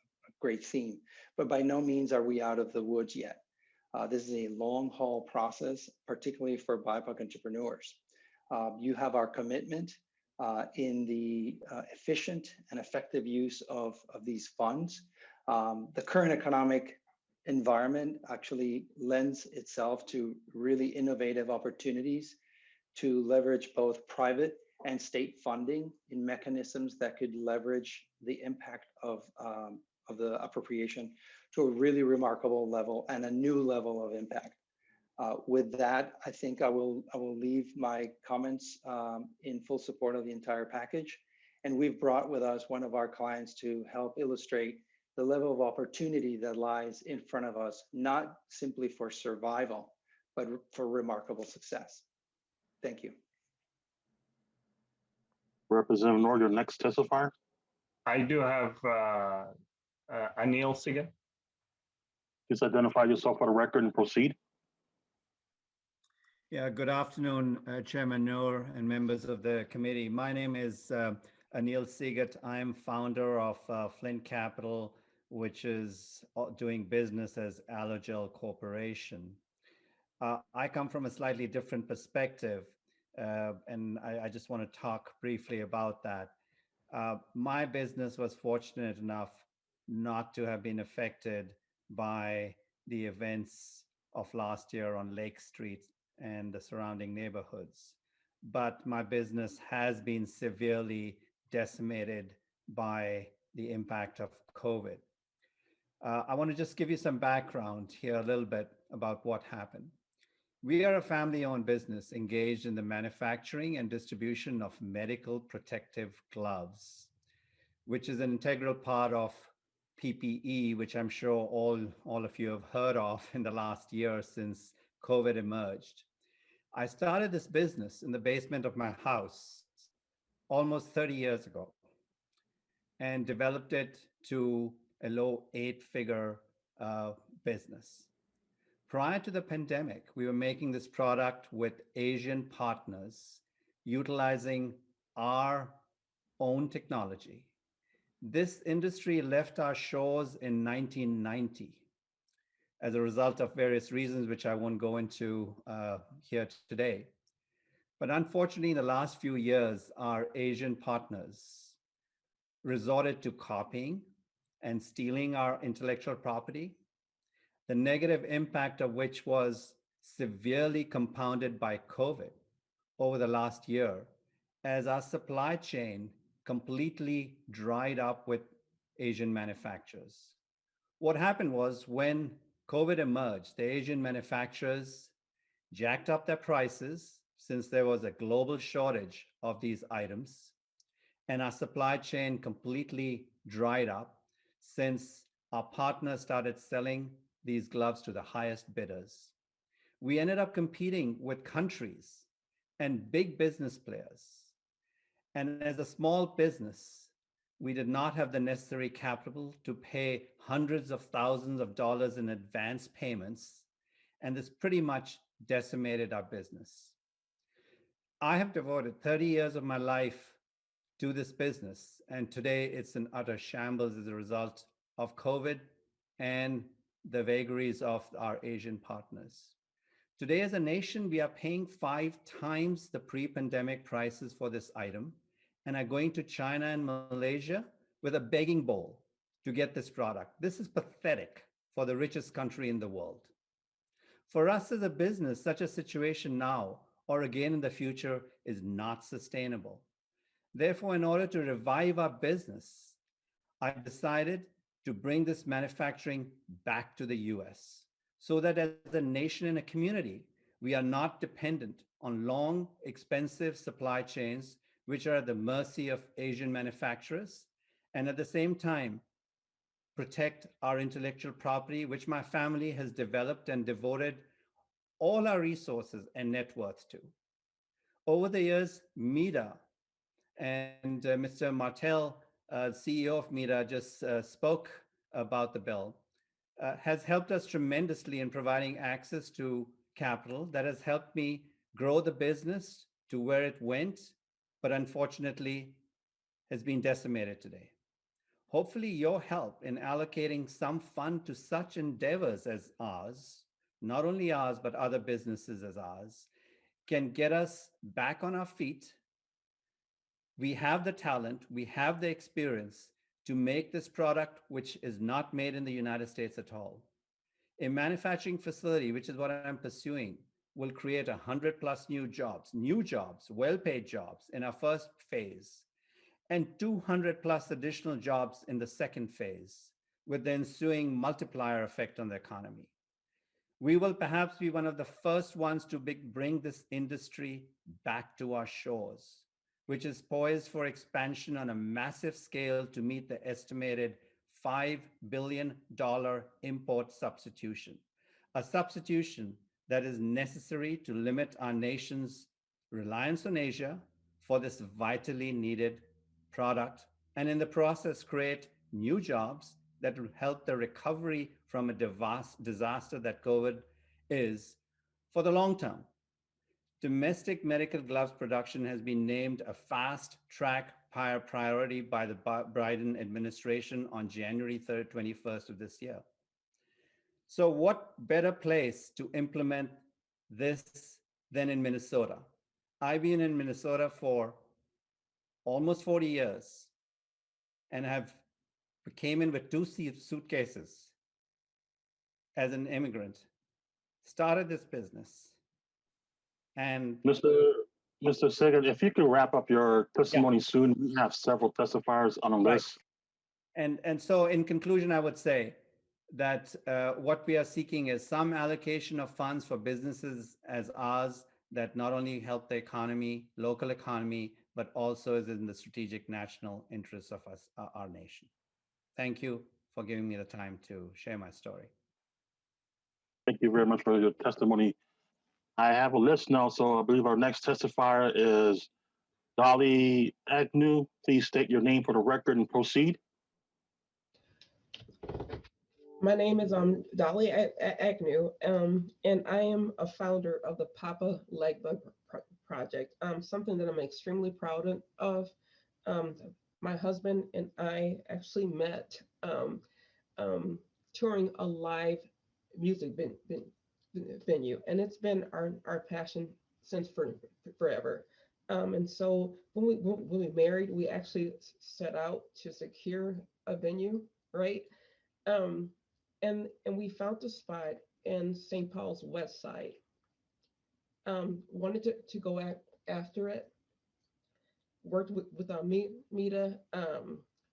great theme, but by no means are we out of the woods yet. This is a long haul process, particularly for BIPOC entrepreneurs. You have our commitment in the efficient and effective use of these funds. The current economic environment actually lends itself to really innovative opportunities to leverage both private and state funding in mechanisms that could leverage the impact of the appropriation to a really remarkable level and a new level of impact. With that, I think I will leave my comments in full support of the entire package. And we've brought with us one of our clients to help illustrate the level of opportunity that lies in front of us, not simply for survival, but for remarkable success. Thank you. Representative Noor, your next testifier. I do have Anil Sigan. Please identify yourself for the record and proceed. Yeah, good afternoon, Chairman Noor and members of the committee. My name is Anil Sigat. I'm founder of Flint Capital, which is doing business as Allogel Corporation. I come from a slightly different perspective, and I just want to talk briefly about that. My business was fortunate enough not to have been affected by the events of last year on Lake Street and the surrounding neighborhoods. But my business has been severely decimated by the impact of COVID. I want to just give you some background here a little bit about what happened. We are a family-owned business engaged in the manufacturing and distribution of medical protective gloves. which is an integral part of PPE, which I'm sure all of you have heard of in the last year since COVID emerged. I started this business in the basement of my house almost 30 years ago and developed it to a low 8-figure business. Prior to the pandemic, we were making this product with Asian partners utilizing our own technology. This industry left our shores in 1990 as a result of various reasons, which I won't go into here today. But unfortunately, in the last few years, our Asian partners resorted to copying and stealing our intellectual property, the negative impact of which was severely compounded by COVID over the last year, as our supply chain completely dried up with Asian manufacturers. What happened was when COVID emerged, the Asian manufacturers jacked up their prices since there was a global shortage of these items, and our supply chain completely dried up since our partners started selling these gloves to the highest bidders. We ended up competing with countries and big business players. And as a small business, we did not have the necessary capital to pay hundreds of thousands of dollars in advance payments, and this pretty much decimated our business. I have devoted 30 years of my life to this business, and today it's in utter shambles as a result of COVID and the vagaries of our Asian partners. Today, as a nation, we are paying 5 times the pre-pandemic prices for this item and are going to China and Malaysia with a begging bowl to get this product. This is pathetic for the richest country in the world. For us as a business, such a situation now or again in the future is not sustainable. Therefore, in order to revive our business, I decided to bring this manufacturing back to the US so that as a nation and a community, we are not dependent on long, expensive supply chains, which are at the mercy of Asian manufacturers, and at the same time, protect our intellectual property, which my family has developed and devoted all our resources and net worth to. Over the years, MEDA and Mr. Martel, CEO of MEDA, just spoke about the bill, has helped us tremendously in providing access to capital that has helped me grow the business to where it went, but unfortunately has been decimated today. Hopefully your help in allocating some fund to such endeavors as ours, not only ours, but other businesses as ours, can get us back on our feet. We have the talent, we have the experience to make this product, which is not made in the United States at all. A manufacturing facility, which is what I'm pursuing, will create 100+ new jobs, well-paid jobs in our first phase, and 200+ additional jobs in the second phase, with the ensuing multiplier effect on the economy. We will perhaps be one of the first ones to bring this industry back to our shores, which is poised for expansion on a massive scale to meet the estimated $5 billion import substitution, a substitution that is necessary to limit our nation's reliance on Asia for this vitally needed product, and in the process create new jobs that will help the recovery from a disaster that COVID is for the long term. Domestic medical gloves production has been named a fast-track priority by the Biden administration on January 3rd, 21st of this year. So what better place to implement this than in Minnesota? I've been in Minnesota for almost 40 years and came in with 2 suitcases as an immigrant, started this business. And Mr. Siggert, if you could wrap up your testimony soon, we have several testifiers on a list. And so in conclusion, I would say that what we are seeking is some allocation of funds for businesses as ours that not only help the economy, local economy, but also is in the strategic national interests of us, our nation. Thank you for giving me the time to share my story. Thank you very much for your testimony. I have a list now, so I believe our next testifier is Davnie Agnew. Please state your name for the record and proceed. My name is Davnie Agnew, and I am a founder of the Papa Legbug Project. Something that I'm extremely proud of. My husband and I actually met touring a live music venue, and it's been our passion since forever. And so when we married, we actually set out to secure a venue, right? And we found a spot in St. Paul's West Side. Wanted to go after it. Worked with Mita.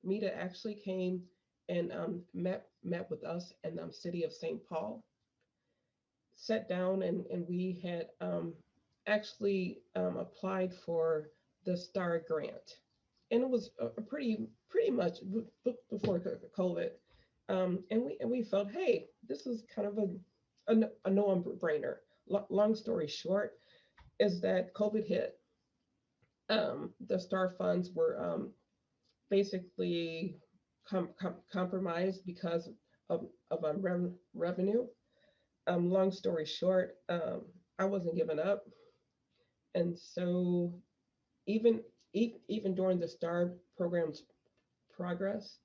Mita actually came and met with us in the city of St. Paul. Sat down and we had actually applied for the STAR grant, and it was a pretty much before COVID. And we felt, hey, this is kind of a no-brainer. Long story short, is that COVID hit. The STAR funds were basically compromised because of revenue. Long story short, I wasn't giving up, and so even during the STAR program's progress,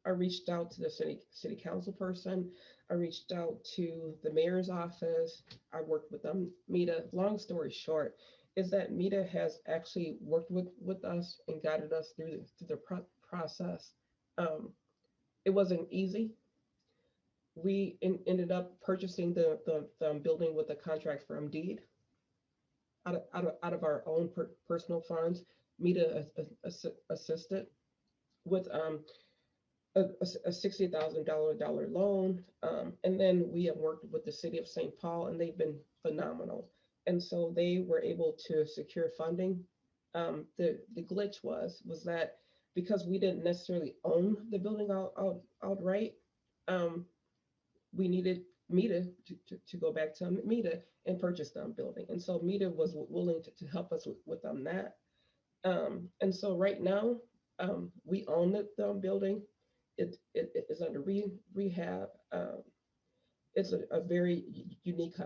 I reached out to the city council person. I reached out to the mayor's office. I worked with Mita. Long story short is that Mita has actually worked with us and guided us through the process. It wasn't easy. We ended up purchasing the building with a contract from Deed out of our own personal funds. Mita assisted with a $60,000 loan, and then we have worked with the city of St. Paul, and they've been phenomenal. And so they were able to secure funding. The glitch was that because we didn't necessarily own the building outright, we needed Mita to go back to Mita and purchase the building. And so Mita was willing to help us with that. And so right now, we own the building. It is under rehab. It's a very unique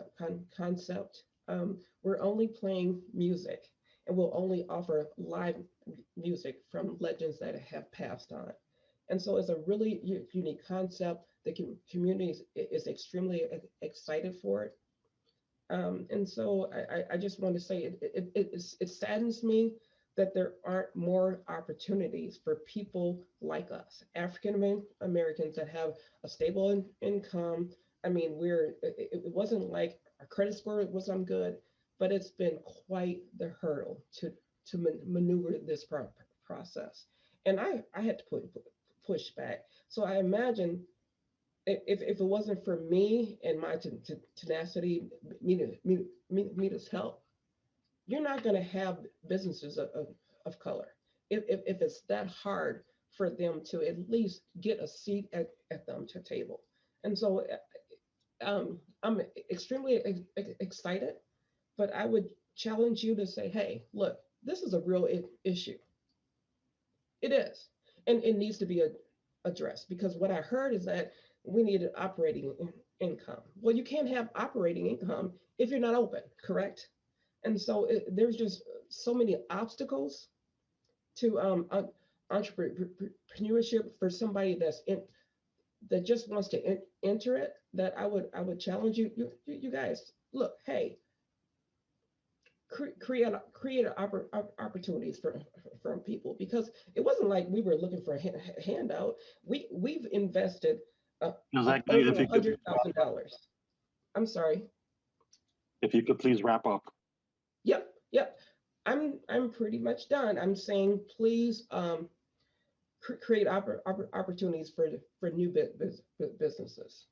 concept. We're only playing music, and we'll only offer live music from legends that have passed on. And so it's a really unique concept. The community is extremely excited for it. And so I just want to say it saddens me that there aren't more opportunities for people like us, African Americans that have a stable income. I mean, it wasn't like our credit score was good, but it's been quite the hurdle to maneuver this process. And I had to push back. So I imagine if it wasn't for me and my tenacity, Mita's help, you're not going to have businesses of color if it's that hard for them to at least get a seat at the table. And so I'm extremely excited, but I would challenge you to say, hey, look, this is a real issue. It is, and it needs to be addressed, because what I heard is that we needed operating income. Well, you can't have operating income if you're not open, correct? And so there's just so many obstacles to entrepreneurship for somebody that just wants to enter it, that I would challenge you guys. Look, hey, create opportunities for people, because it wasn't like we were looking for a handout. We've invested over $100,000. I'm sorry. If you could please wrap up. Yep. I'm pretty much done. I'm saying, please create opportunities for new businesses.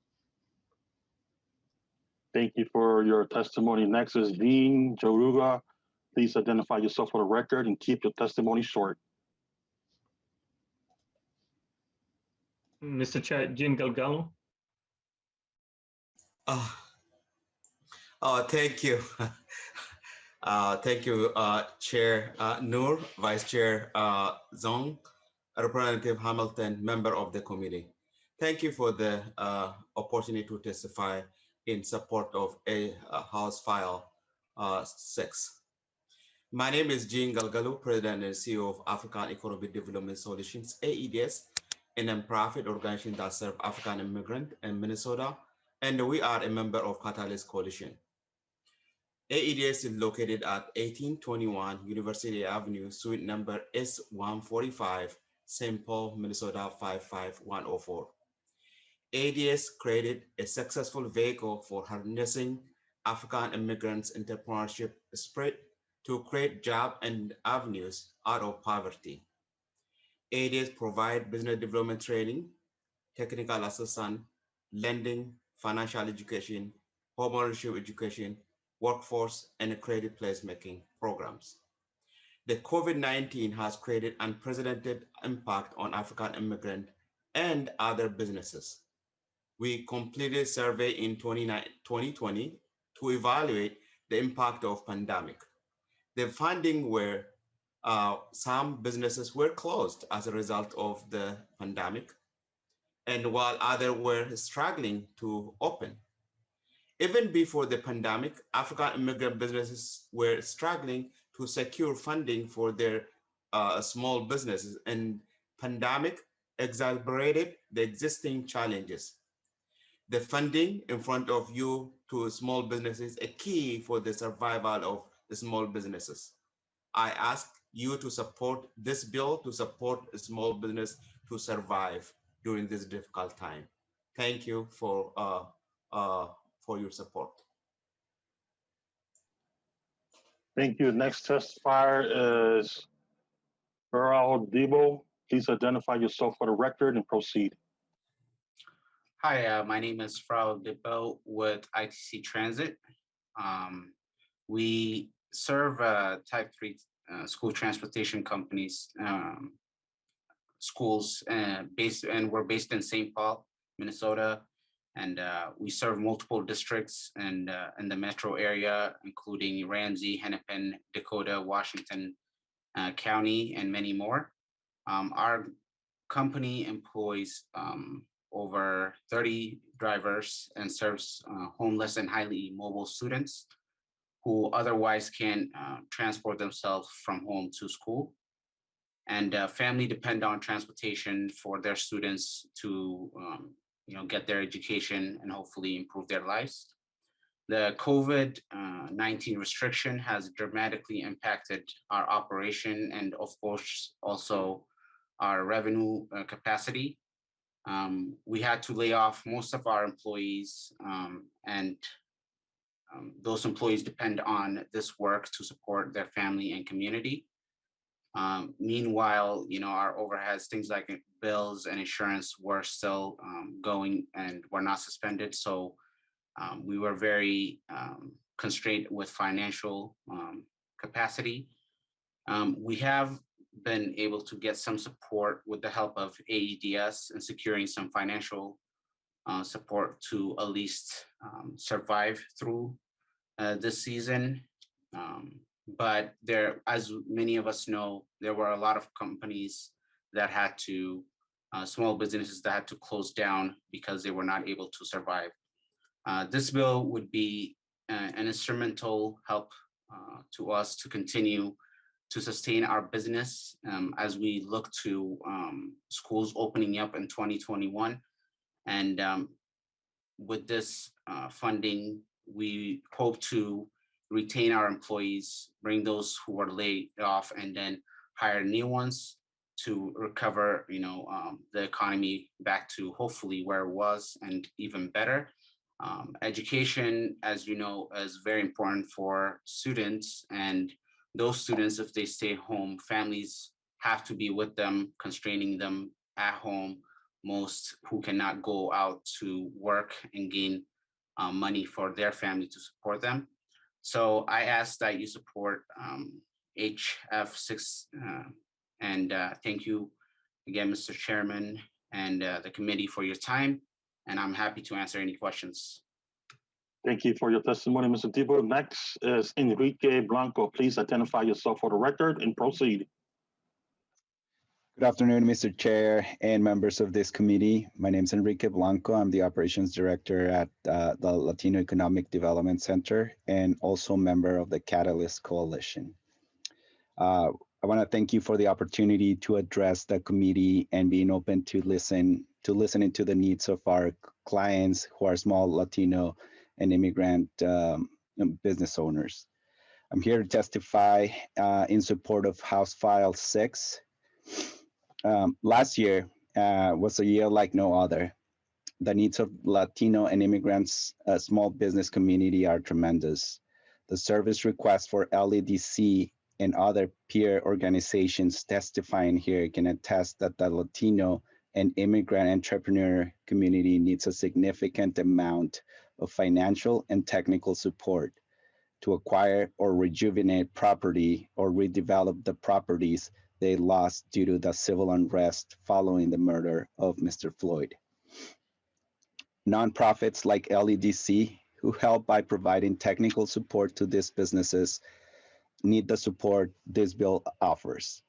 Thank you for your testimony. Next is Dean Joruga. Please identify yourself for the record and keep your testimony short. Mr. Chair, Jean Galgalo. Thank you. Thank you, Chair Noor, Vice Chair Zong, Representative Hamilton, member of the committee. Thank you for the opportunity to testify in support of House File 6. My name is Jean Galgalo, President and CEO of African Economic Development Solutions, AEDS, a nonprofit organization that serves African immigrants in Minnesota, and we are a member of Catalyst Coalition. AEDS is located at 1821 University Avenue, suite number S145, St. Paul, Minnesota 55104. AEDS created a successful vehicle for harnessing African immigrants' entrepreneurship spirit to create jobs and avenues out of poverty. AEDS provides business development training, technical assistance, lending, financial education, homeownership education, workforce, and credit placemaking programs. The COVID-19 has created unprecedented impact on African immigrants and other businesses. We completed a survey in 2020 to evaluate the impact of pandemic. The findings were some businesses were closed as a result of the pandemic, and while others were struggling to open. Even before the pandemic, African immigrant businesses were struggling to secure funding for their small businesses, and pandemic exacerbated the existing challenges. The funding in front of you to small businesses is a key for the survival of the small businesses. I ask you to support this bill to support a small business to survive during this difficult time. Thank you for your support. Thank you. Next testifier is Earl Debo. Please identify yourself for the record and proceed. Hi, my name is Frau Debo with ITC Transit. We serve type 3 school transportation companies, schools, and we're based in St. Paul, Minnesota, and we serve multiple districts in the metro area, including Ramsey, Hennepin, Dakota, Washington County, and many more. Our company employs over 30 drivers and serves homeless and highly mobile students who otherwise can't transport themselves from home to school. And family depend on transportation for their students to get their education and hopefully improve their lives. The COVID-19 restriction has dramatically impacted our operation and of course also our revenue capacity. We had to lay off most of our employees and those employees depend on this work to support their family and community. Meanwhile, our overheads, things like bills and insurance were still going and were not suspended. So we were very constrained with financial capacity. We have been able to get some support with the help of AEDS and securing some financial support to at least survive through this season. But as many of us know, there were a lot of companies that had to, small businesses that had to close down because they were not able to survive. This bill would be an instrumental help to us to continue to sustain our business as we look to schools opening up in 2021. And with this funding, we hope to retain our employees, bring those who are laid off, and then hire new ones to recover, the economy back to hopefully where it was and even better. Education, as you know, is very important for students, and those students, if they stay home, families have to be with them, constraining them at home. Most who cannot go out to work and gain money for their family to support them. So I ask that you support HF6, and thank you again, Mr. Chairman, and the committee for your time, and I'm happy to answer any questions. Thank you for your testimony, Mr. Debo. Next is Enrique Blanco. Please identify yourself for the record and proceed. Good afternoon, Mr. Chair and members of this committee. My name is Enrique Blanco. I'm the Operations Director at the Latino Economic Development Center and also a member of the Catalyst Coalition. I want to thank you for the opportunity to address the committee and being open to listening to the needs of our clients who are small Latino and immigrant business owners. I'm here to testify in support of House File 6. Last year was a year like no other. The needs of Latino and immigrants, small business community are tremendous. The service requests for LEDC and other peer organizations testifying here can attest that the Latino and immigrant entrepreneur community needs a significant amount of financial and technical support to acquire or rejuvenate property or redevelop the properties they lost due to the civil unrest following the murder of Mr. Floyd. Nonprofits like LEDC, who help by providing technical support to these businesses, need the support this bill offers.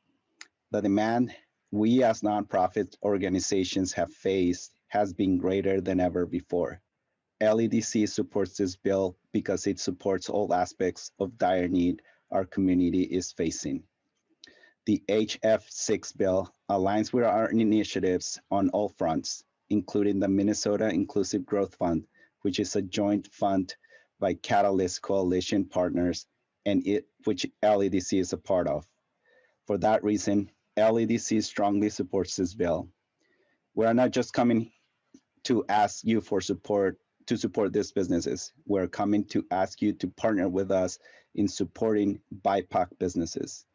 The demand we as nonprofit organizations have faced has been greater than ever before. LEDC supports this bill because it supports all aspects of dire need our community is facing. The HF6 bill aligns with our initiatives on all fronts, including the Minnesota Inclusive Growth Fund, which is a joint fund by Catalyst Coalition partners and which LEDC is a part of. For that reason, LEDC strongly supports this bill. We are not just coming to ask you for support to support these businesses. We're coming to ask you to partner with us in supporting BIPOC businesses.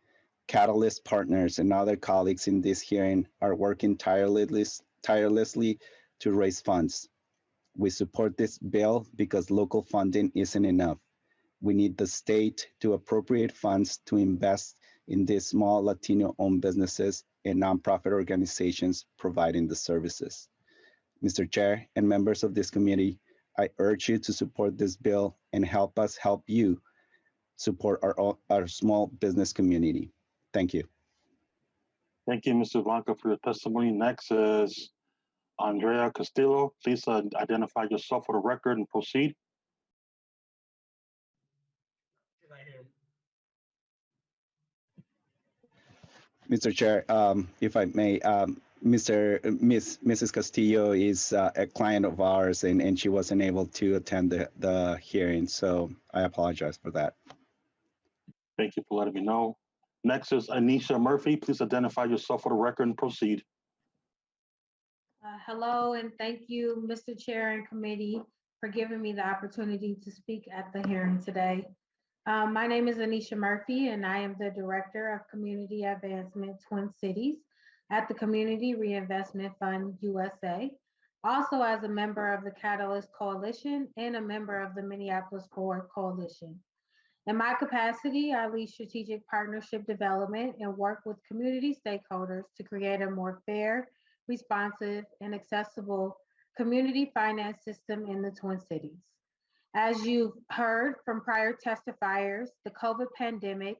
Catalyst partners and other colleagues in this hearing are working tirelessly to raise funds. We support this bill because local funding isn't enough. We need the state to appropriate funds to invest in these small Latino-owned businesses and nonprofit organizations providing the services. Mr. Chair and members of this committee, I urge you to support this bill and help us help you support our small business community. Thank you. Thank you, Mr. Blanco, for your testimony. Next is Andrea Castillo. Please identify yourself for the record and proceed. Mr. Chair, if I may, Mrs. Castillo is a client of ours and she wasn't able to attend the hearing, so I apologize for that. Thank you for letting me know. Next is Anisha Murphy. Please identify yourself for the record and proceed. Hello, and thank you, Mr. Chair and committee, for giving me the opportunity to speak at the hearing today. My name is Anisha Murphy, and I am the Director of Community Advancement Twin Cities at the Community Reinvestment Fund USA, also as a member of the Catalyst Coalition and a member of the Minneapolis Board Coalition. In my capacity, I lead strategic partnership development and work with community stakeholders to create a more fair, responsive, and accessible community finance system in the Twin Cities. As you've heard from prior testifiers, the COVID pandemic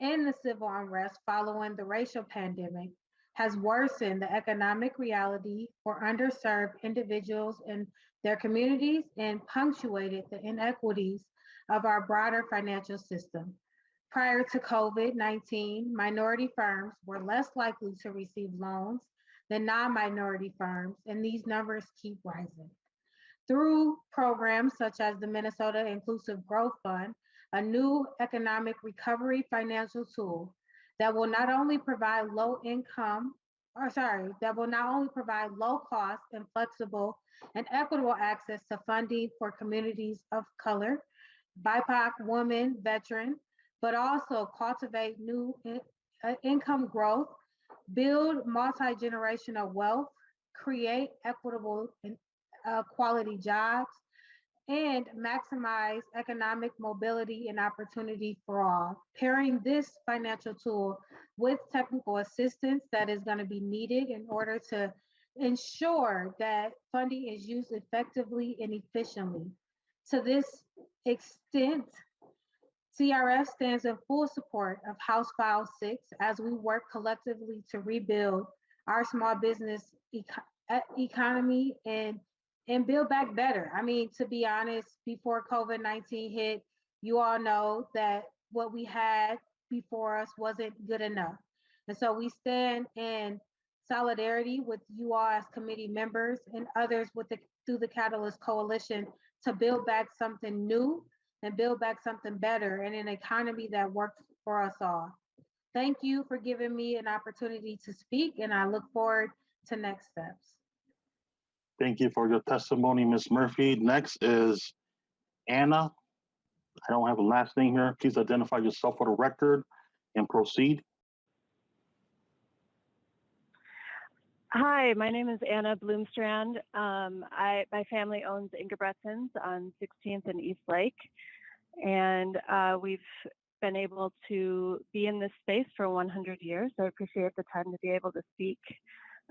and the civil unrest following the racial pandemic has worsened the economic reality for underserved individuals in their communities and punctuated the inequities of our broader financial system. Prior to COVID-19, minority firms were less likely to receive loans than non-minority firms, and these numbers keep rising. Through programs such as the Minnesota Inclusive Growth Fund, a new economic recovery financial tool that will not only provide low cost and flexible and equitable access to funding for communities of color, BIPOC, women, veteran, but also cultivate new income growth, build multi-generational wealth, create equitable and quality jobs, and maximize economic mobility and opportunity for all. Pairing this financial tool with technical assistance that is going to be needed in order to ensure that funding is used effectively and efficiently. To this extent, CRF stands in full support of House File 6 as we work collectively to rebuild our small business economy and build back better. I mean, to be honest, before COVID-19 hit, you all know that what we had before us wasn't good enough. And so we stand in solidarity with you all as committee members and others through the Catalyst Coalition to build back something new and build back something better and an economy that works for us all. Thank you for giving me an opportunity to speak, and I look forward to next steps. Thank you for your testimony, Ms. Murphy. Next is Anna. I don't have a last name here. Please identify yourself for the record and proceed. Hi, my name is Anna Bloomstrand. My family owns Ingebrigtsens on 16th and East Lake, and we've been able to be in this space for 100 years. So I appreciate the time to be able to speak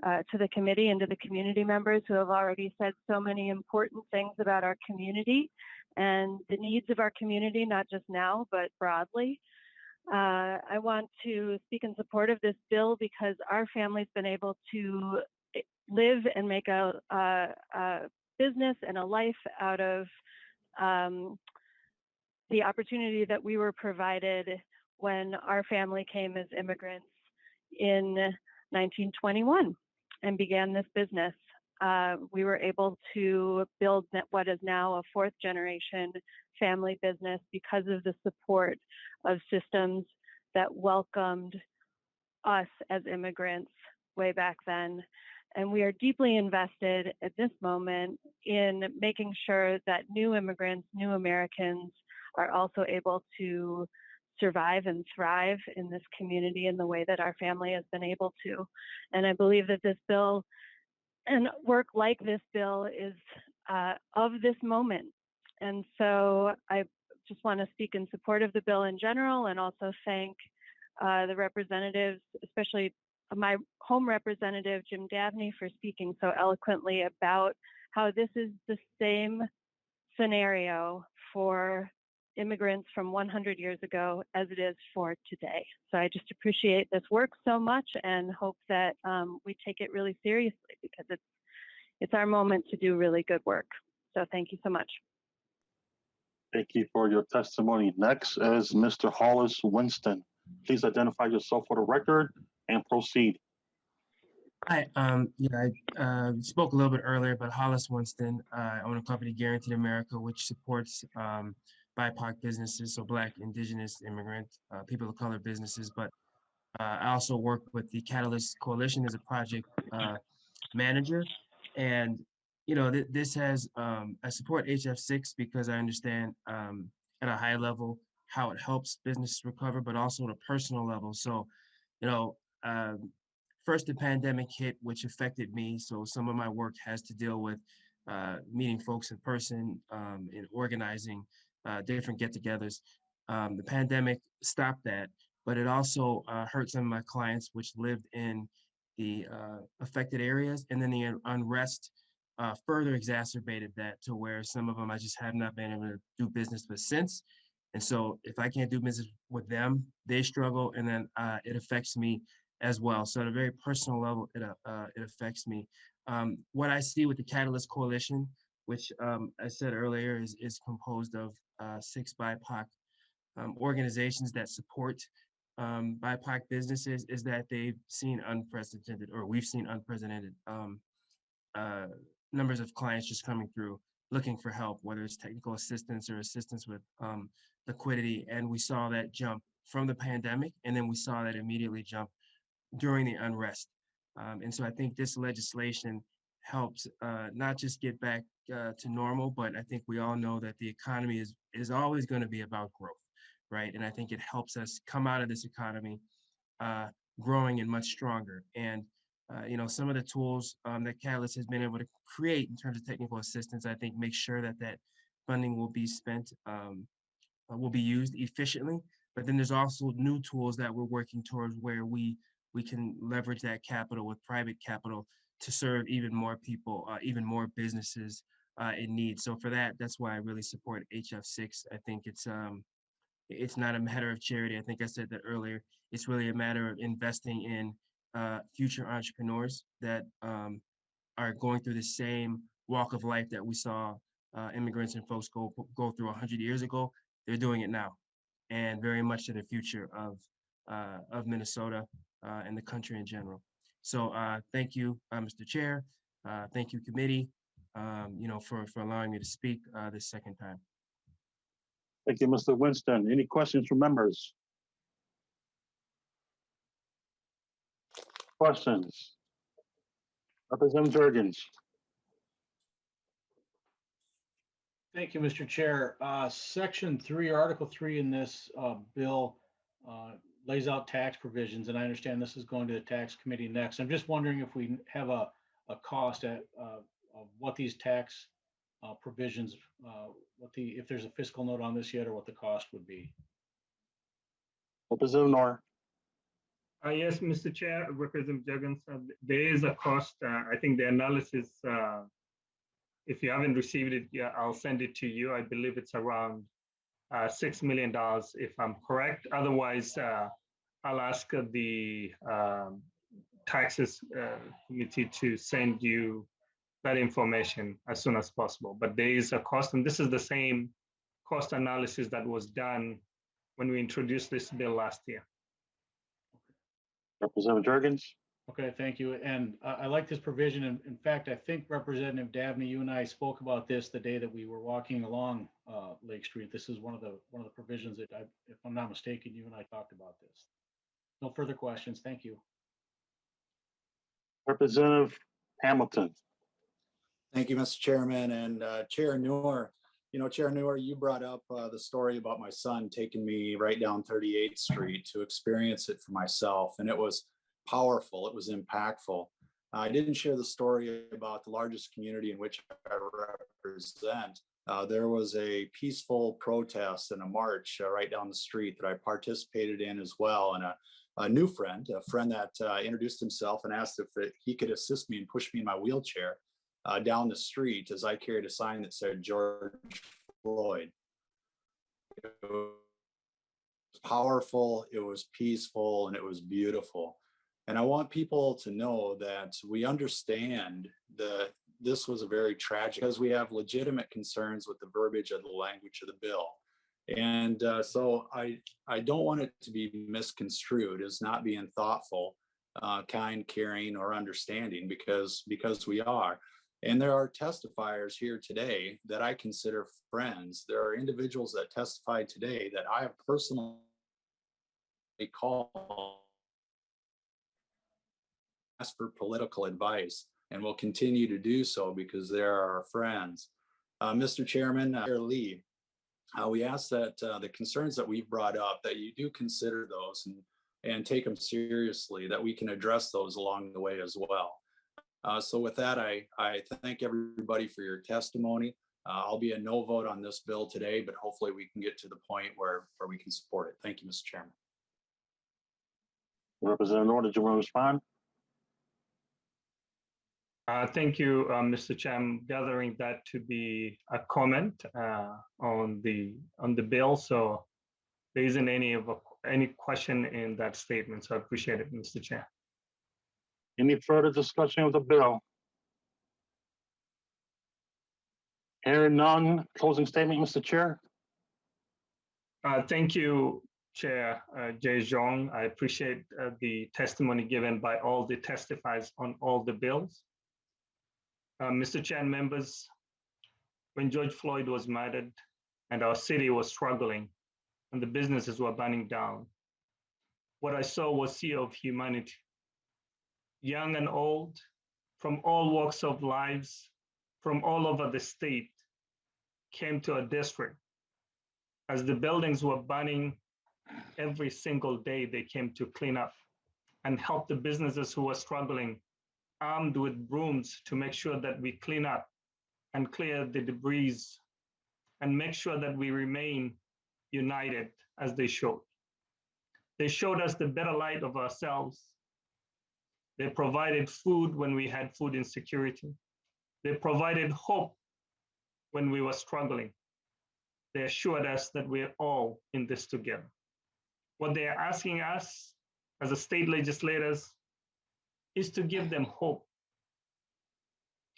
to the committee and to the community members who have already said so many important things about our community and the needs of our community, not just now, but broadly. I want to speak in support of this bill because our family's been able to live and make a business and a life out of the opportunity that we were provided when our family came as immigrants in 1921 and began this business. We were able to build what is now a fourth generation family business because of the support of systems that welcomed us as immigrants way back then. And we are deeply invested at this moment in making sure that new immigrants, new Americans are also able to survive and thrive in this community in the way that our family has been able to. And I believe that this bill and work like this bill is of this moment. And so I just want to speak in support of the bill in general and also thank the representatives, especially my home representative, Jim Davnie, for speaking so eloquently about how this is the same scenario for immigrants from 100 years ago as it is for today. So I just appreciate this work so much and hope that we take it really seriously because it's our moment to do really good work. So thank you so much. Thank you for your testimony. Next is Mr. Hollis Winston. Please identify yourself for the record and proceed. Hi, I spoke a little bit earlier, but Hollis Winston, I own a company, Guaranteed America, which supports BIPOC businesses, so Black, Indigenous, immigrant, people of color businesses. But I also work with the Catalyst Coalition as a project manager. And, this has, I support HF6 because I understand at a high level how it helps business recover, but also at a personal level. So, first the pandemic hit, which affected me. So some of my work has to deal with meeting folks in person and organizing different get-togethers. The pandemic stopped that, but it also hurt some of my clients, which lived in the affected areas. And then the unrest further exacerbated that to where some of them I just have not been able to do business with since. And so if I can't do business with them, they struggle, and then it affects me as well. So at a very personal level, it affects me. What I see with the Catalyst Coalition, which I said earlier is composed of 6 BIPOC organizations that support BIPOC businesses, is that they've seen unprecedented, or we've seen unprecedented numbers of clients just coming through looking for help, whether it's technical assistance or assistance with liquidity. And we saw that jump from the pandemic, and then we saw that immediately jump during the unrest. And so I think this legislation helps not just get back to normal, but I think we all know that the economy is always going to be about growth, right? And I think it helps us come out of this economy growing and much stronger. And some of the tools that Catalyst has been able to create in terms of technical assistance, I think make sure that funding will be spent, will be used efficiently. But then there's also new tools that we're working towards where we can leverage that capital with private capital to serve even more people, even more businesses in need. So for that, that's why I really support HF6. I think it's not a matter of charity. I think I said that earlier. It's really a matter of investing in future entrepreneurs that are going through the same walk of life that we saw immigrants and folks go through 100 years ago. They're doing it now, and very much to the future of Minnesota and the country in general. So thank you, Mr. Chair. Thank you, committee, for allowing me to speak this second time. Thank you, Mr. Winston. Any questions from members? Questions? Representative Jurgens. Thank you, Mr. Chair. Section 3, Article 3 in this bill lays out tax provisions, and I understand this is going to the tax committee next. I'm just wondering if we have a cost of what these tax provisions, if there's a fiscal note on this yet, or what the cost would be. Representative Noor. Yes, Mr. Chair, Representative Juggins, there is a cost. I think the analysis, if you haven't received it yet, I'll send it to you. I believe it's around $6 million, if I'm correct. Otherwise, I'll ask the taxes committee to send you that information as soon as possible. But there is a cost, and this is the same cost analysis that was done when we introduced this bill last year. Representative Jurgens. Okay, thank you. And I like this provision. And in fact, I think Representative Davnie, you and I spoke about this the day that we were walking along Lake Street. This is one of the provisions that, if I'm not mistaken, you and I talked about this. No further questions. Thank you. Representative Hamilton. Thank you, Mr. Chairman, and Chair Noor. Chair Noor, you brought up the story about my son taking me right down 38th Street to experience it for myself, and it was powerful. It was impactful. I didn't share the story about the largest community in which I represent. There was a peaceful protest and a march right down the street that I participated in as well, and a new friend, a friend that introduced himself and asked if he could assist me and push me in my wheelchair down the street as I carried a sign that said George Floyd. It was powerful, it was peaceful, and it was beautiful. And I want people to know that we understand that this was a very tragic, because we have legitimate concerns with the verbiage of the language of the bill. And so I don't want it to be misconstrued as not being thoughtful, kind, caring, or understanding, because we are. And there are testifiers here today that I consider friends. There are individuals that testified today that I have personally called, asked for political advice, and will continue to do so because they're our friends. Mr. Chairman, Chair Lee, we ask that the concerns that we've brought up, that you do consider those and take them seriously, that we can address those along the way as well. So with that, I thank everybody for your testimony. I'll be a no vote on this bill today, but hopefully we can get to the point where we can support it. Thank you, Mr. Chairman. Representative Noor, did you want to respond? Thank you, Mr. Chair. I'm gathering that to be a comment on the bill. So there isn't any question in that statement. So I appreciate it, Mr. Chair. Any further discussion of the bill? Hearing none, closing statement, Mr. Chair. Thank you, Chair Jay Zhong. I appreciate the testimony given by all the testifiers on all the bills. Mr. Chair and members, when George Floyd was murdered and our city was struggling and the businesses were burning down, what I saw was a sea of humanity. Young and old, from all walks of lives, from all over the state, came to our district. As the buildings were burning, every single day they came to clean up and help the businesses who were struggling, armed with brooms to make sure that we clean up and clear the debris and make sure that we remain united as they showed. They showed us the better light of ourselves. They provided food when we had food insecurity. They provided hope when we were struggling. They assured us that we're all in this together. What they are asking us as a state legislators is to give them hope.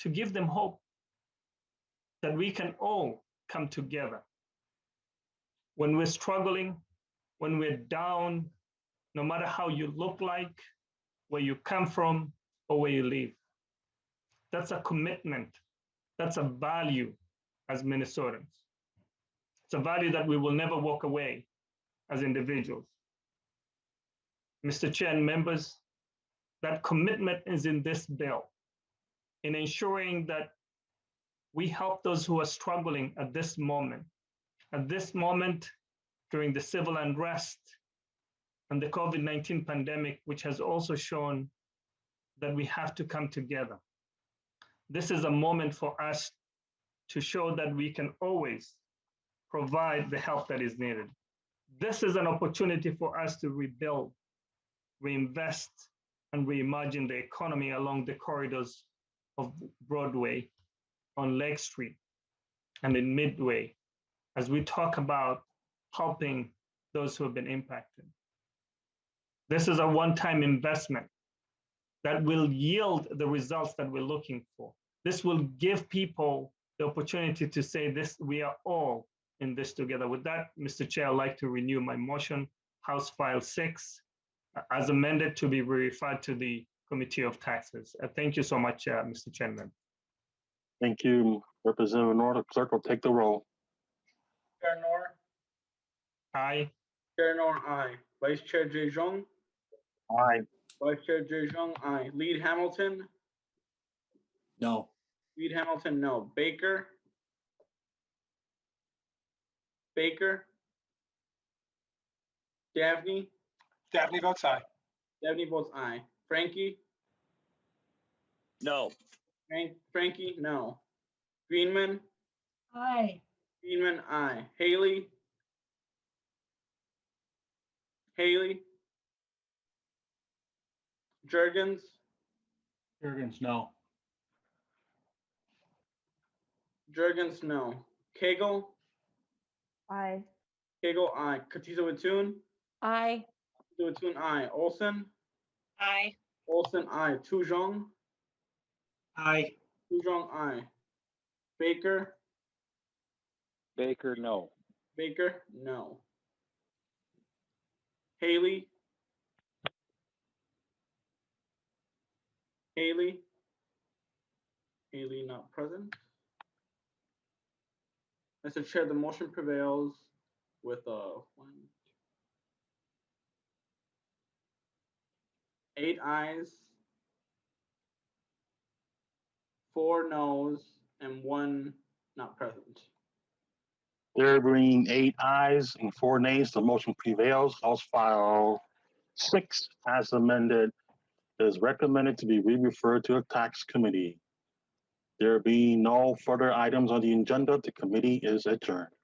To give them hope that we can all come together. When we're struggling, when we're down, no matter how you look like, where you come from, or where you live. That's a commitment. That's a value as Minnesotans. It's a value that we will never walk away as individuals. Mr. Chair and members, that commitment is in this bill, in ensuring that we help those who are struggling at this moment during the civil unrest and the COVID-19 pandemic, which has also shown that we have to come together. This is a moment for us to show that we can always provide the help that is needed. This is an opportunity for us to rebuild, reinvest, and reimagine the economy along the corridors of Broadway, on Lake Street, and in Midway, as we talk about helping those who have been impacted. This is a one-time investment that will yield the results that we're looking for. This will give people the opportunity to say this, we are all in this together. With that, Mr. Chair, I'd like to renew my motion, House File 6, as amended, to be referred to the Committee of Taxes. Thank you so much, Mr. Chairman. Thank you, Representative Noor. The clerk will take the roll. Chair Noor, Aye. Chair Noor, aye. Vice Chair Jejong, Aye. Vice Chair Jejong, aye. Lead Hamilton, No. Lead Hamilton, no. Baker, Davnie, Davnie votes aye. Davnie votes aye. Frankie, No. Frankie, no. Greenman, Aye. Greenman, aye. Haley, Jurgens, no. Jurgens, no. Cagle, Aye. Cagle, aye. Katiza Watun, Aye. Watun, aye. Olson, Aye. Olson, aye. Tujong, Aye. Tujong, aye. Baker, No. Baker, no. Haley, not present. Mr. Chair, the motion prevails with 8 ayes, 4 noes, and 1 not present. There being 8 ayes and 4 nays, the motion prevails. House File 6, as amended, is recommended to be re-referred to a tax committee. There being no further items on the agenda, the committee is adjourned.